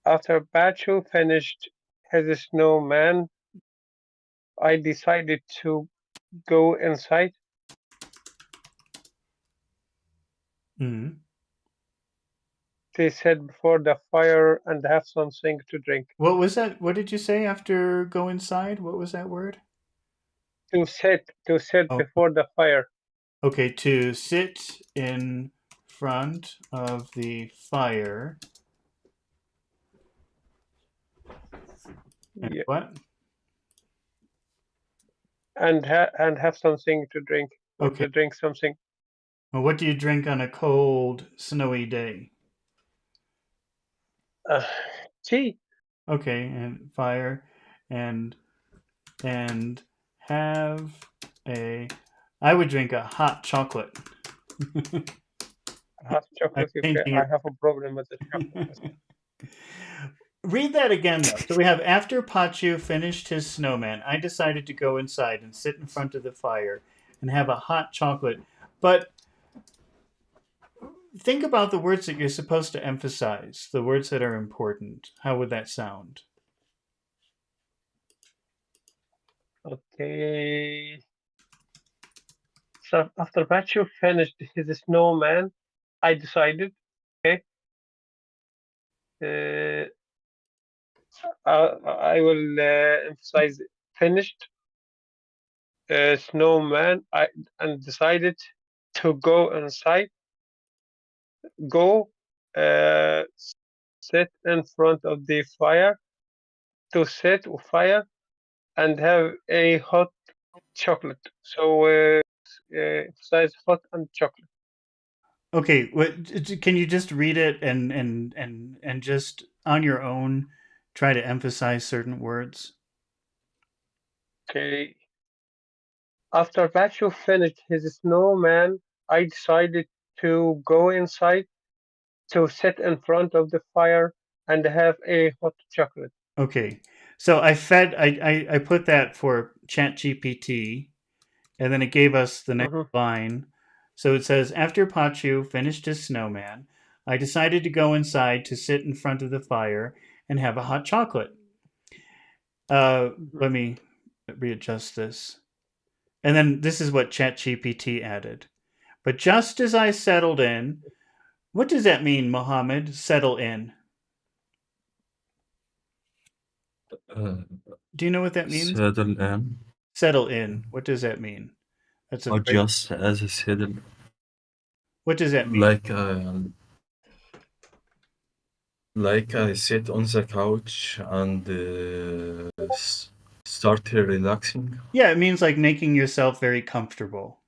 after Pachu finished his snowman, I decided to go inside
Mm.
they said before the fire and have something to drink.
What was that? What did you say after go inside? What was that word?
To sit
Oh,
before the fire.
okay. To sit in front of the fire and
Yeah,
what?
and have something to drink or
Okay.
to drink something.
Well, what do you drink on a cold, snowy day?
Uh, tea.
Okay, and fire and and have a I would drink a hot chocolate.
Hot
I'm
chocolate. Okay,
changing
I have a problem with the chocolate
it.
myself.
Read that again though. So we have after Pachu finished his snowman, I decided to go inside and sit in front of the fire and have a hot chocolate. But think about the words that you're supposed to emphasize, the words that are important. How would that sound?
Okay. So after Pachu finished his snowman, I decided, okay, uh, I will emphasize finished snowman. I and decided to go inside, go sit in front of the fire, to sit with fire and have a hot chocolate. So emphasize hot and chocolate.
Okay, can you just read it and just on your own try to emphasize certain words?
Okay. After Pacho finished his snowman, I decided to go inside to sit in front of the fire and have a hot chocolate.
Okay, so I put that for ChatGPT, and then it gave us the next
Hmm.
line. So it says, after Pachu finished his snowman, I decided to go inside to sit in front of the fire and have a hot chocolate.
Hmm.
Let me readjust this. And then this is what ChatGPT added. But just as I settled in, what does that mean, Mohammed? Settle in.
Uh,
Do you know what that means?
settle in,
Settle in. What does that mean? That's a
or
very.
just as I said,
What does that mean?
like uh, like I sit on the couch and start relaxing.
Yeah, it means like making yourself very comfortable.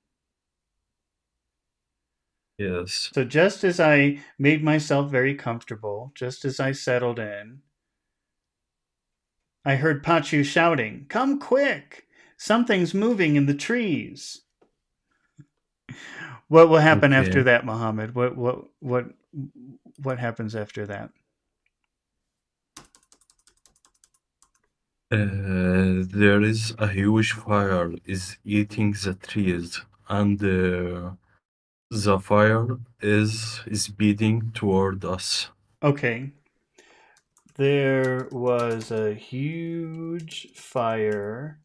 Yes.
So just as I made myself very comfortable, just as I settled in, I heard Pachu shouting, "Come quick! Something's moving in the trees." What will happen after
Okay.
that, Mohammed? What happens after that?
There is a huge fire is eating the trees, and the fire is speeding toward us.
Okay. There was a huge fire.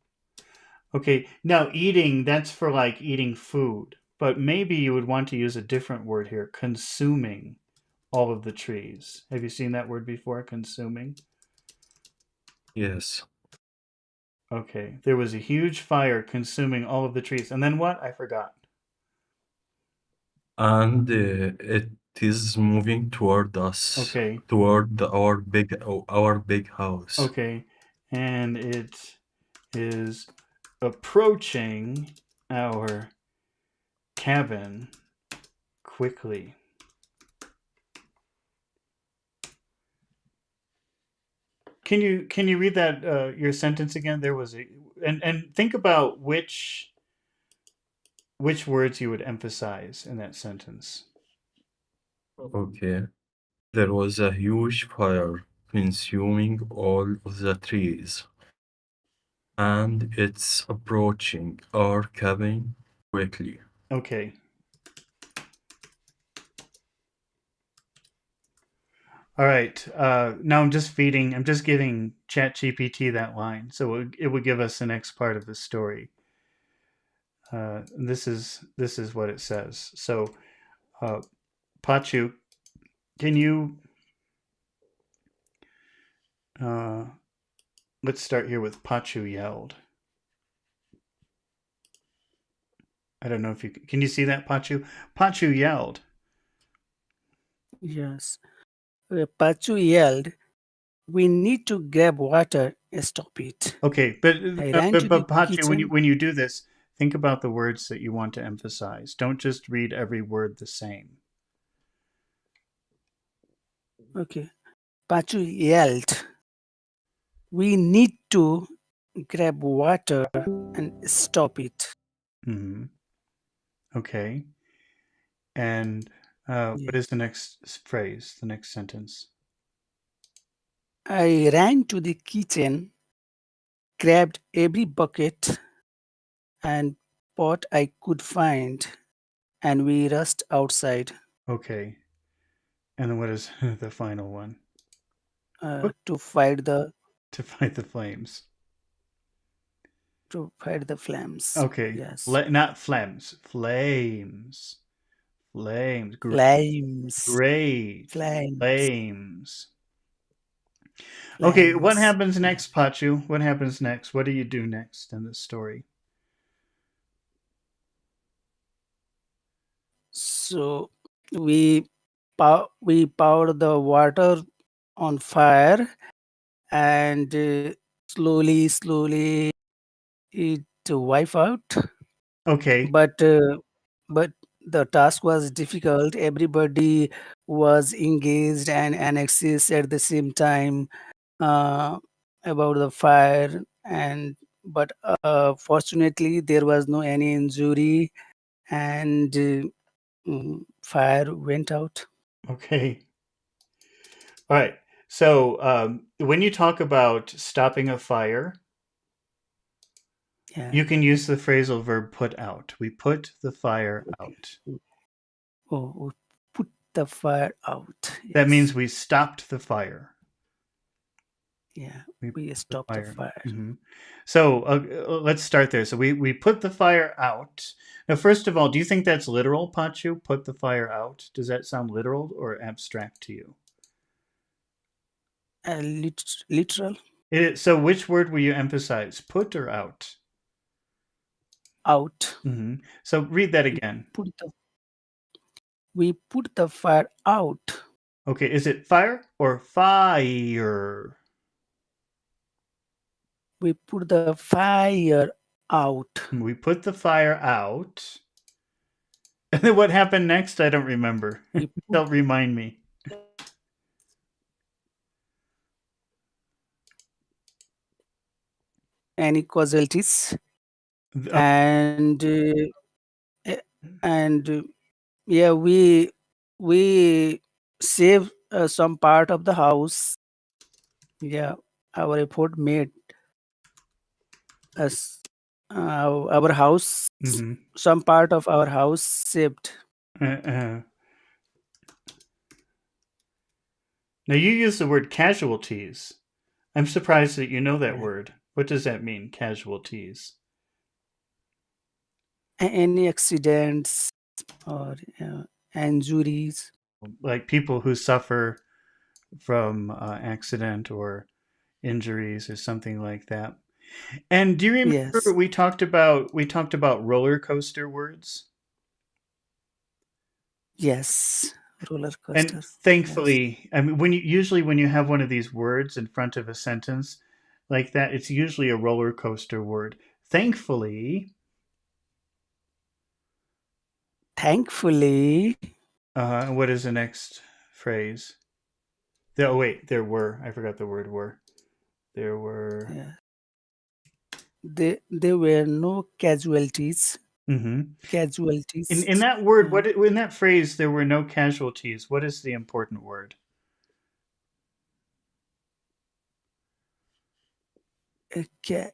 Okay, now eating, that's for like eating food. But maybe you would want to use a different word here, consuming all of the trees. Have you seen that word before, consuming?
Yes.
Okay, there was a huge fire consuming all of the trees. And then what? I forgot.
And it is moving toward us,
Okay,
toward our big house.
okay. And it is approaching our cabin quickly. Can you read that your sentence again? There was a and think about which words you would emphasize in that sentence.
Okay. There was a huge fire consuming all of the trees, and it's approaching our cabin quickly.
Okay. All right. Now I'm just giving ChatGPT that line, so it would give us the next part of the story. This is what it says. So, Pachu, can you uh, let's start here with Pachu yelled. I don't know if you can you see that, Pachu? Pachu yelled.
Yes. Pachu yelled, "We need to grab water and stop it."
Okay, but
I ran to the
Pachu,
kitchen.
when you do this, think about the words that you want to emphasize. Don't just read every word the same.
Okay. Pachu yelled, "We need to grab water and stop it."
Hmm. Okay, and what
Yeah.
is the next phrase? The next sentence?
I ran to the kitchen, grabbed every bucket and pot I could find, and we rushed outside
Okay, and then what is the final one?
to fight the
To fight the flames.
flames.
Okay,
Yes,
not flames, flames, flames.
flames,
Great,
flames,
flames. Okay, what
flames.
happens
Yeah.
next, Pachu? What happens next? What do you do next in this story?
So we we poured the water on fire, and slowly it wipe out.
Okay,
But the task was difficult. Everybody was engaged and anxious at the same time uh, about the fire, and but fortunately there was no any injury, and fire went out.
okay. All right. So when you talk about stopping a fire,
Yeah.
you can use the phrasal verb put out. We put the fire
Okay.
out.
Oh, we put the fire out.
That means
Yes.
we stopped the fire.
Yeah.
We put
We
the
stopped the
fire.
fire.
Mhm. So let's start there. So we put the fire out. Now, first of all, do you think that's literal, Pachu? Put the fire out. Does that sound literal or abstract to you?
Literal
So which word will you emphasize? Put or out?
out.
So read that
We
again.
put the fire out.
Okay, is it fire or fire?
We put the fire out.
We put the fire out. And then what happened next? I don't remember.
We put
Don't remind me.
any casualties,
Uh,
and eh, and yeah, we save some part of the house. Yeah, our effort made us our house,
mhm.
some part of our house saved.
uh, uh, Now you use the word casualties. I'm surprised that you know that
Yeah.
word. What does that mean, casualties?
Any accidents or injuries.
Like people who suffer from accident or injuries or something like that. And do you remember
Yes,
we talked about roller coaster words?
yes, roller
And
coaster. Yes,
thankfully, I mean, when you have one of these words in front of a sentence like that, it's usually a roller coaster word. Thankfully,
thankfully,
what is the next phrase? Oh wait, there were. I forgot the word were. There were.
yeah, there were no casualties.
Hmm. In
Casualties.
in that word,
Uh,
in that phrase, there were no casualties. What is the important word?
ca-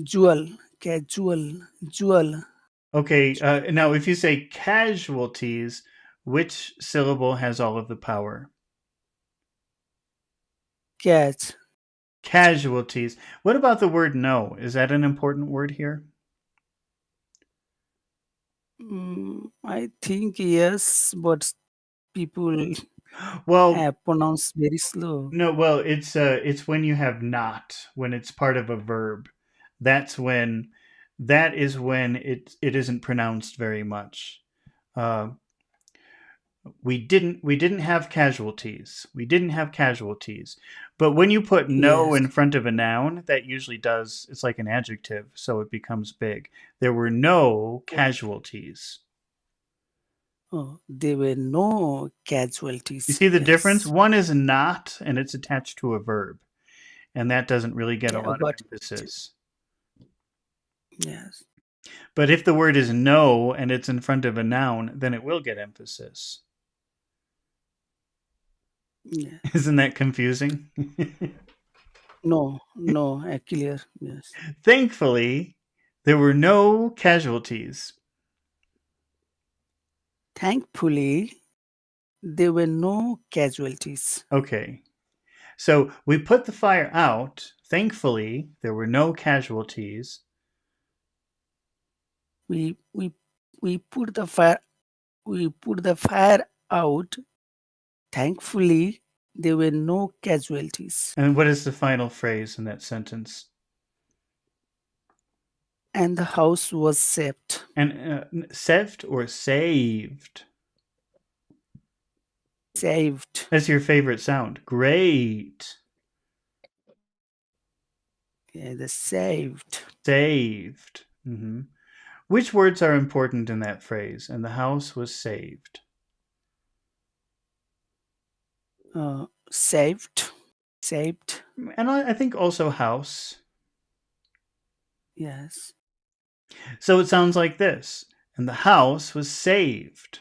Jewel, jewel,
Okay, now if you say casualties, which syllable has all of the power?
catch.
Casualties. What about the word no? Is that an important word here?
I think yes, but people
Well,
pronounce very slow.
no, well, it's when you have not, when it's part of a verb. That's when that is when it isn't pronounced very much. Uh, we didn't have casualties. We didn't have casualties. But when you put no
Yes.
in front of a noun, that usually does it's like an adjective, so it becomes big. There were no casualties.
Oh, there were no
You
casualties.
see the difference?
Yes.
One is not and it's attached to a verb, and that doesn't really get a
Yeah, I
lot of
got it.
emphasis.
Yes.
But if the word is no and it's in front of a noun, then it will get emphasis.
Yeah.
Isn't that confusing?
No, clear. Yes.
Thankfully, there were no casualties.
Thankfully, there were no casualties.
Okay. So we put the fire out. Thankfully, there were no casualties.
We we we put the fire out. Thankfully, there were no casualties.
And what is the final phrase in that sentence?
And the house was saved.
And saved or saved?
Saved.
That's your favorite sound. Great.
Yeah, the saved.
Saved. Which words are important in that phrase? And the house was saved.
Saved. Saved.
And I think also house.
Yes.
So it sounds like this. And the house was saved.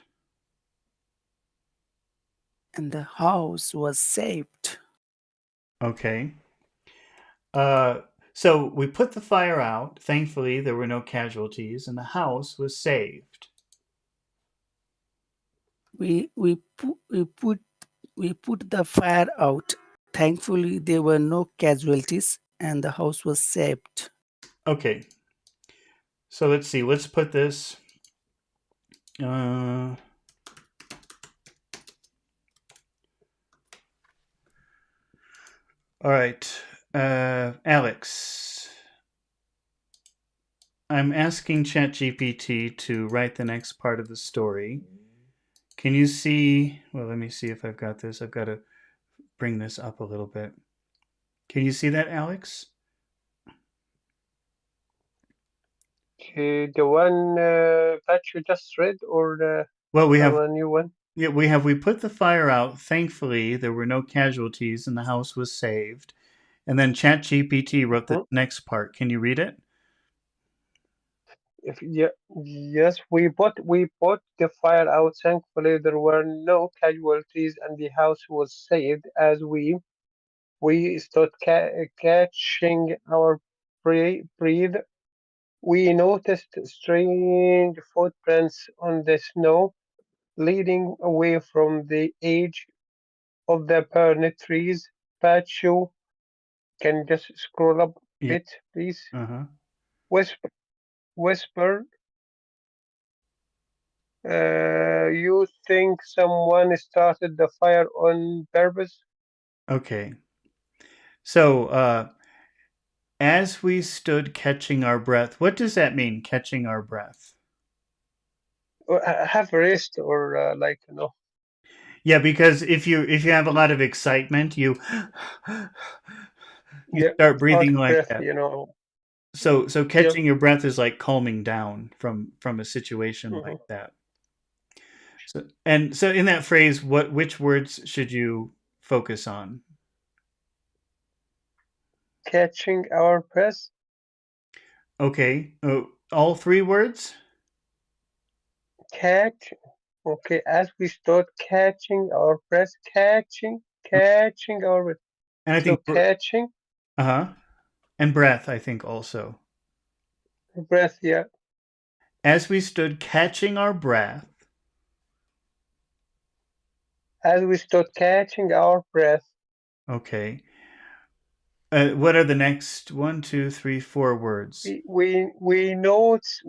And the house was saved.
Okay. Uh, so we put the fire out. Thankfully, there were no casualties, and the house was saved.
We put the fire out. Thankfully, there were no casualties, and the house was saved.
Okay. So let's see. Let's put this. All right. Alex, I'm asking ChatGPT to write the next part of the story. Can you see? Well, let me see if I've got this. I've got to bring this up a little bit. Can you see that, Alex?
The one that you just read, or
Well, we have
a new one?
yeah, we put the fire out. Thankfully, there were no casualties and the house was saved. And then ChatGPT wrote the
Mhm.
next part. Can you read it?
Yeah, yes, we put the fire out. Thankfully, there were no casualties, and the house was saved. As we start catching our breath, we noticed strange footprints on the snow leading away from the edge. of the burned trees. Pachu, can you just scroll up a
Yeah.
bit, please?
Uh-huh.
Whisper, you think someone started the fire on purpose?
Okay. So, as we stood catching our breath, what does that mean, catching our breath?
Or have a rest, or like,
Yeah, because if you have a lot of excitement, you
yeah,
start
out
breathing
of
like
breath,
that.
you know.
So
Yeah.
catching your breath is like calming down from a situation like
Mhm.
that. So in that phrase, which words should you focus on?
Catching our breath.
Okay. All three words?
Catch. Okay, as we start catching our breath, catching our breath.
And I
So
think
catching
uh-huh. And breath, I think also.
breath, yeah.
As we stood catching our breath.
As we start catching our breath,
Okay. What are the next one, two, three, four words?
we notice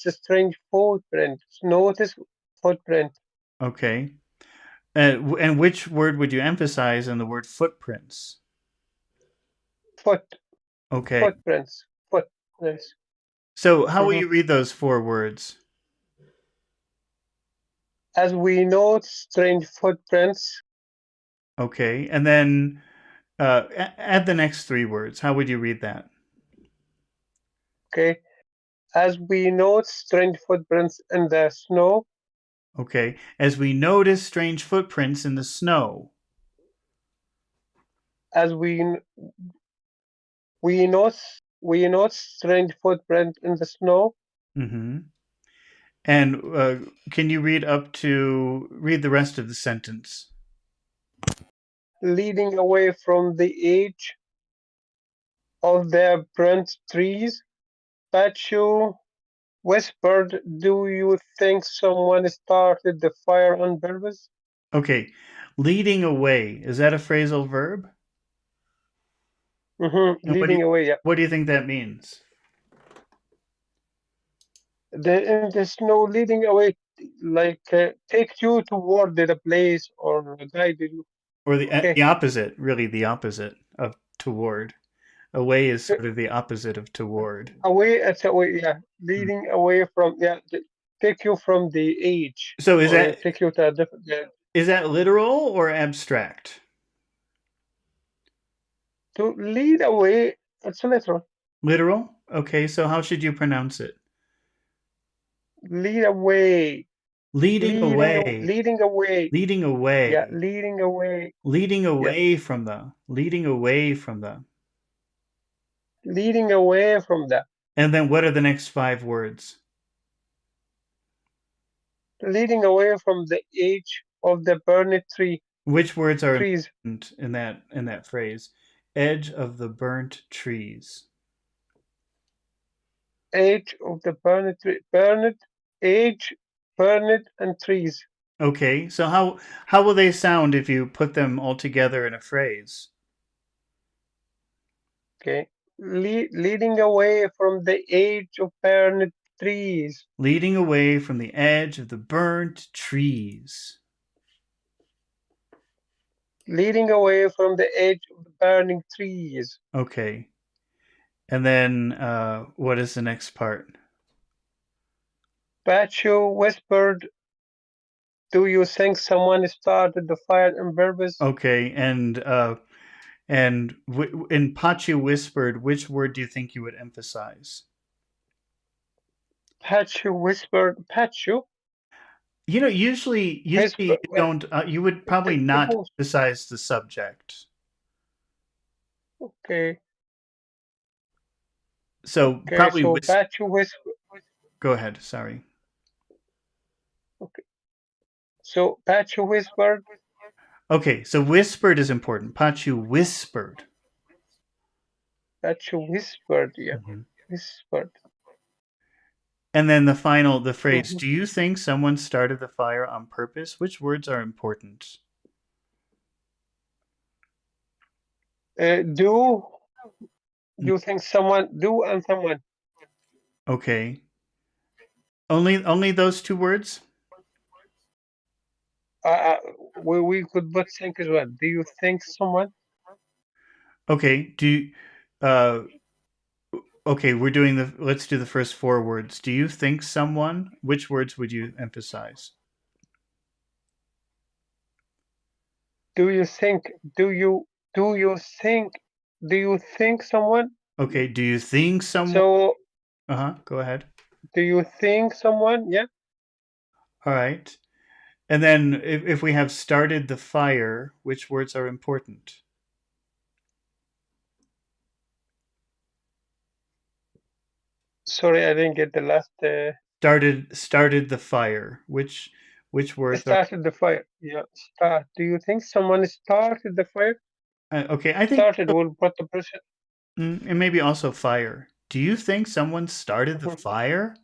the strange footprint. Notice footprint.
Okay. And which word would you emphasize in the word footprints?
Foot
Okay.
footprints. Footprints.
So how will
Mhm.
you read those four words?
As we note strange footprints,
Okay. And then add the next three words. How would you read that?
okay. As we note strange footprints in the snow,
Okay. As we notice strange footprints in the snow.
as we note strange footprint in the snow,
Mm-hmm. And can you read the rest of the sentence?
leading away from the edge of the burnt trees. Pachu whispered, "Do you think someone started the fire on purpose?"
Okay. Leading away. Is that a phrasal verb? And
Leading away, yeah.
what do you think that means?
In the snow, leading away, like take you toward the place or guide you.
Or
Okay.
the opposite, really the opposite of toward. Away is
Uh,
sort of the opposite of toward.
Away, it's away, yeah.
Hmm.
Leading away from, yeah, take you from the edge
So
or take you to a different, yeah.
is that literal or abstract?
To lead away, it's literal.
Literal? Okay, so how should you pronounce it?
Lead away,
Leading away.
leading away.
Leading
Yeah,
away.
leading away.
Leading
Yeah,
away from the. Leading away from the.
leading away from that.
And then what are the next five words?
Leading away from the edge of the burned
Which words are
trees.
important in that phrase? Edge of the burnt trees.
Edge of the burned tree. Burned, edge, burned, and trees.
Okay, so how will they sound if you put them all together in a phrase?
Okay. Leading away from the edge of burned trees.
Leading away from the edge of the burnt trees.
Leading away from the edge of the burning trees.
Okay. And then what is the next part?
Pacho whispered, "Do you think someone started the fire on purpose?"
Okay, and in Pachu whispered, which word do you think you would emphasize?
Pacho whispered, Pacho
You know, usually
whispered.
you don't. You would probably
It
not
was
emphasize the subject.
okay.
So
Okay,
probably
so Pacho whispered.
go ahead. Sorry.
Okay, so Pacho whispered.
Okay, so whispered is important. Pachu whispered.
Pacho whispered. Yeah,
Mhm.
whispered.
And then the phrase,
Mhm.
do you think someone started the fire on purpose? Which words are important?
Do you think someone do and someone?
Okay. Only those two words?
Uh, uh, we could but think as well. Do you think someone?
Okay. Uh okay, we're doing the let's do the first four words. Do you think someone? Which words would you emphasize?
Do you think? Do you think? Do you think someone?
Okay, do you think someone?
So
Uh-huh, go ahead.
do you think someone? Yeah.
All right. And then if we have started the fire, which words are important?
Sorry, I didn't get the last.
Started the fire. Which words are
Started the fire. Yeah. Start. Do you think someone started the fire?
okay, I think
Started will put the person.
and maybe also fire. Do you think someone started the
Mhm.
fire?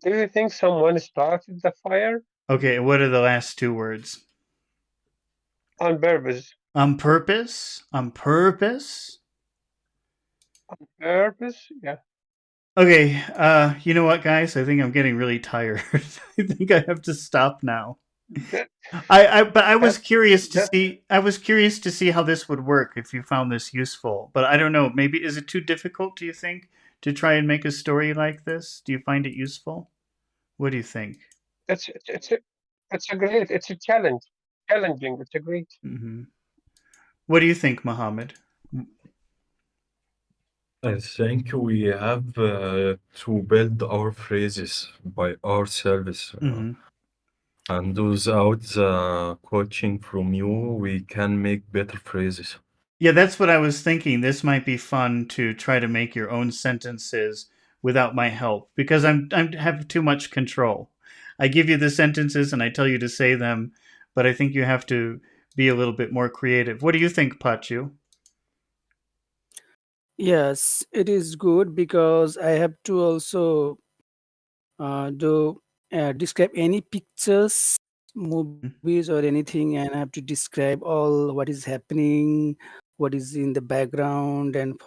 Do you think someone started the fire
Okay, what are the last two words?
on purpose?
On purpose? On purpose?
Purpose? Yeah.
Okay, you know what, guys? I think I'm getting really tired. I think I have to stop now.
That
But I was
that
curious to
that
see. I was curious to see how this would work if you found this useful. But I don't know. Maybe is it too difficult? Do you think to try and make a story like this? Do you find it useful? What do you think?
it's a great. It's a challenge. Challenging. It's a great.
Hmm. What do you think, Mohammed?
I think we have to build our phrases by ourselves,
Hmm.
and without the coaching from you, we can make better phrases.
Yeah, that's what I was thinking. This might be fun to try to make your own sentences without my help because I have too much control. I give you the sentences and I tell you to say them, but I think you have to be a little bit more creative. What do you think, Pachu?
Yes, it is good because I have to also do describe any pictures, movies, or anything, and I have to describe all what is happening, what is in the background and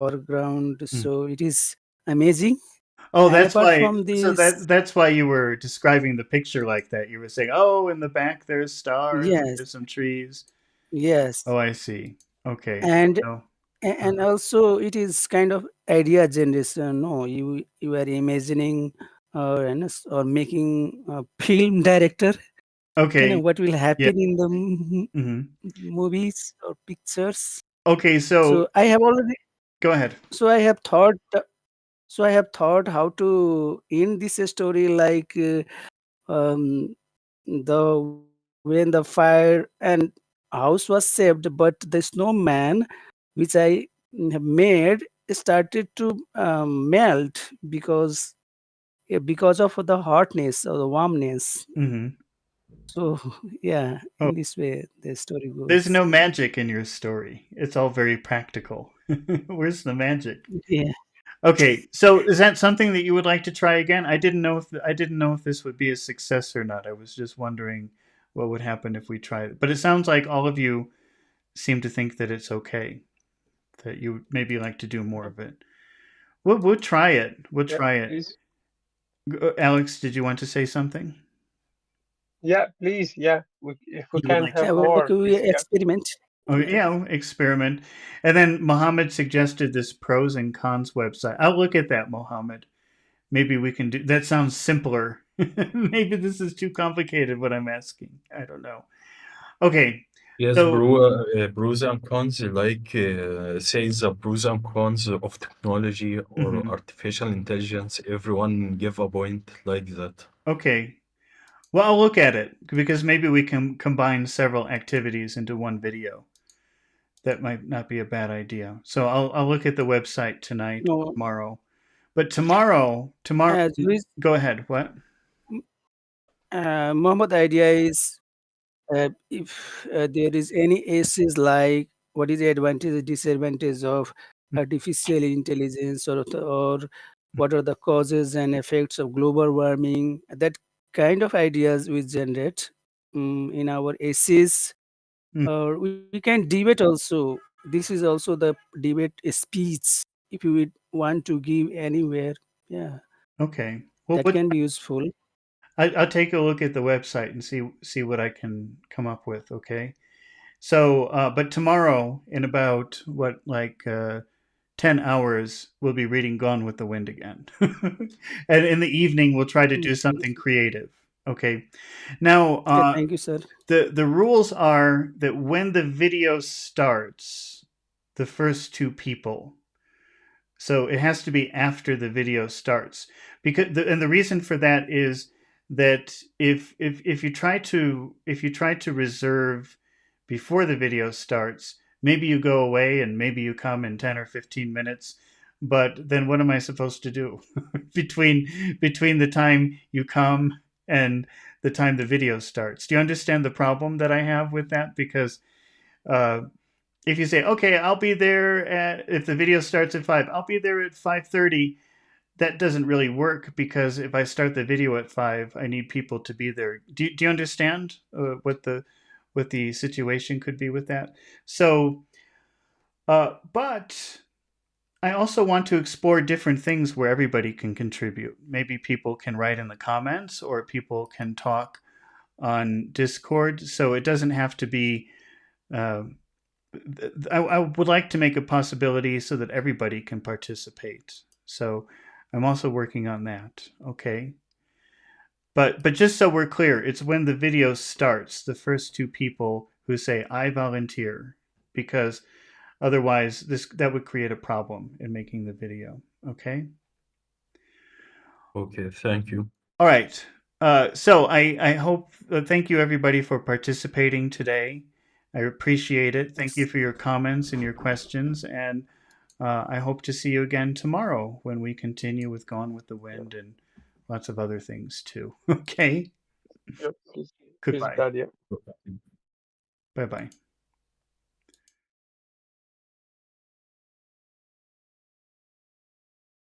foreground. So it is amazing. And
Oh,
apart
that's
from
why. So
this,
that's why you were describing the picture like that. You were saying, "Oh, in the back there's stars and
yes,
there's some trees."
yes,
Oh, I see. Okay.
and
So,
and also it is kind of idea generation. No, you are imagining or making a film director.
okay.
What will
Yeah.
happen in the
Hmm.
movies or pictures.
Okay. So
So I have already.
go ahead.
So I have thought. So I have thought how to end this story like the when the fire and house was saved, but the snowman which I have made started to melt because of the hotness or the warmness.
Hmm.
So yeah,
Oh,
in this way the story
there's
goes.
no magic in your story. It's all very practical. Where's the magic?
Yeah.
Okay, so is that something that you would like to try again? I didn't know if this would be a success or not. I was just wondering what would happen if we tried it. But it sounds like all of you seem to think that it's okay. That you would maybe like to do more of it. We'll try it. We'll
Yeah.
try it.
Please.
Alex, did you want to say something?
Yeah. Please. Yeah. If we
You would
can
like to?
have
Okay,
more,
we
please. Yeah.
experiment.
Oh,
Yes.
yeah, experiment. And then Mohammed suggested this pros and cons website. I'll look at that, Mohammed. Maybe we can do that. Sounds simpler. Maybe this is too complicated what I'm asking. I don't know. Okay.
Yes,
So,
pros and cons, like say the pros and cons of technology or
mhm.
artificial intelligence. Everyone give a point like that.
Okay. Well, I'll look at it because maybe we can combine several activities into one video. That might not be a bad idea. So I'll look at the website tonight or
No,
tomorrow. But tomorrow,
as Luis,
go ahead. What?
Mohammed, idea is if there is any aces like what is the advantage and disadvantage of artificial intelligence or what are the causes and effects of global warming, that kind of ideas we generate in our essays
Mm.
Or we can debate also. This is also the debate speech. If you would want to give anywhere, yeah,
Okay. Well,
that can be useful.
I'll take a look at the website and see what I can come up with. Okay. So, but tomorrow, in about 10 hours, we'll be reading Gone with the Wind again, and in the evening we'll try to do
Okay,
something creative. Okay. Now,
okay, thank you, sir.
the rules are that when the video starts, the first two people. So it has to be after the video starts, and the reason for that is that if you try to reserve before the video starts, maybe you go away and maybe you come in 10 or 15 minutes, but then what am I supposed to do between the time you come and the time the video starts? Do you understand the problem that I have with that? Because uh, if you say, okay, I'll be there if the video starts at 5, I'll be there at 5:30. That doesn't really work because if I start the video at 5, I need people to be there. Do you understand what the situation could be with that? So, but I also want to explore different things where everybody can contribute. Maybe people can write in the comments or people can talk on Discord. So it doesn't have to be uh, I would like to make a possibility so that everybody can participate. So I'm also working on that. Okay. But just so we're clear, it's when the video starts, the first two people who say I volunteer, because otherwise that would create a problem in making the video. Okay.
Okay, thank you.
All right. So I hope thank you everybody for participating today. I appreciate it. Thank you
Yes,
for your comments and your questions, and I hope to see you again tomorrow when we continue with Gone with the
Yeah,
Wind and lots of other things too. Okay.
yeah, please,
Goodbye.
Dad, yeah.
Bye bye.